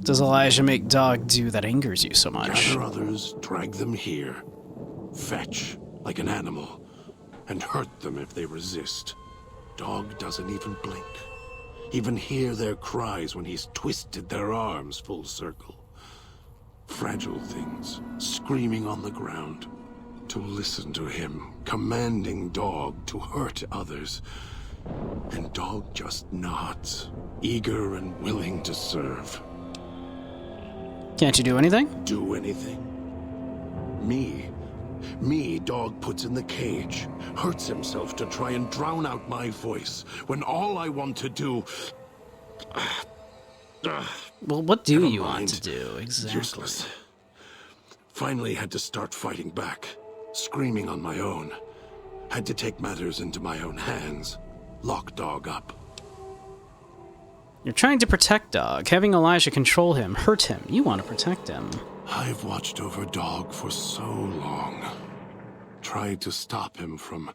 Does Elijah make Dog do that angers you so much? Gather others, drag them here. Fetch, like an animal, and hurt them if they resist. Dog doesn't even blink. Even hear their cries when he's twisted their arms full circle. Fragile things, screaming on the ground. To listen to him, commanding Dog to hurt others. And Dog just nods, eager and willing to serve. Can't you do anything? Do anything? Me, Dog puts in the cage, hurts himself to try and drown out my voice, when all I want to do... Well, what do Never you want mind. to do, exactly? Useless. Finally had to start fighting back, screaming on my own. Had to take matters into my own hands, lock Dog up. You're trying to protect Dog. Having Elijah control him, hurt him. You want to protect him. I've watched over Dog for so long. Tried to stop him from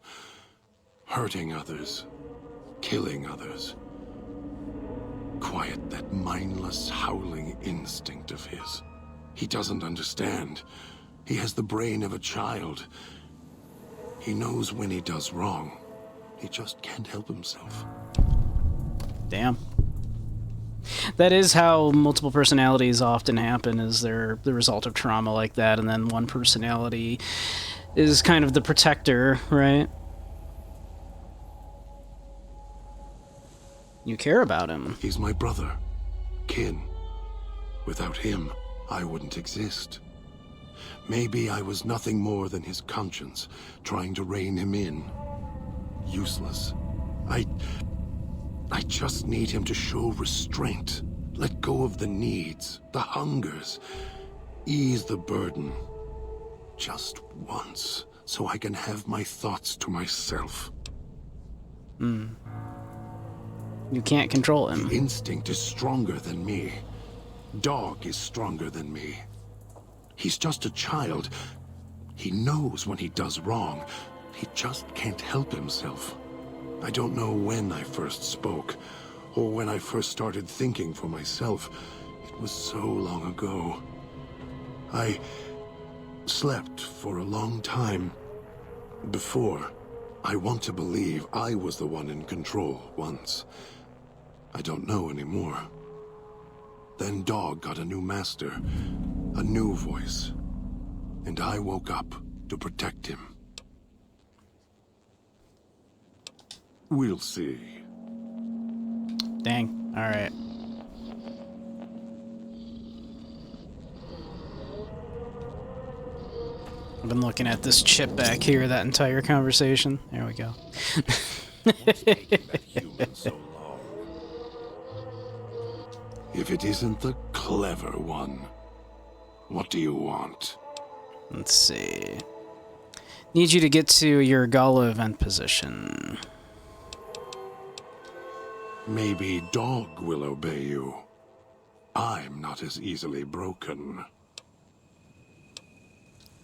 hurting others, killing others. Quiet that mindless, howling instinct of his. He doesn't understand. He has the brain of a child. He knows when he does wrong. He just can't help himself. Damn. That is how multiple personalities often happen, is they're the result of trauma like that, and then one personality is kind of the protector, right? You care about him. He's my brother, kin. Without him, I wouldn't exist. Maybe I was nothing more than his conscience, trying to rein him in. Useless. I just need him to show restraint. Let go of the needs, the hungers. Ease the burden. Just once, so I can have my thoughts to myself. You can't control him. The instinct is stronger than me. Dog is stronger than me. He's just a child. He knows when he does wrong. He just can't help himself. I don't know when I first spoke, or when I first started thinking for myself. It was so long ago. I slept for a long time. Before, I want to believe I was the one in control once. I don't know anymore. Then Dog got a new master, a new voice. And I woke up to protect him. We'll see. Dang. All right. I've been looking at this chip back here that entire conversation. There we go. What's taking that human so long? If it isn't the clever one, what do you want? Let's see. Need you to get to your gala event position. Maybe Dog will obey you. I'm not as easily broken.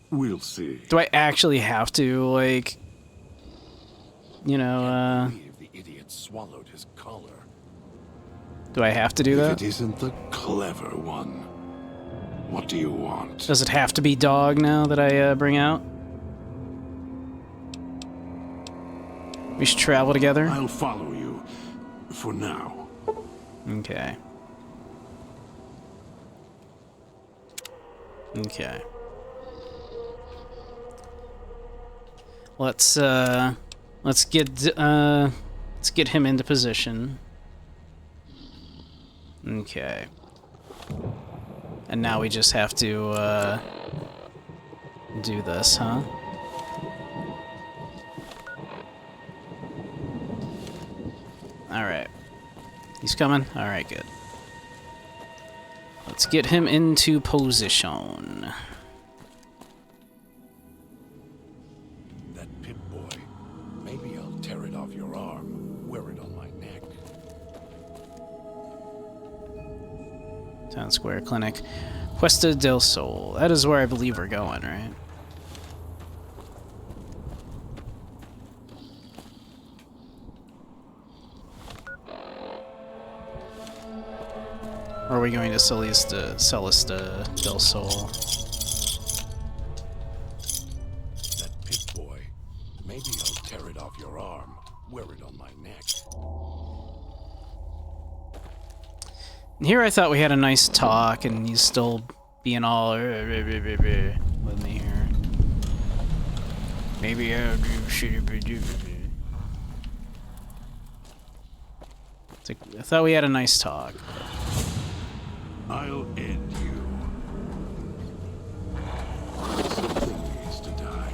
We'll see. Do I actually have to, like, you know, I believe the idiot swallowed his collar. do I have to do If that? it isn't the clever one, what do you want? Does it have to be Dog now that I bring out? We should travel together? I'll follow you. For now. Okay. Okay. Let's get him into position. Okay. And now we just have to do this, huh? Alright. He's coming? Alright, good. Let's get him into position. That Pip-Boy. Maybe I'll tear it off your arm. Wear it on my neck. Town Square Clinic. Puesta del Sol. That is where I believe we're going, right? Or are we going to Celesta del Sol? That Pip-Boy. Maybe I'll tear it off your arm. Wear it on my neck. And here I thought we had a nice talk, and he's still being all with me here. Maybe I'll do shitty. I thought we had a nice talk. I'll end you. Something needs to die.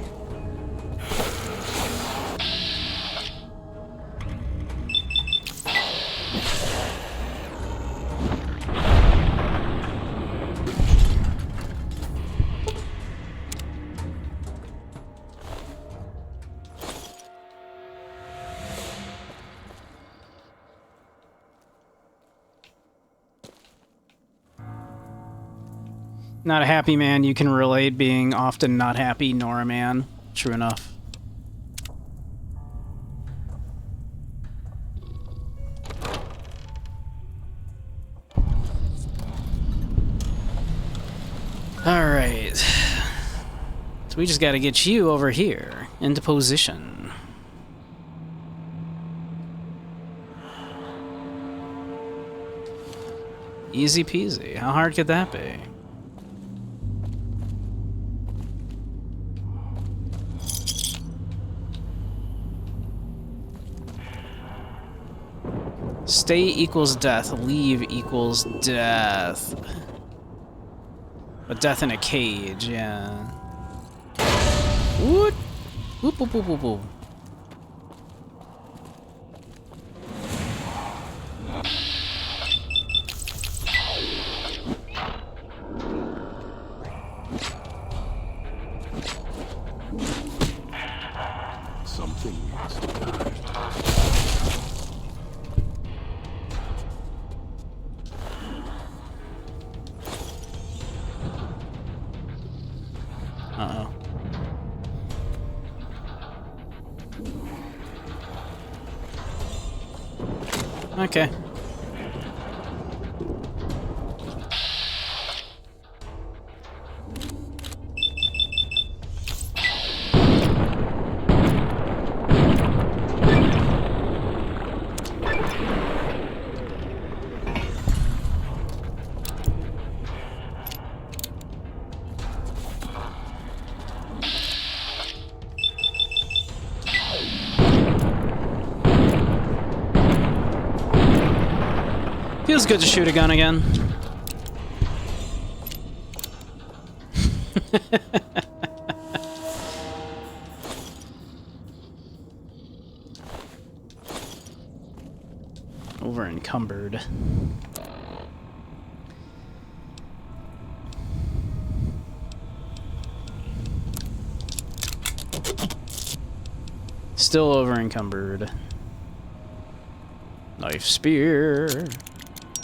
Not a happy man you can relate being often not happy nor a man. True enough. Alright. So we just gotta get you over here into position. Easy peasy. How hard could that be? Stay equals death, leave equals death. But death in a cage, yeah. What? Whoop, whoop, whoop, whoop, whoop. Something needs to die. Okay. Feels good to shoot a gun again. Over encumbered. Still over encumbered. Knife spear.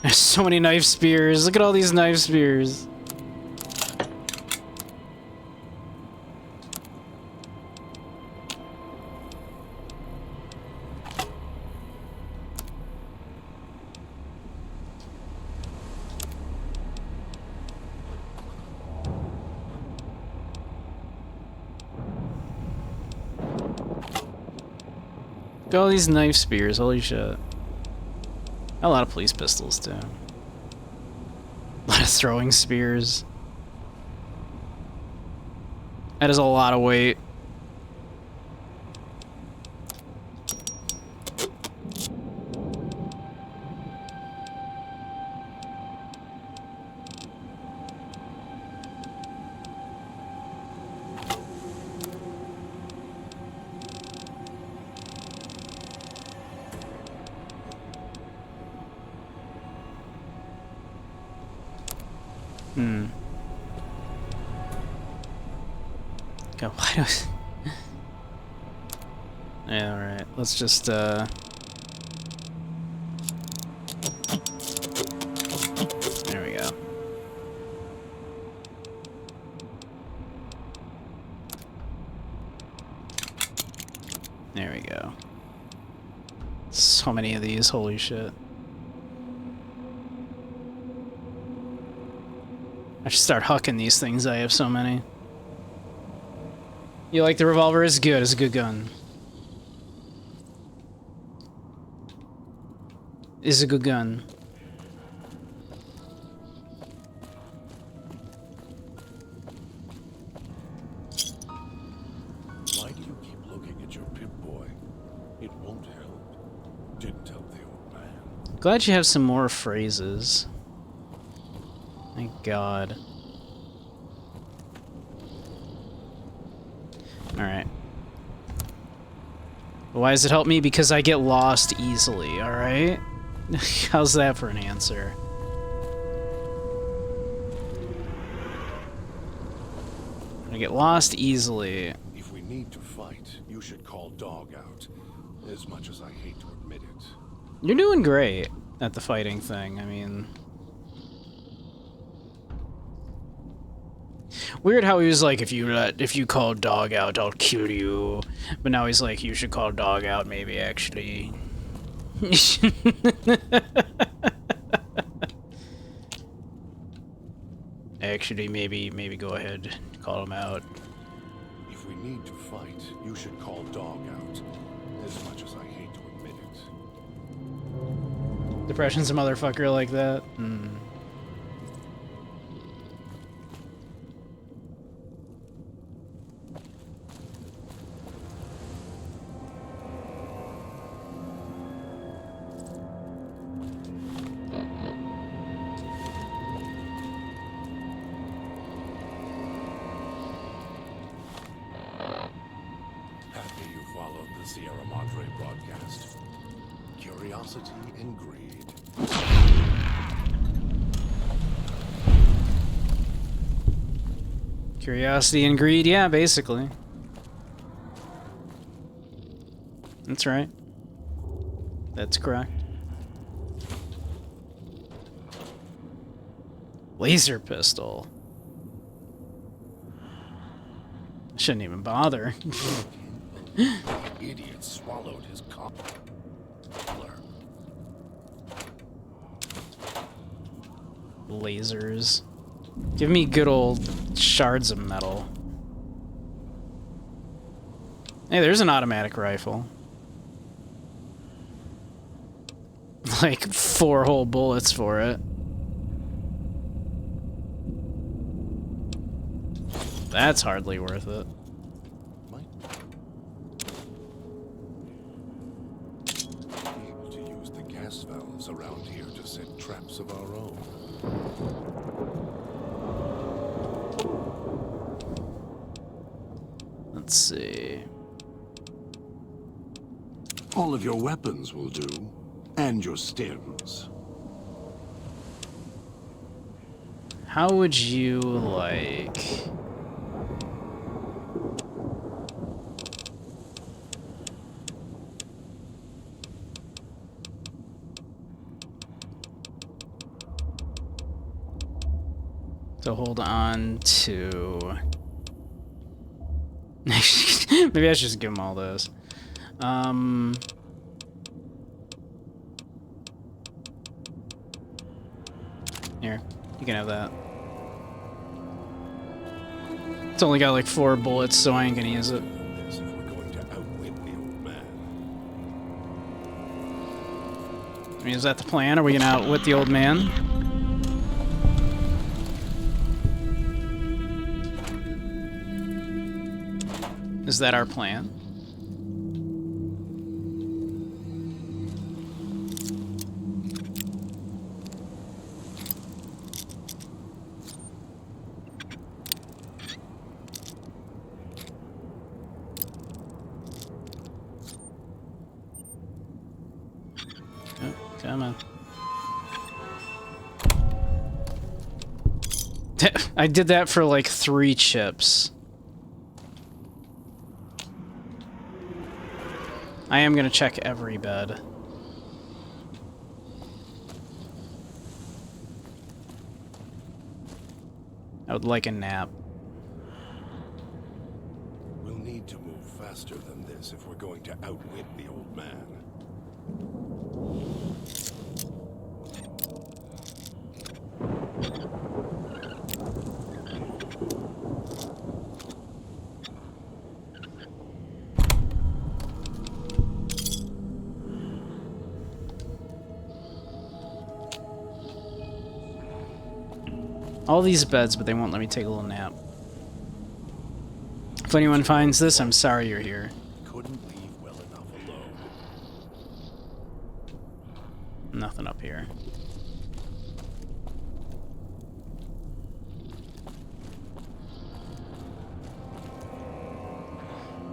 There's so many knife spears. Look at all these knife spears. Look at all these knife spears. Holy shit. A lot of police pistols, too. A lot of throwing spears. That is a lot of weight. God, why does... Yeah, alright. Let's just, There we go. There we go. So many of these, holy shit. I should start hucking these things, I have so many. You like the revolver? It's good, it's a good gun. It's a good gun. Why do you keep looking at your Pip-Boy? It won't help. Didn't help the old man. Glad you have some more phrases. Thank God. Alright. Why does it help me? Because I get lost easily, alright? How's that for an answer? I get lost easily. If we need to fight, you should call Dog out. As much as I hate to admit it. You're doing great at the fighting thing, I mean... Weird how he was like, if you call Dog out, I'll kill you. But now he's like, you should call Dog out, maybe, actually. Actually, maybe go ahead, call him out. If we need to fight, you should call Dog out. As much as I hate to admit it. Depression's a motherfucker like that. Happy you followed the Sierra Madre broadcast. Curiosity and greed. Curiosity and greed, yeah, basically. That's right. That's correct. Laser pistol. I shouldn't even bother. The idiot swallowed his collar. lasers. Give me good old shards of metal. Hey, there's an automatic rifle. Like 4 whole bullets for it. That's hardly worth it. Be able to use the gas valves around here to set traps of our own. Let's see. All of your weapons will do, and your stims. How would you like... to hold on to... Maybe I should just give him all this. Here, you can have that. It's only got like 4 bullets, so I ain't gonna use it. This if we're going to outwit the old man. I mean, is that the plan? Are we gonna outwit the old man? Is that our plan? Oh, come on. I did that for like 3 chips. I am gonna check every bed. I would like a nap. We'll need to move faster than this if we're going to outwit the old man. All these beds, but they won't let me take a little nap. If anyone finds this, I'm sorry you're here. Couldn't leave well enough alone. Nothing up here.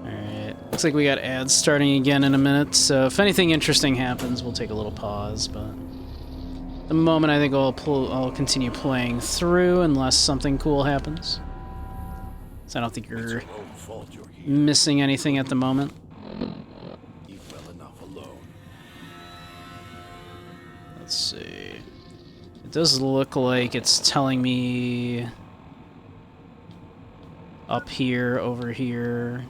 Alright. Looks like we got ads starting again in a minute, so if anything interesting happens, we'll take a little pause, but... at the moment, I think I'll continue playing through unless something cool happens. So I don't think you're It's your own fault you're here. missing anything at the moment. Leave well enough alone. Let's see. It does look like it's telling me up here, over here.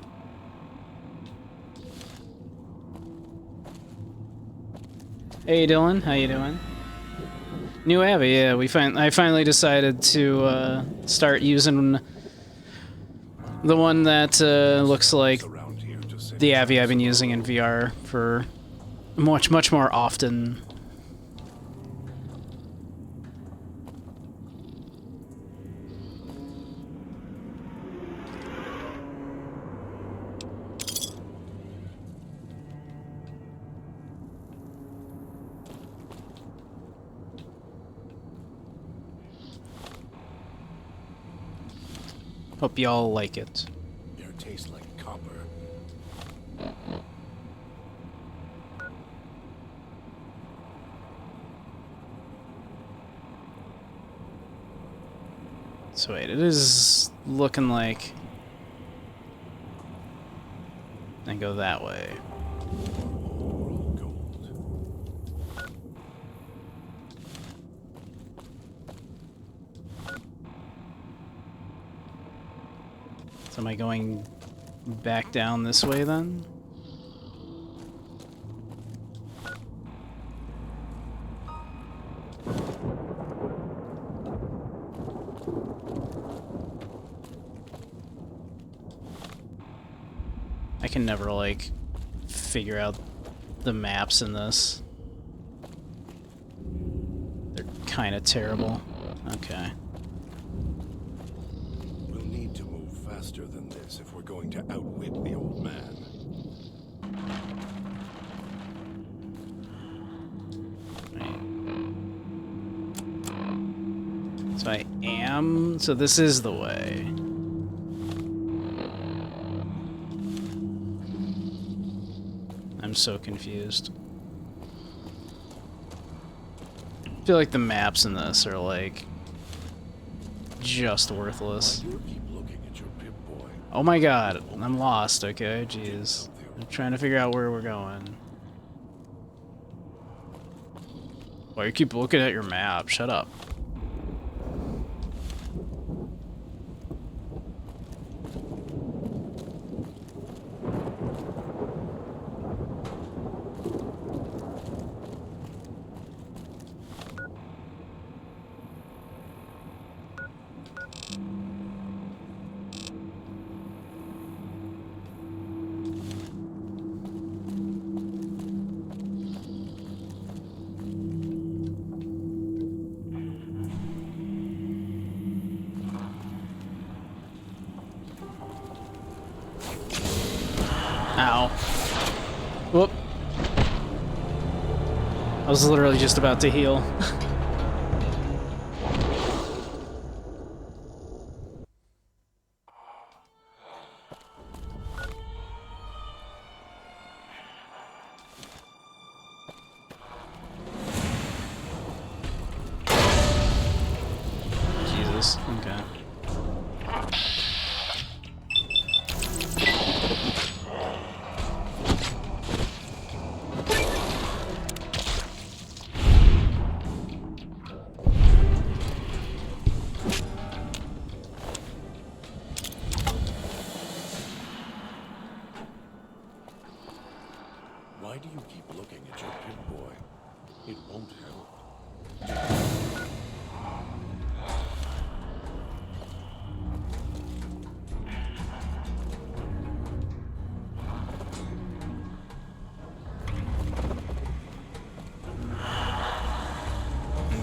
Hey Dylan, how you doing? New Avi, yeah. I finally decided to start using the one that looks like Around here to set the Avi I've been using in VR for much more often. Hope y'all like it. Air tastes like copper. So wait, it is looking like I go that way. All gold. So am I going back down this way then? can never, like, figure out the maps in this. They're kind of terrible. Okay. We'll need to move faster than this if we're going to outwit the old man. So I am... So this is the way. I'm so confused. I feel like the maps in this are, like, just worthless. You keep looking at your Pip-Boy. Oh my god, I'm lost, okay? Jeez. I'm trying to figure out where we're going. Why you keep looking at your map? Shut up. Ow. Whoop. I was literally just about to heal. Jesus, okay. Why do you keep looking at your Pip-Boy? It won't help.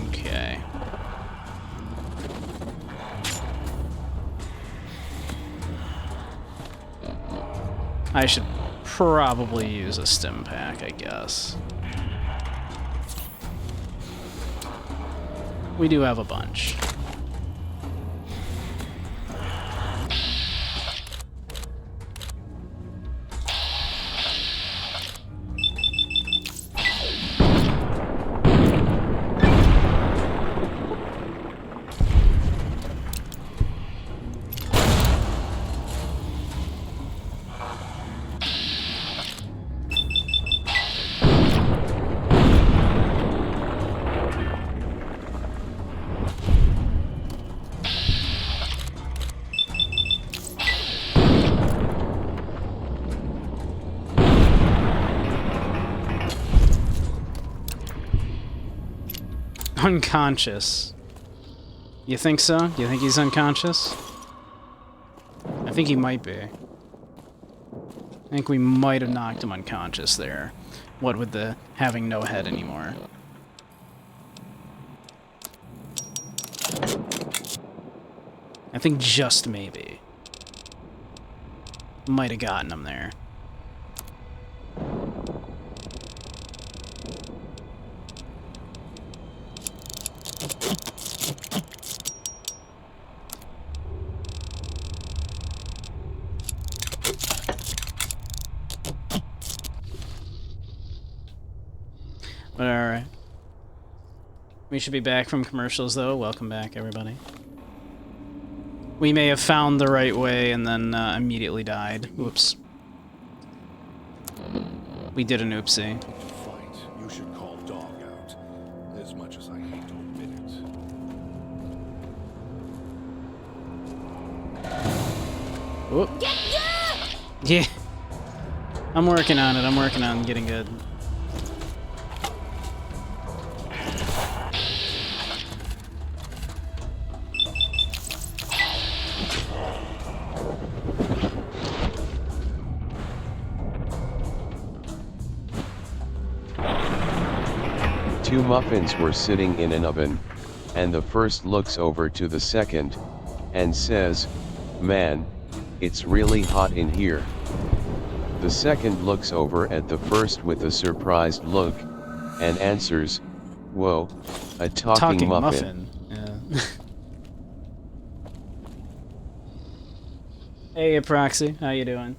Okay. I should probably use a stim pack, I guess. We do have a bunch. Unconscious. You think so? Do you think he's unconscious? I think he might be. I think we might have knocked him unconscious there. What with the having no head anymore. I think just maybe. Might have gotten him there. But alright. We should be back from commercials, though. Welcome back, everybody. We may have found the right way and then immediately died. Whoops. We did an oopsie. Fight. You should call Dog out. As much as I hate to admit it. Whoop. Yeah. I'm working on it. I'm working on getting good. 2 muffins were sitting in an oven, and the first looks over to the second, and says, "Man, it's really hot in here." The second looks over at the first with a surprised look, and answers, "Whoa, a talking muffin." Yeah. Hey, Proxy, how you doing?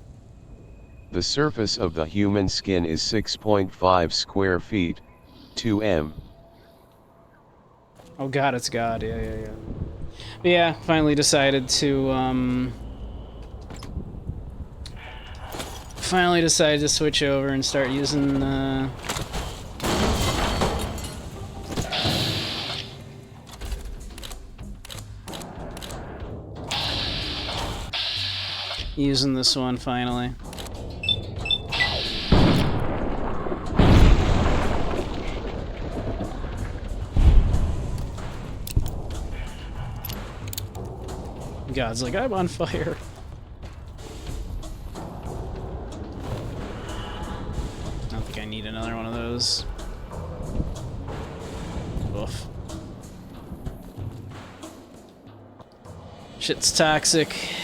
The surface of the human skin is 6.5 square feet, 2 m. Oh god, it's God, yeah. But yeah, finally decided to, switch over and start using, using this one, finally. God's like, I'm on fire. I don't think I need another one of those. Oof. Shit's toxic.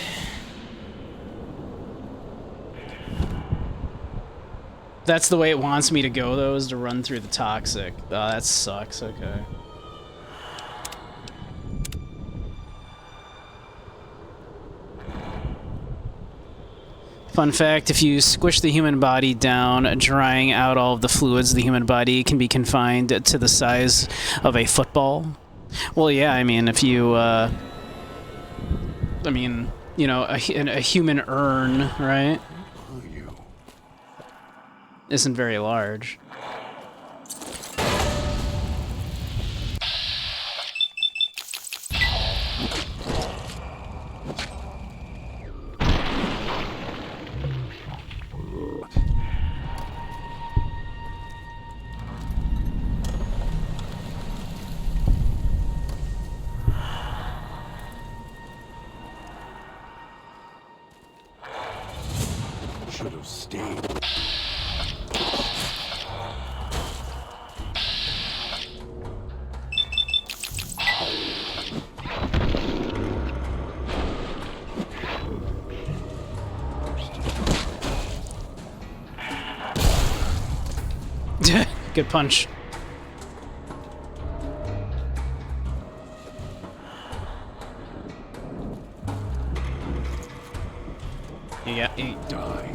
That's the way it wants me to go, though, is to run through the toxic. Oh, that sucks, okay. Fun fact, if you squish the human body down, drying out all of the fluids, the human body can be confined to the size of a football. Well, yeah, I mean, if you, you know, a human urn, right? Isn't very large. Should have stayed. Good punch. Yeah, Die.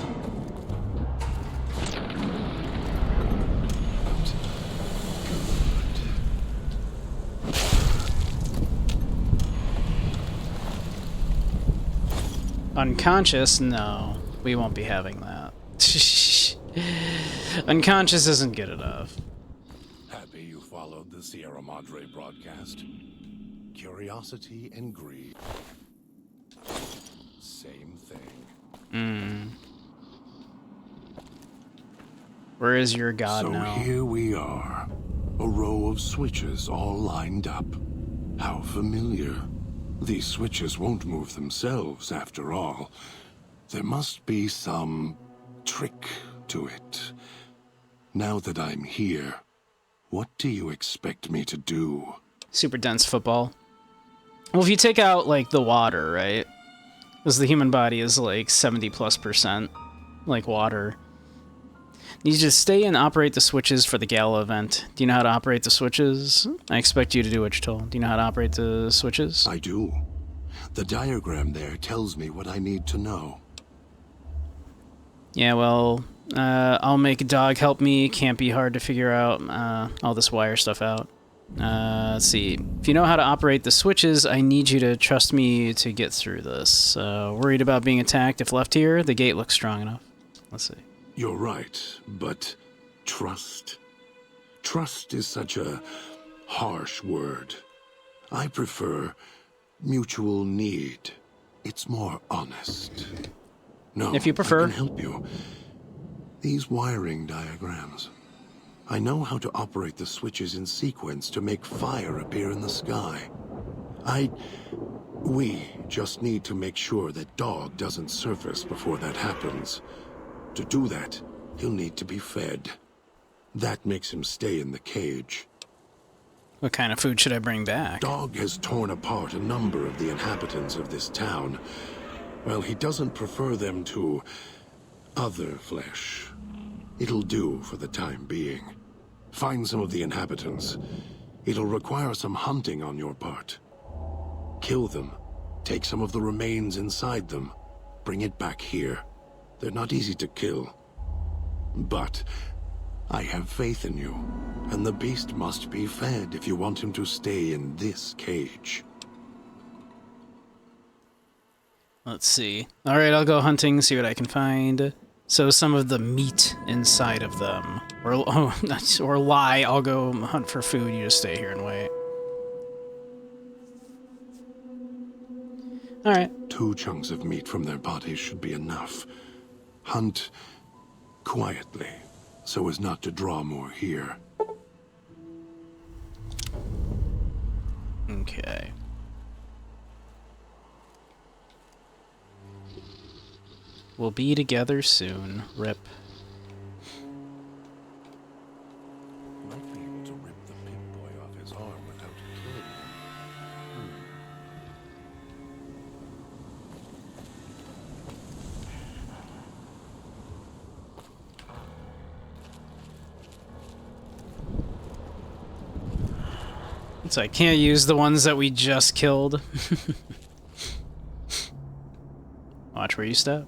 Unconscious? No, we won't be having that. Unconscious isn't good enough. Happy you followed the Sierra Madre broadcast. Curiosity and greed. Same thing. Where is your god So now? here we are. A row of switches all lined up. How familiar. These switches won't move themselves, after all. There must be some trick to it. Now that I'm here, what do you expect me to do? Super dense football. Well, if you take out, like, the water, right? Because the human body is, like, 70+%, like, water. You just stay and operate the switches for the gala event. Do you know how to operate the switches? I expect you to do what you're told. Do you know how to operate the switches? I do. The diagram there tells me what I need to know. Yeah, well, I'll make a dog help me. Can't be hard to figure out all this wire stuff out. Let's see. If you know how to operate the switches, I need you to trust me to get through this. Worried about being attacked if left here? The gate looks strong enough. Let's see. You're right, but trust? Trust is such a harsh word. I prefer mutual need. It's more honest. No, If you prefer. I can help you. These wiring diagrams. I know how to operate the switches in sequence to make fire appear in the sky. We just need to make sure that Dog doesn't surface before that happens. To do that, he'll need to be fed. That makes him stay in the cage. What kind of food should I bring back? Dog has torn apart a number of the inhabitants of this town. Well, he doesn't prefer them to other flesh. It'll do for the time being. Find some of the inhabitants. It'll require some hunting on your part. Kill them. Take some of the remains inside them. Bring it back here. They're not easy to kill. But I have faith in you, and the beast must be fed if you want him to stay in this cage. Let's see. Alright, I'll go hunting, see what I can find. So some of the meat inside of them. Or lie, I'll go hunt for food, you just stay here and wait. Alright. 2 chunks of meat from their bodies should be enough. Hunt quietly, so as not to draw more here. Okay. We'll be together soon. Rip. Might be able to rip the big boy off his arm without killing him. So I can't use the ones that we just killed. Watch where you step.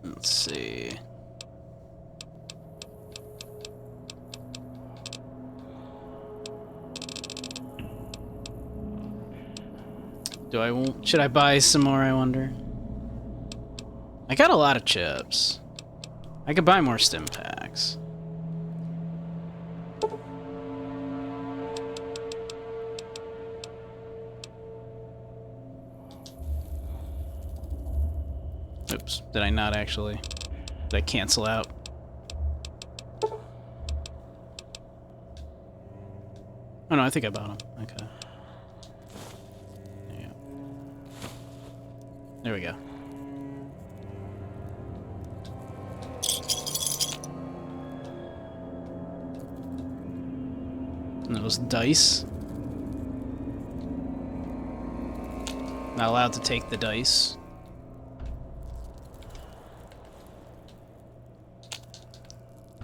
Let's see. Should I buy some more, I wonder? I got a lot of chips. I could buy more stim packs. Oops, did I not actually? Did I cancel out? Oh no, I think I bought them. Okay. There we go. And those dice. Not allowed to take the dice.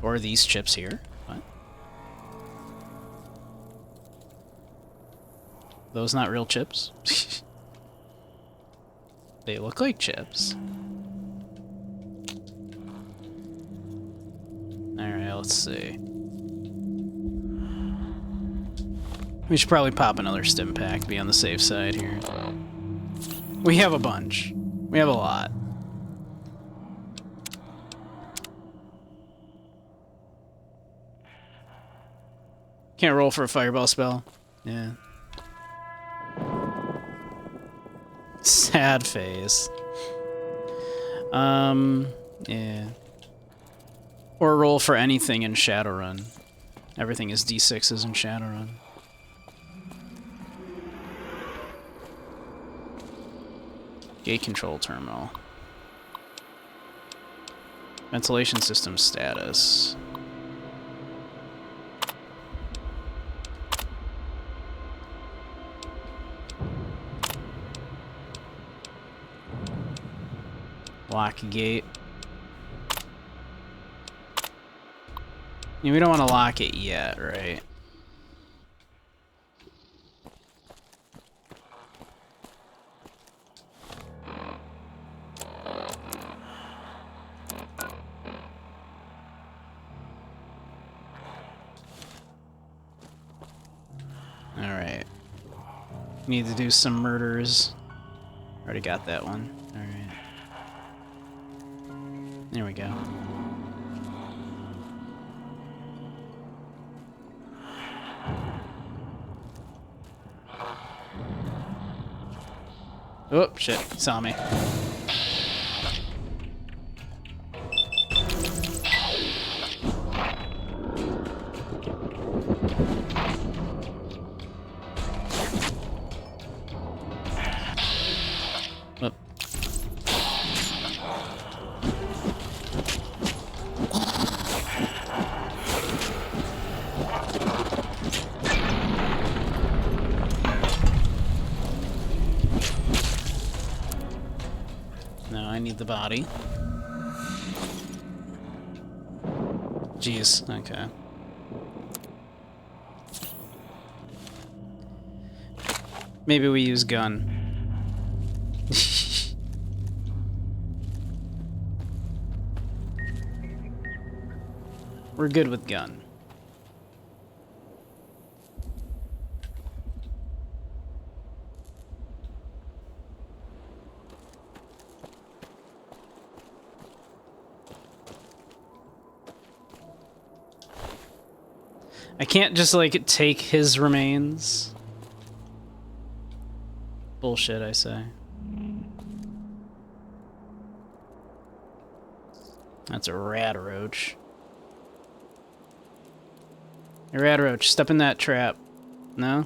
Or these chips here. What? Those not real chips? They look like chips. Alright, let's see. We should probably pop another stim pack, be on the safe side here. We have a bunch. We have a lot. Can't roll for a fireball spell. Yeah. Sad face. Yeah. Or roll for anything in Shadowrun. Everything is D6s in Shadowrun. Gate control terminal. Ventilation system status. Lock gate. We don't want to lock it yet, right? Alright. Need to do some murders. Already got that one. Alright. There we go. Oh, shit. He saw me. leave the body. Jeez, okay. Maybe we use gun. We're good with gun. I can't just, like, take his remains. Bullshit, I say. That's a rad roach. Hey, rad roach, step in that trap. No?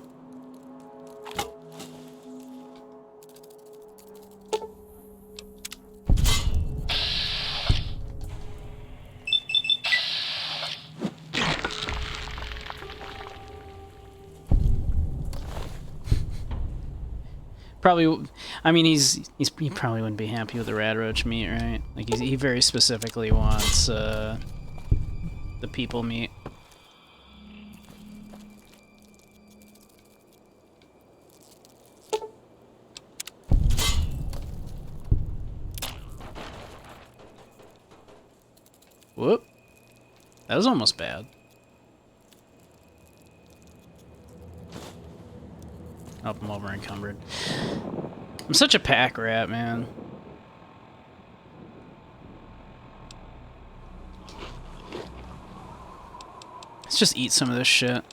Probably, I mean, he probably wouldn't be happy with the rad roach meat, right? Like he very specifically wants the people meat. Whoop, that was almost bad. Oh, I'm over encumbered. I'm such a pack rat, man. Let's just eat some of this shit.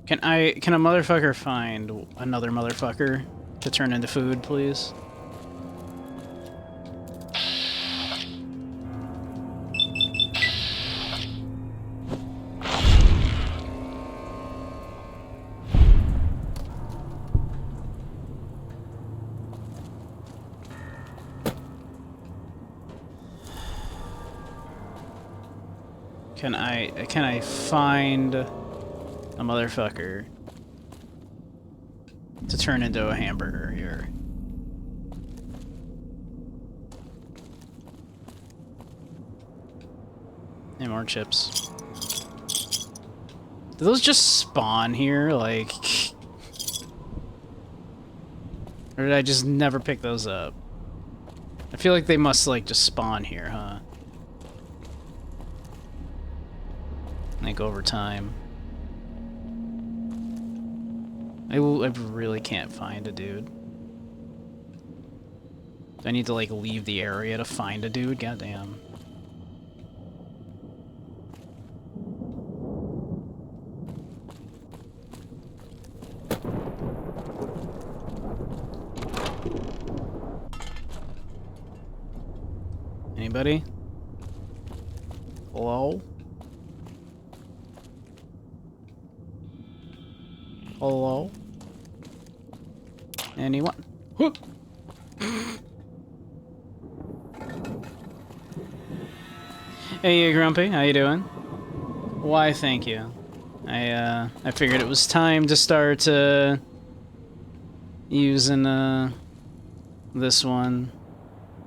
Can a motherfucker find another motherfucker to turn into food, please? Can I find a motherfucker to turn into a hamburger here? Any more chips? Do those just spawn here, like... Or did I just never pick those up? I feel like they must, like, just spawn here, huh? Like, over time. I really can't find a dude. Do I need to, like, leave the area to find a dude? Goddamn. Anybody? Hello? Hello? Anyone? Whoop. Hey, Grumpy, how you doing? Why, thank you. I figured it was time to start using this one.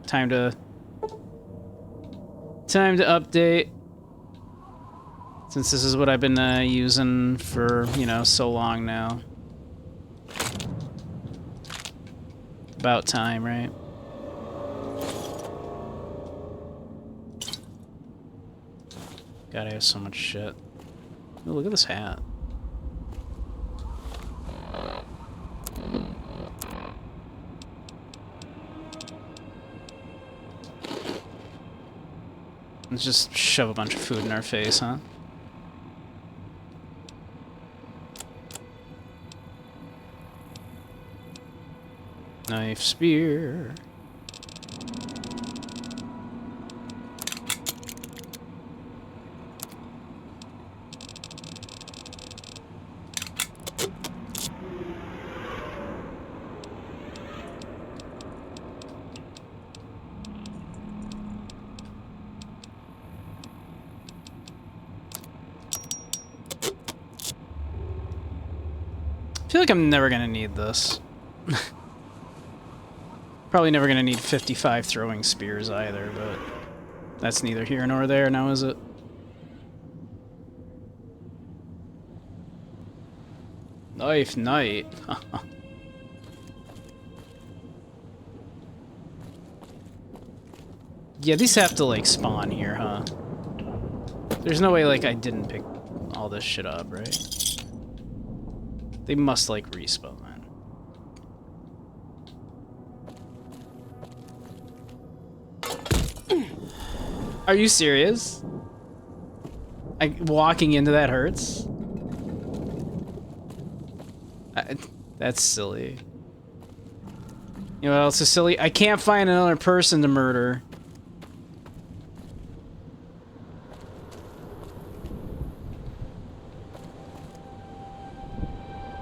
Time to update. Since this is what I've been using for, you know, so long now. About time, right? God, I have so much shit. Ooh, look at this hat. Let's just shove a bunch of food in our face, huh? Knife, spear. I feel like I'm never gonna need this. Probably never gonna need 55 throwing spears either, but that's neither here nor there now, is it? Knife Knight. Yeah, these have to, like, spawn here, huh? There's no way, like, I didn't pick all this shit up, right? They must, like, respawn. Are you serious? Walking into that hurts? That's silly. You know what else is silly? I can't find another person to murder.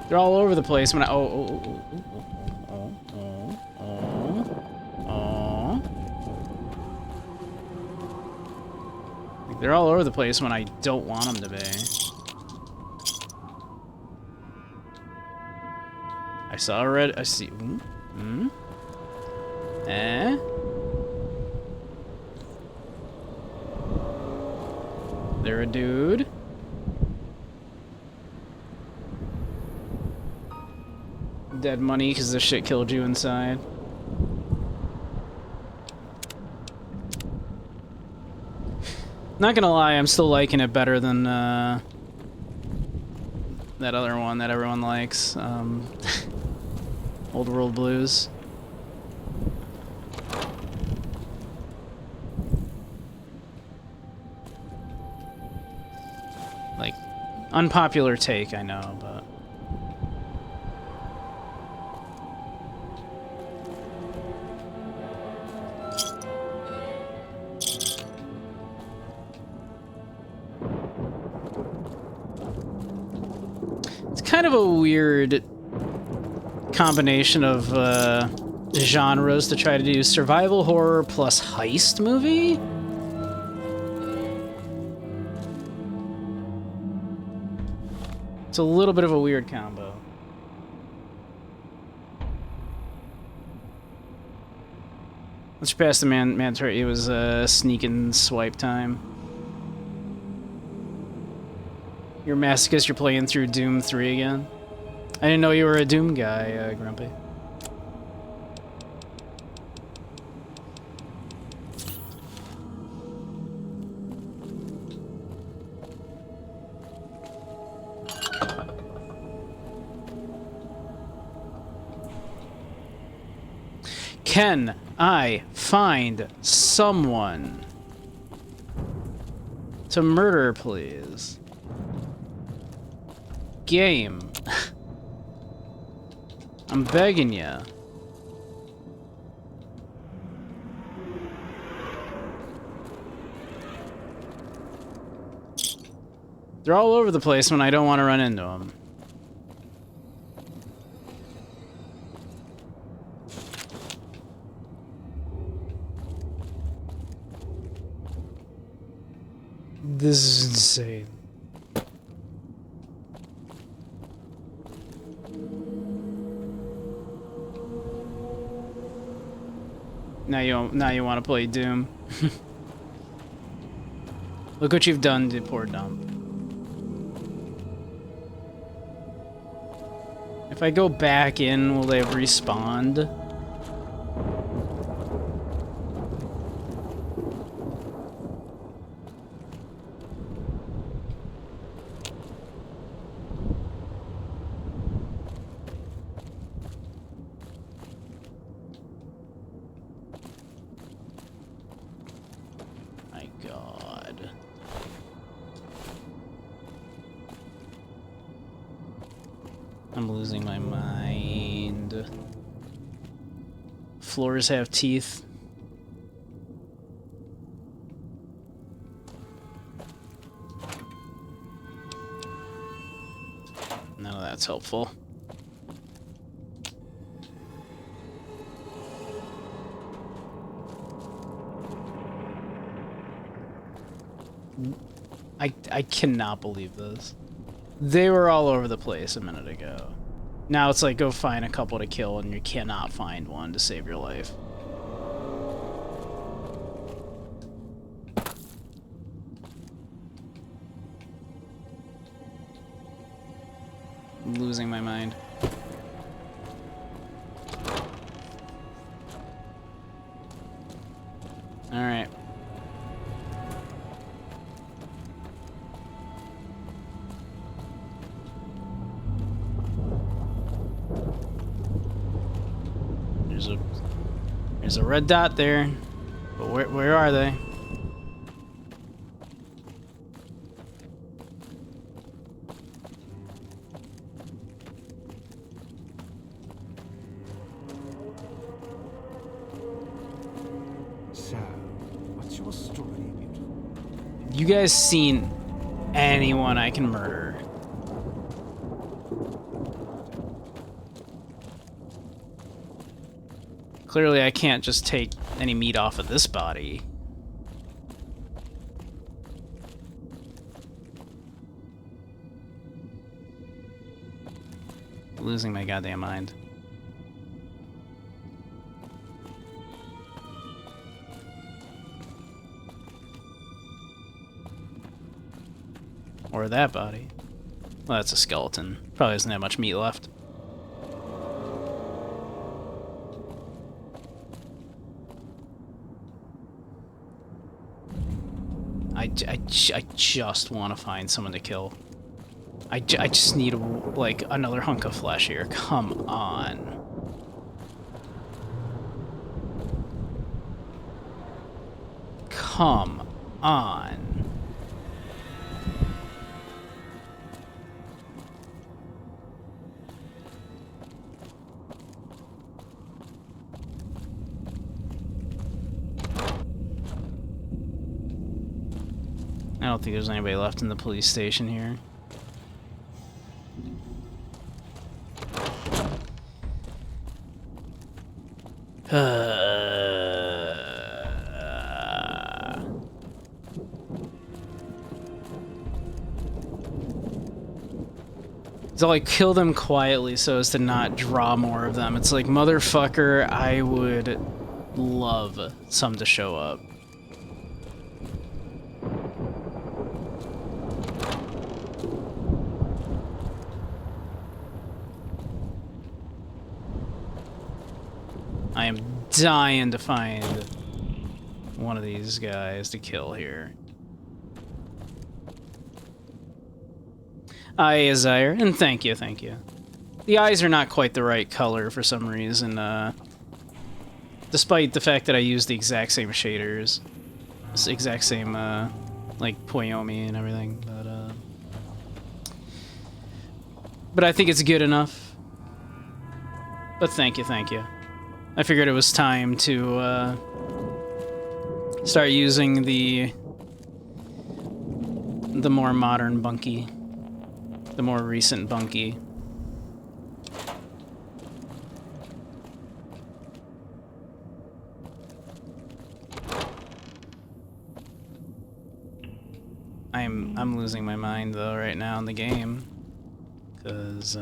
They're all over the place when I... They're all over the place when I don't want them to be. I saw a red... I see... Eh? They're a dude. Dead money because the shit killed you inside. Not gonna lie, I'm still liking it better than that other one that everyone likes. Old World Blues. Like, unpopular take, I know, but... kind of a weird combination of genres to try to do survival horror plus heist movie. It's a little bit of a weird combo. Let's pass the mandatory. It was sneak and swipe time. You're masochist, you're playing through Doom 3 again? I didn't know you were a Doom guy, Grumpy. Can I find someone to murder, please? Game. I'm begging ya. They're all over the place when I don't want to run into them. This is insane. Now you want to play Doom. Look what you've done to poor Dump. If I go back in, will they have respawned? I'm losing my mind. Floors have teeth. None of that's helpful. I cannot believe this. They were all over the place a minute ago. Now it's like, go find a couple to kill, and you cannot find one to save your life. I'm losing my mind. Alright. There's a red dot there. But where are they? So, what's your story, beautiful? You guys seen anyone I can murder? Clearly I can't just take any meat off of this body. Losing my goddamn mind. Or that body. Well, that's a skeleton. Probably doesn't have much meat left. I just want to find someone to kill. I just need, like, another hunk of flesh here. Come on. Come on. I don't think there's anybody left in the police station here. So like kill them quietly so as to not draw more of them. It's like, motherfucker, I would love some to show up. I am dying to find one of these guys to kill here. Aye, Azire, and thank you, thank you. The eyes are not quite the right color for some reason, despite the fact that I use the exact same shaders. This exact same, like, Poyomi and everything, but I think it's good enough. But thank you, thank you. I figured it was time to, start using the more modern Bunky. The more recent Bunky. I'm losing my mind though right now in the game, because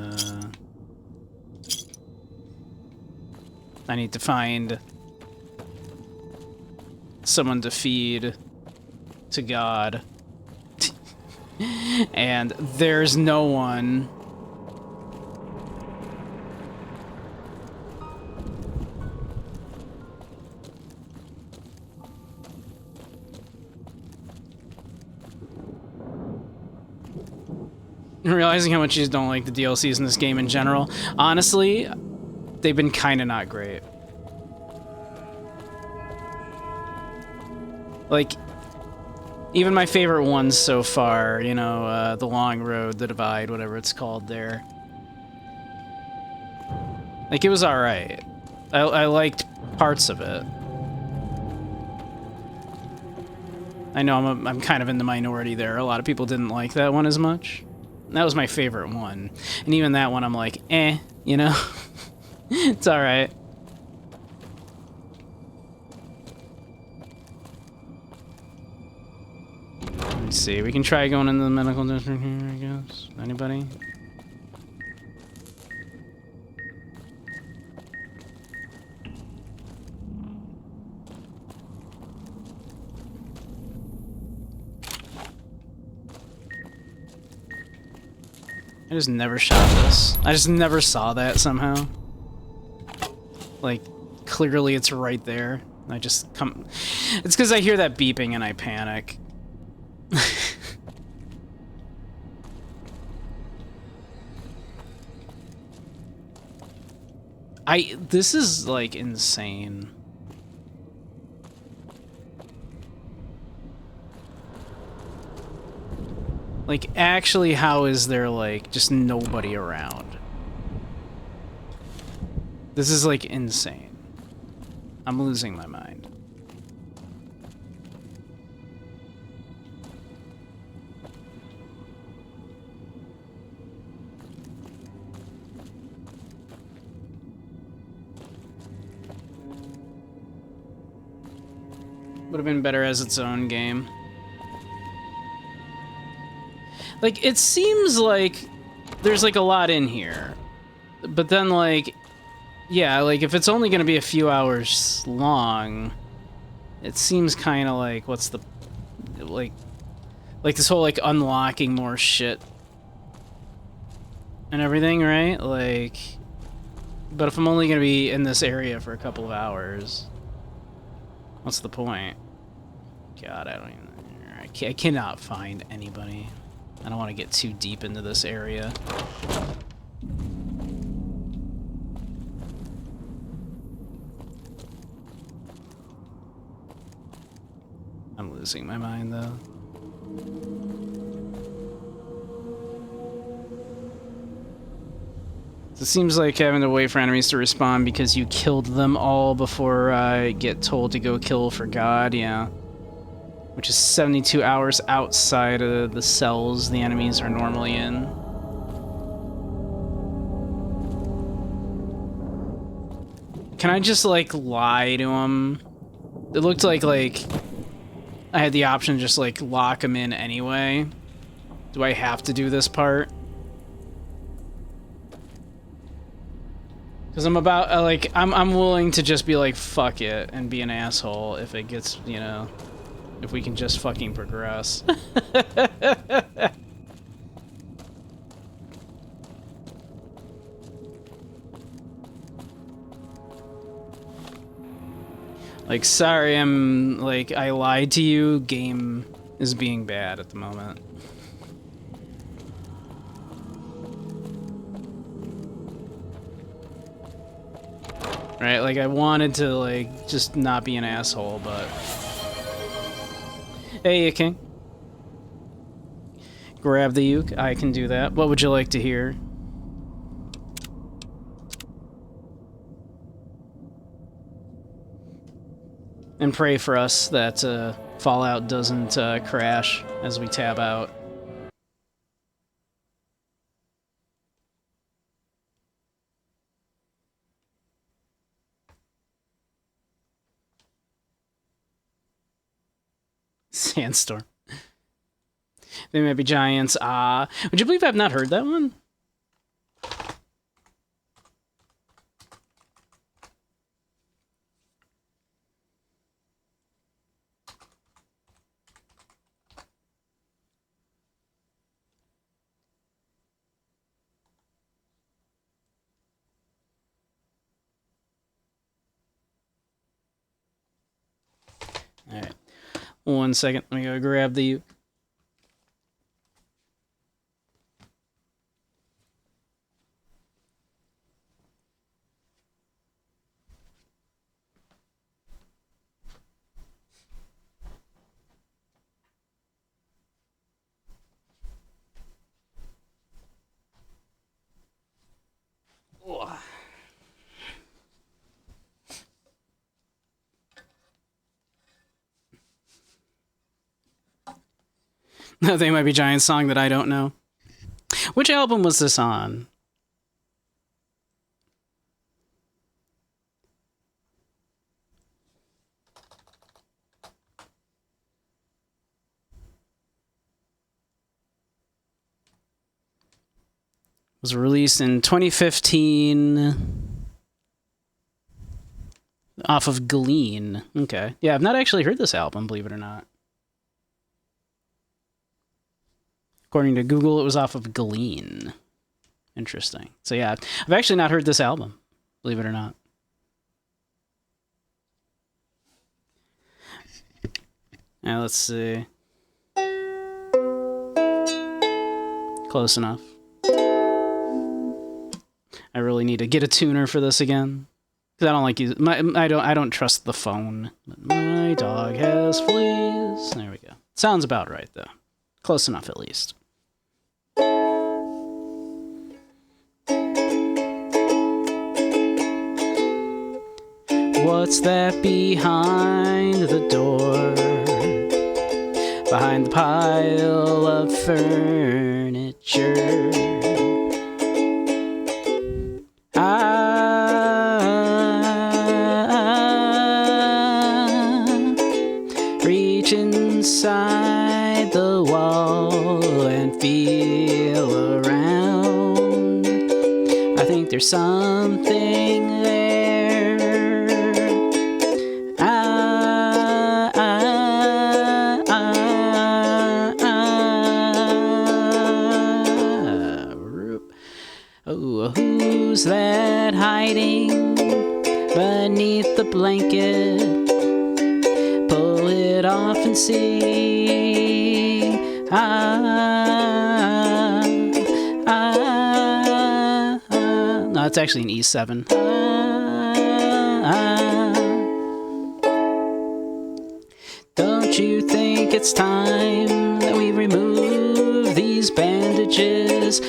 I need to find someone to feed to God. And there's no one. Realizing how much you just don't like the DLCs in this game in general. Honestly, they've been kinda not great. Like, even my favorite ones so far, you know, The Long Road, The Divide, whatever it's called there. Like, it was alright. I liked parts of it. I know I'm kind of in the minority there. A lot of people didn't like that one as much. That was my favorite one. And even that one I'm like, eh, you know? It's alright. Let's see, we can try going into the medical district here, I guess. Anybody? I just never shot this. I just never saw that somehow. Like, clearly it's right there. I just come... It's because I hear that beeping and I panic. This is, like, insane. Like, actually, how is there, like, just nobody around? This is, like, insane. I'm losing my mind. Would have been better as its own game. Like, it seems like there's, like, a lot in here. But then, like, yeah, like, if it's only gonna be a few hours long, it seems kind of like, what's the... Like, this whole, like, unlocking more shit and everything, right? Like... But if I'm only gonna be in this area for a couple of hours, what's the point? God, I don't even... I cannot find anybody. I don't want to get too deep into this area. I'm losing my mind, though. So it seems like having to wait for enemies to respawn because you killed them all before I get told to go kill for God, yeah. Which is 72 hours outside of the cells the enemies are normally in. Can I just, like, lie to him? It looked like I had the option to just, like, lock him in anyway. Do I have to do this part? Because I'm about, like, I'm willing to just be like, fuck it, and be an asshole if it gets, you know... If we can just fucking progress. Like, sorry, I lied to you. Game is being bad at the moment. Right, like, I wanted to, like, just not be an asshole, but... Hey, King. Grab the uke. I can do that. What would you like to hear? And pray for us that Fallout doesn't crash as we tab out. Sandstorm. They might be giants. Would you believe I've not heard that one? All right. 1 second. Let me go grab the... They Might Be Giants song that I don't know. Which album was this on? It was released in 2015 off of Glean. Okay. Yeah, I've not actually heard this album, believe it or not. According to Google, it was off of Glean. Interesting. So yeah, I've actually not heard this album, believe it or not. Now let's see. Close enough. I really need to get a tuner for this again, because I don't like use I don't trust the phone. My dog has fleas. There we go. Sounds about right though. Close enough at least. What's that behind the door? Behind the pile of furniture. Reach inside the wall and feel around. I think there's something there. Oh, who's that hiding beneath the blanket? Pull it off and see. No, it's actually an E7. Don't you think it's time that we remove these bandages?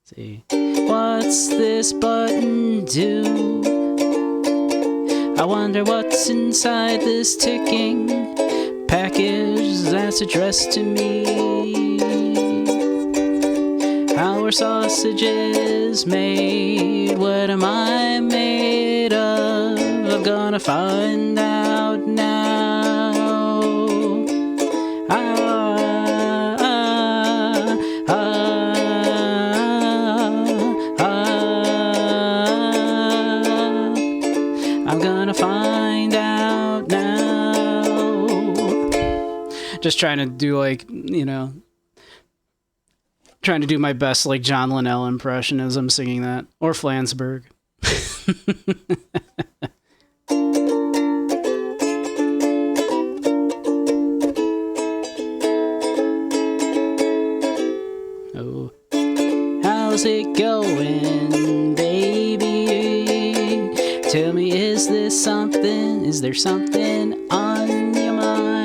See, what's this button do? I wonder what's inside this ticking package that's addressed to me. How are sausages made? What am I made of? I'm gonna find out now. I'm gonna find out now. Just trying to do, like, you know, trying to do my best, like, John Linnell impression as I'm singing that. Or Flansburgh. Oh. How's it going, baby? Tell me, is this something? Is there something on your mind?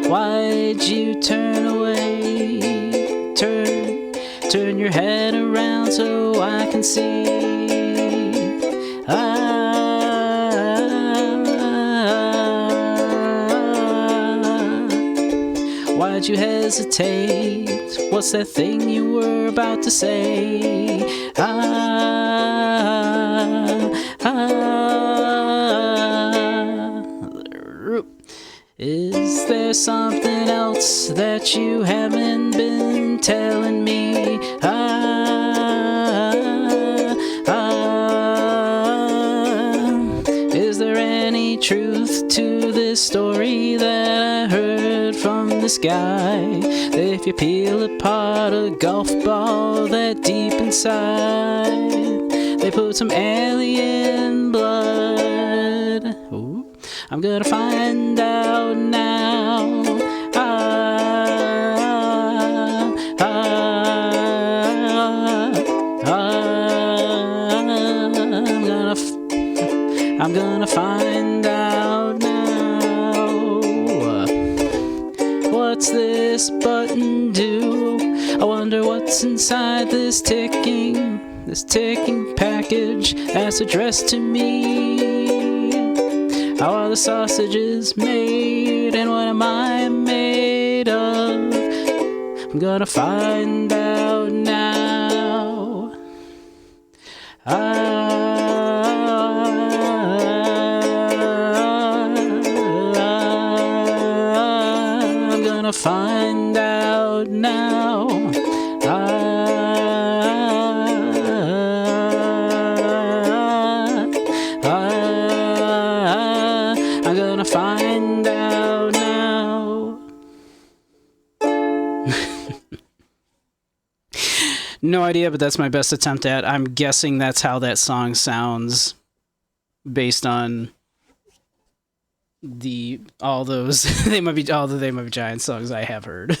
Why'd you turn away? Turn your head around so I can see. Why'd you hesitate? What's that thing you were about to say? Is there something else that you haven't been telling me? Is there any truth to this story that I heard from the sky? If you peel apart a golf ball that deep inside, they put some alien blood. Ooh, I'm gonna find out now. I'm gonna find out now. What's this button do? I wonder what's inside this ticking package that's addressed to me. How are the sausages made, and what am I made of? I'm gonna find out now. I'm gonna find out now. No idea, but that's my best attempt at. I'm guessing that's how that song sounds based on all those They Might Be Giant songs I have heard,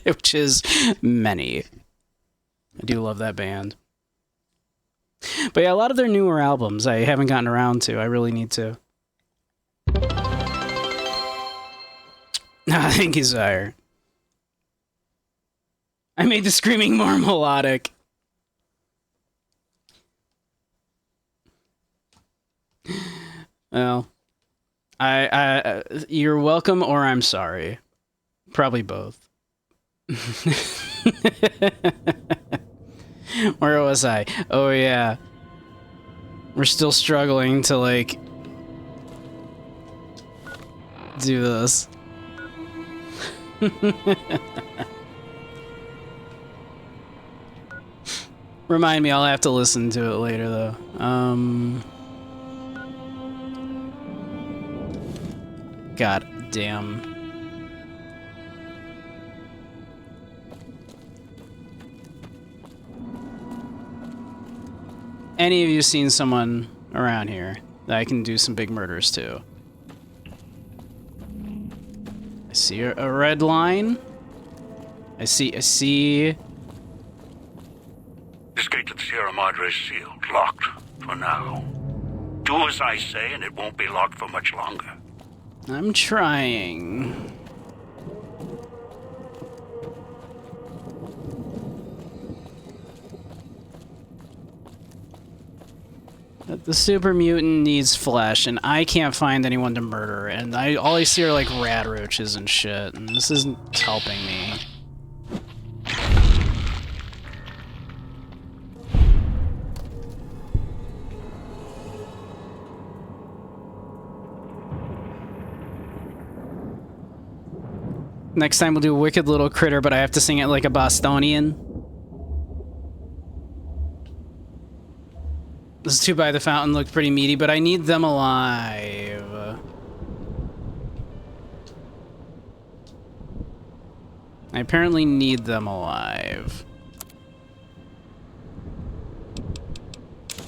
which is many. I do love that band. But yeah, a lot of their newer albums I haven't gotten around to. I really need to. Thank you, Sire. I made the screaming more melodic. Well, you're welcome or I'm sorry. Probably both. Where was I? Oh yeah. We're still struggling to like do this. Remind me, I'll have to listen to it later though. God damn. Any of you seen someone around here that I can do some big murders to? I see a red line. I see. This gate to the Sierra Madre is sealed, locked, for now. Do as I say, and it won't be locked for much longer. I'm trying. The super mutant needs flesh, and I can't find anyone to murder, and all I see are like rad roaches and shit, and this isn't helping me. Next time we'll do a wicked little critter, but I have to sing it like a Bostonian. This is Two by the Fountain looked pretty meaty, but I need them alive. I apparently need them alive.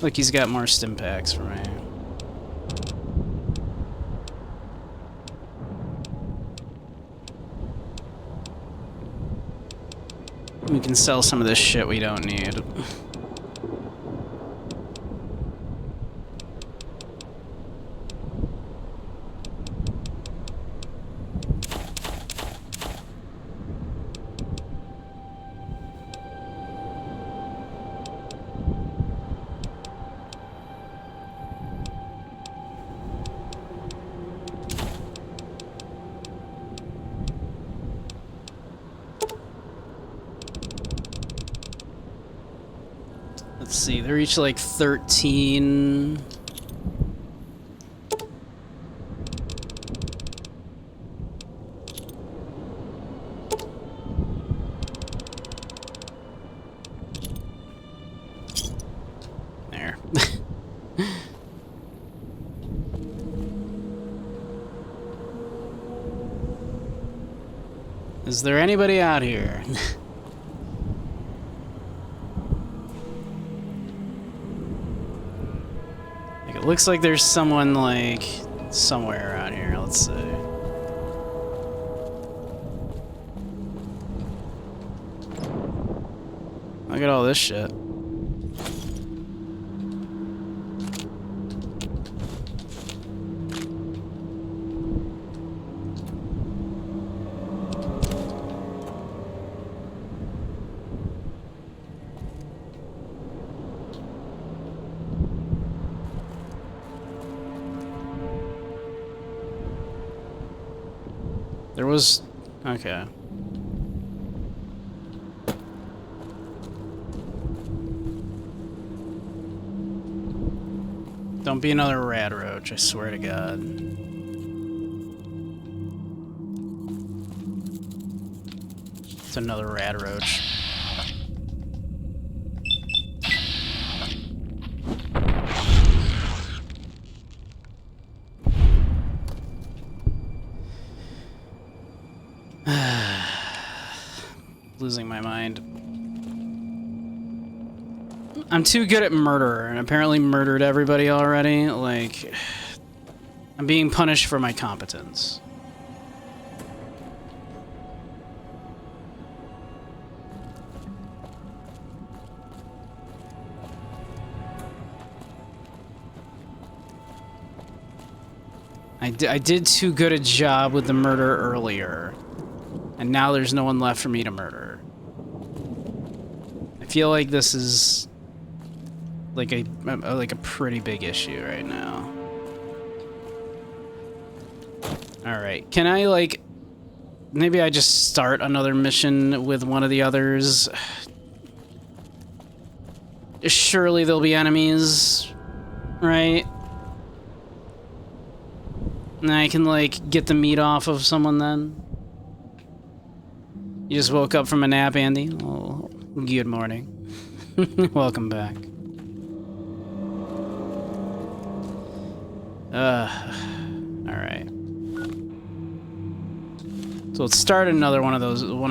Look, he's got more stim packs for me. We can sell some of this shit we don't need. Let's see, they're each like 13. There. Is there anybody out here? It looks like there's someone, like, somewhere around here. Let's see. Look at all this shit. There was... okay. Don't be another rad roach, I swear to God. It's another rad roach. Losing my mind. I'm too good at murder, and apparently murdered everybody already. Like, I'm being punished for my competence. I did too good a job with the murder earlier, and now there's no one left for me to murder. I feel like this is like a pretty big issue right now. All right, can I like maybe I just start another mission with one of the others? Surely there'll be enemies, right? And I can, like, get the meat off of someone then? You just woke up from a nap, Andy? Oh, good morning. Welcome back. Alright. So let's start another one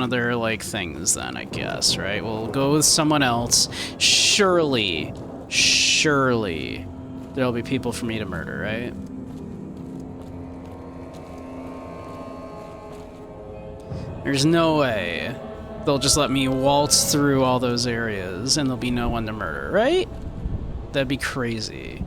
of their, like, things then, I guess, right? We'll go with someone else. Surely, there'll be people for me to murder, right? There's no way they'll just let me waltz through all those areas and there'll be no one to murder, right? That'd be crazy.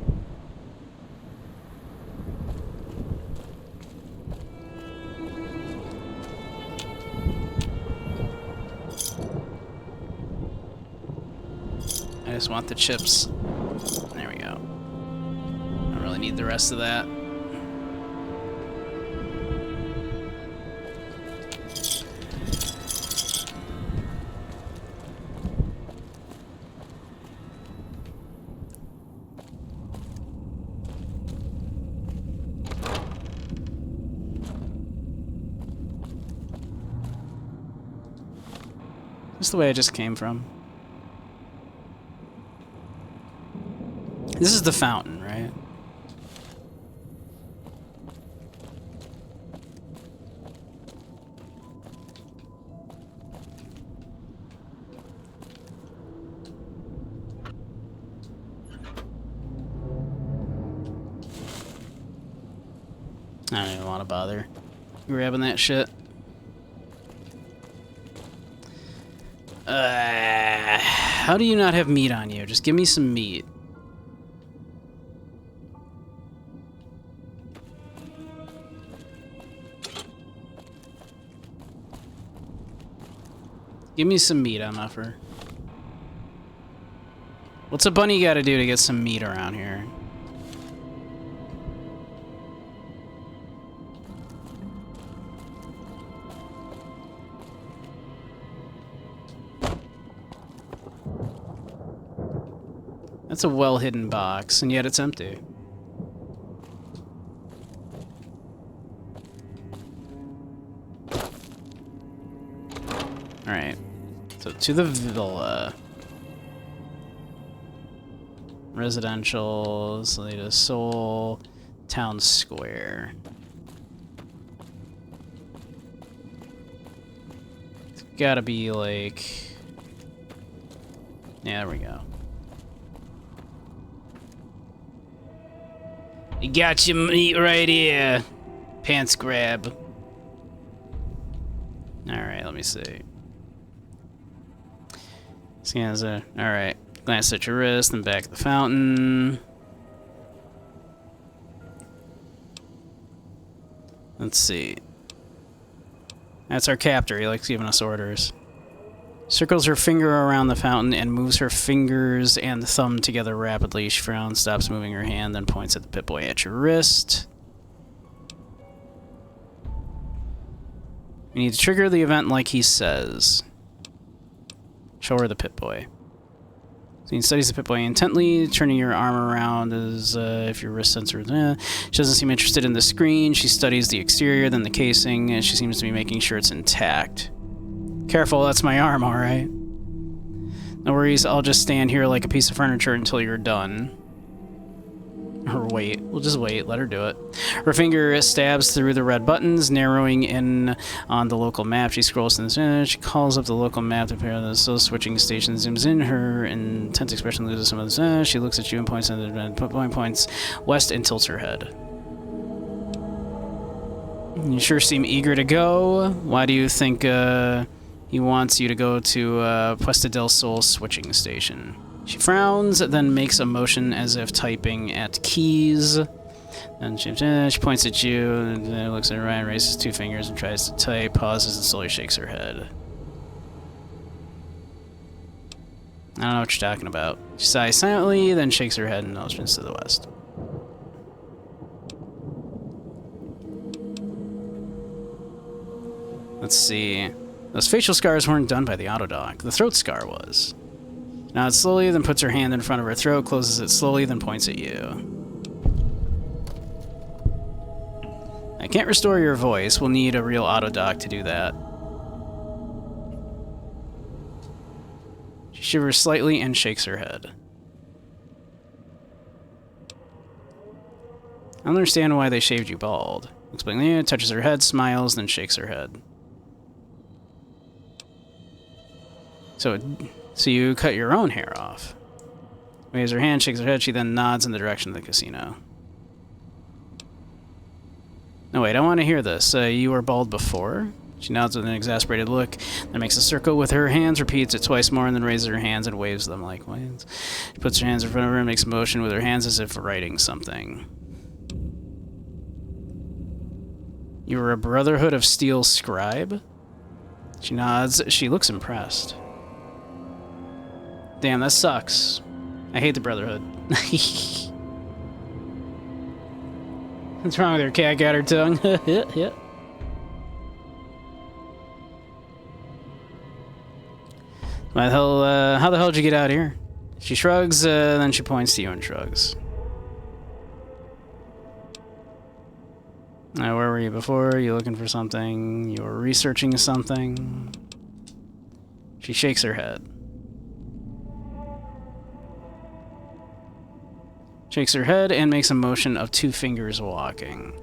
I just want the chips. There we go. I don't really need the rest of that. Just the way I just came from. This is the fountain, right? I don't even want to bother grabbing that shit. How do you not have meat on you? Just give me some meat. Give me some meat, I'm offer. What's a bunny gotta do to get some meat around here? That's a well-hidden box, and yet it's empty. Alright. So to the villa. Residential, Slate of Soul, Town Square. It's gotta be like... Yeah, there we go. You got your meat right here. Pants grab. Alright, let me see. Scans there. Alright. Glance at your wrist, then back at the fountain. Let's see. That's our captor. He likes giving us orders. Circles her finger around the fountain and moves her fingers and thumb together rapidly. She frowns, stops moving her hand, then points at the Pip-Boy at your wrist. You need to trigger the event like he says. Show her the Pip-Boy. So he studies the Pip-Boy intently, turning your arm around as if your wrist sensor... She doesn't seem interested in the screen. She studies the exterior, then the casing, and she seems to be making sure it's intact. Careful, that's my arm, alright? No worries, I'll just stand here like a piece of furniture until you're done. Or wait. We'll just wait. Let her do it. Her finger stabs through the red buttons, narrowing in on the local map. She scrolls to the she calls up the local map to pair the soul switching station. Zooms in. Her intense expression loses some of the she looks at you and points at the points west and tilts her head. You sure seem eager to go. Why do you think he wants you to go to Puesta del Sol switching station? She frowns, then makes a motion as if typing at keys. Then she points at you, and then looks at her right, raises 2 fingers and tries to type, pauses, and slowly shakes her head. I don't know what you're talking about. She sighs silently, then shakes her head and motions to the west. Let's see. Those facial scars weren't done by the autodoc. The throat scar was. Nods slowly, then puts her hand in front of her throat, closes it slowly, then points at you. I can't restore your voice. We'll need a real autodoc to do that. She shivers slightly and shakes her head. I don't understand why they shaved you bald. Explains, touches her head, smiles, then shakes her head. So you cut your own hair off. Waves her hand, shakes her head, she then nods in the direction of the casino. No, wait, I want to hear this. You were bald before? She nods with an exasperated look, then makes a circle with her hands, repeats it twice more, and then raises her hands and waves them like waves. She puts her hands in front of her and makes a motion with her hands as if writing something. You were a Brotherhood of Steel scribe? She nods. She looks impressed. Damn, that sucks. I hate the Brotherhood. What's wrong with her? Cat got her tongue. Yeah. How the hell did you get out here? She shrugs, then she points to you and shrugs. Where were you before? You looking for something? You were researching something? She shakes her head. Shakes her head and makes a motion of 2 fingers walking.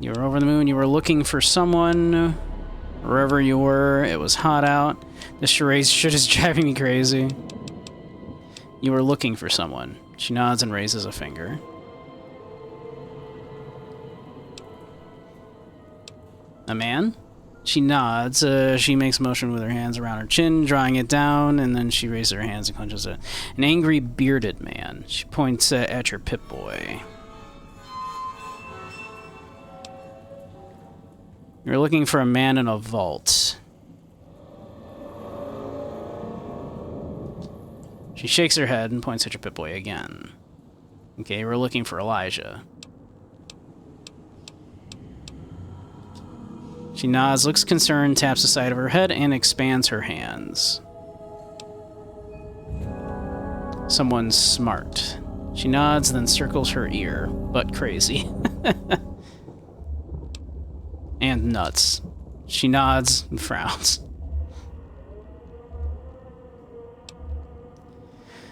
You were over the moon. You were looking for someone. Wherever you were, it was hot out. This charade shit is driving me crazy. You were looking for someone. She nods and raises a finger. A man? She nods. She makes a motion with her hands around her chin, drawing it down, and then she raises her hands and clenches it. An angry, bearded man. She points at your Pip-Boy. You're looking for a man in a vault. She shakes her head and points at your Pip-Boy again. Okay, we're looking for Elijah. She nods, looks concerned, taps the side of her head, and expands her hands. Someone smart. She nods, then circles her ear, but crazy. And nuts. She nods and frowns.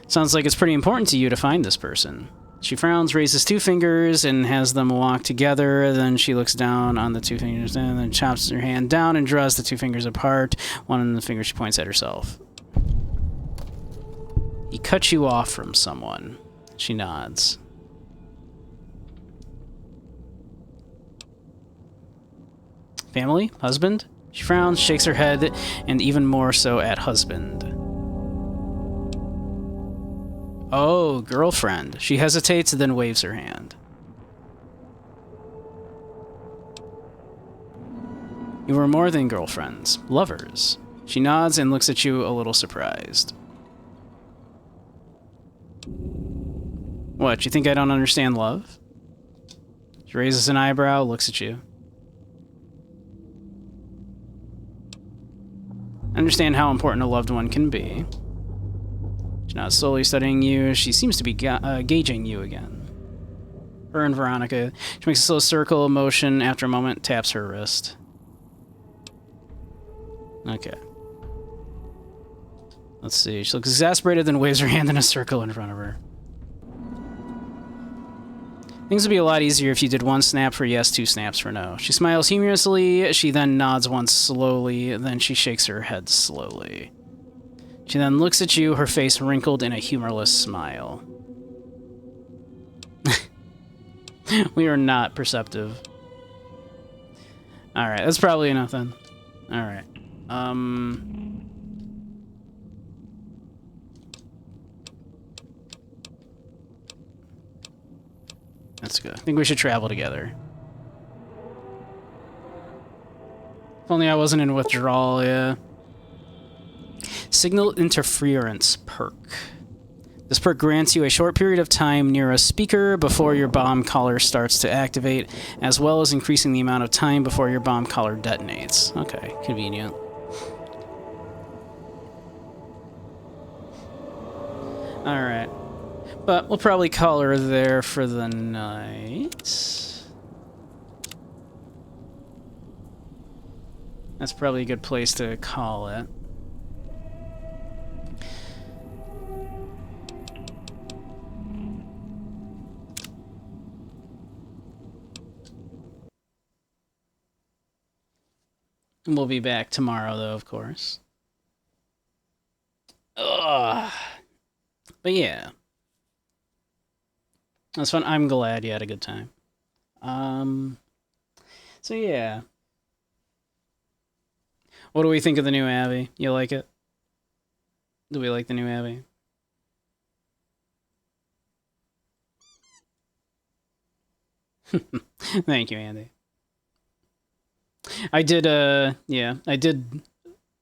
Sounds like it's pretty important to you to find this person. She frowns, raises 2 fingers, and has them walk together. Then she looks down on the 2 fingers, and then chops her hand down and draws the 2 fingers apart. One of the fingers she points at herself. He cut you off from someone. She nods. Family? Husband? She frowns, shakes her head, and even more so at husband. Oh, girlfriend. She hesitates, then waves her hand. You were more than girlfriends. Lovers. She nods and looks at you a little surprised. What, you think I don't understand love? She raises an eyebrow, looks at you. I understand how important a loved one can be. She's not slowly studying you. She seems to be gauging you again. Her and Veronica. She makes a slow circle of motion. After a moment, taps her wrist. Okay. Let's see. She looks exasperated, then waves her hand in a circle in front of her. Things would be a lot easier if you did 1 snap for yes, 2 snaps for no. She smiles humorously, she then nods once slowly, then she shakes her head slowly. She then looks at you, her face wrinkled in a humorless smile. We are not perceptive. Alright, that's probably enough then. Alright. That's good. I think we should travel together. If only I wasn't in withdrawal, yeah. Signal interference perk. This perk grants you a short period of time near a speaker before your bomb collar starts to activate, as well as increasing the amount of time before your bomb collar detonates. Okay, convenient. Alright. But we'll probably call her there for the night. That's probably a good place to call it. We'll be back tomorrow, though, of course. Ugh. But yeah. That's fun. I'm glad you had a good time. So yeah. What do we think of the new Abby? You like it? Do we like the new Abby? Thank you, Andy. I did,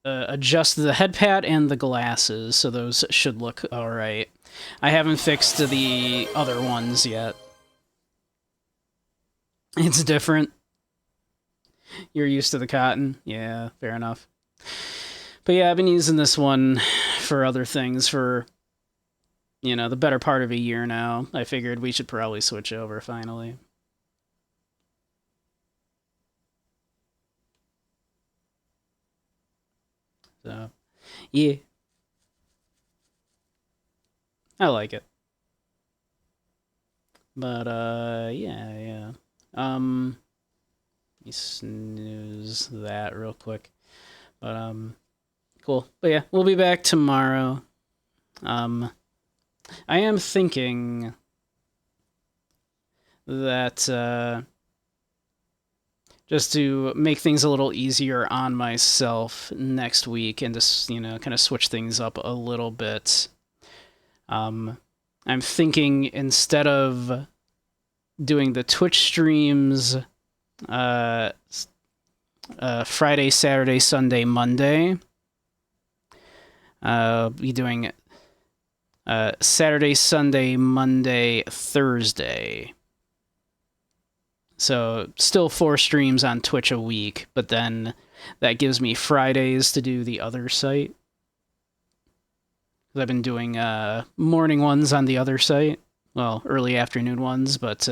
adjust the head pad and the glasses, so those should look alright. I haven't fixed the other ones yet. It's different. You're used to the cotton. Yeah, fair enough. But yeah, I've been using this one for other things for, you know, the better part of a year now. I figured we should probably switch over finally. So, yeah. I like it. But, yeah. Let me snooze that real quick. But, cool. But yeah, we'll be back tomorrow. I am thinking that, just to make things a little easier on myself next week and to, you know, kind of switch things up a little bit. I'm thinking instead of doing the Twitch streams Friday, Saturday, Sunday, Monday, be doing Saturday, Sunday, Monday, Thursday. So still 4 streams on Twitch a week, but then that gives me Fridays to do the other site. I've been doing morning ones on the other site. Well, early afternoon ones, but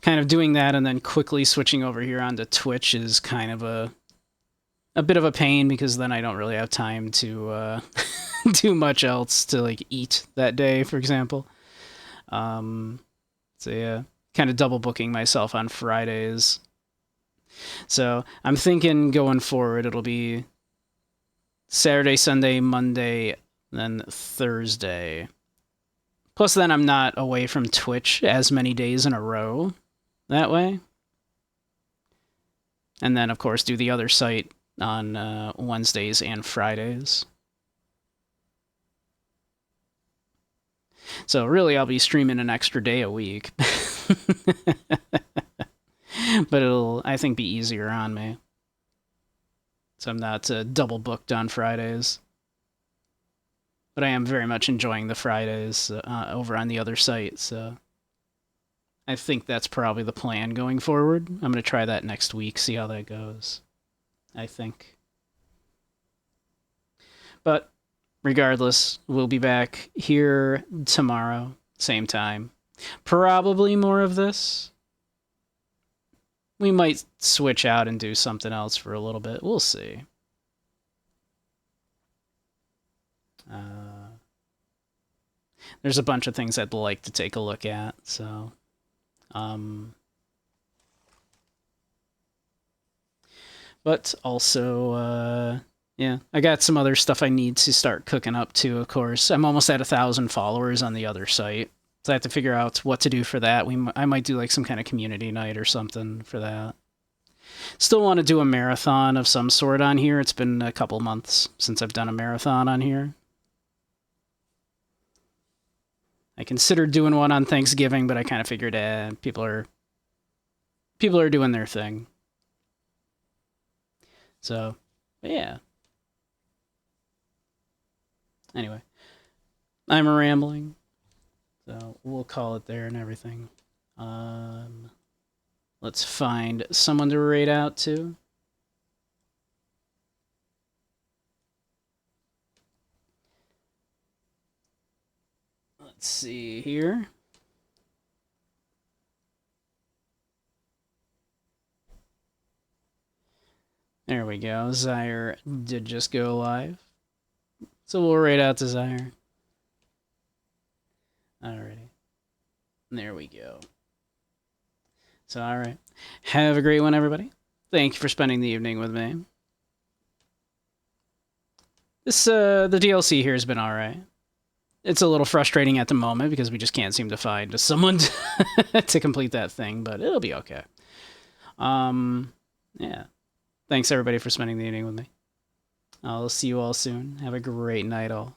kind of doing that and then quickly switching over here onto Twitch is kind of a bit of a pain, because then I don't really have time to do much else to like eat that day, for example. So yeah, kind of double booking myself on Fridays. So I'm thinking going forward it'll be Saturday, Sunday, Monday, then Thursday. Plus then I'm not away from Twitch as many days in a row that way. And then, of course, do the other site on Wednesdays and Fridays. So really, I'll be streaming an extra day a week. But it'll, I think, be easier on me. So I'm not double booked on Fridays. But I am very much enjoying the Fridays over on the other site, so I think that's probably the plan going forward. I'm going to try that next week, see how that goes, I think. But regardless, we'll be back here tomorrow, same time. Probably more of this. We might switch out and do something else for a little bit. We'll see. There's a bunch of things I'd like to take a look at, so... But also, yeah, I got some other stuff I need to start cooking up too, of course. I'm almost at 1,000 followers on the other site, so I have to figure out what to do for that. I might do like some kind of community night or something for that. Still want to do a marathon of some sort on here. It's been a couple months since I've done a marathon on here. I considered doing one on Thanksgiving, but I kind of figured, people are doing their thing. So, yeah. Anyway, I'm rambling, so we'll call it there and everything. Let's find someone to raid out to. Let's see here. There we go. Zyre did just go live. So we'll raid out to Zyre. Alrighty. There we go. So, alright. Have a great one, everybody. Thank you for spending the evening with me. This, the DLC here has been alright. It's a little frustrating at the moment because we just can't seem to find someone to complete that thing, but it'll be okay. Yeah. Thanks, everybody, for spending the evening with me. I'll see you all soon. Have a great night, all.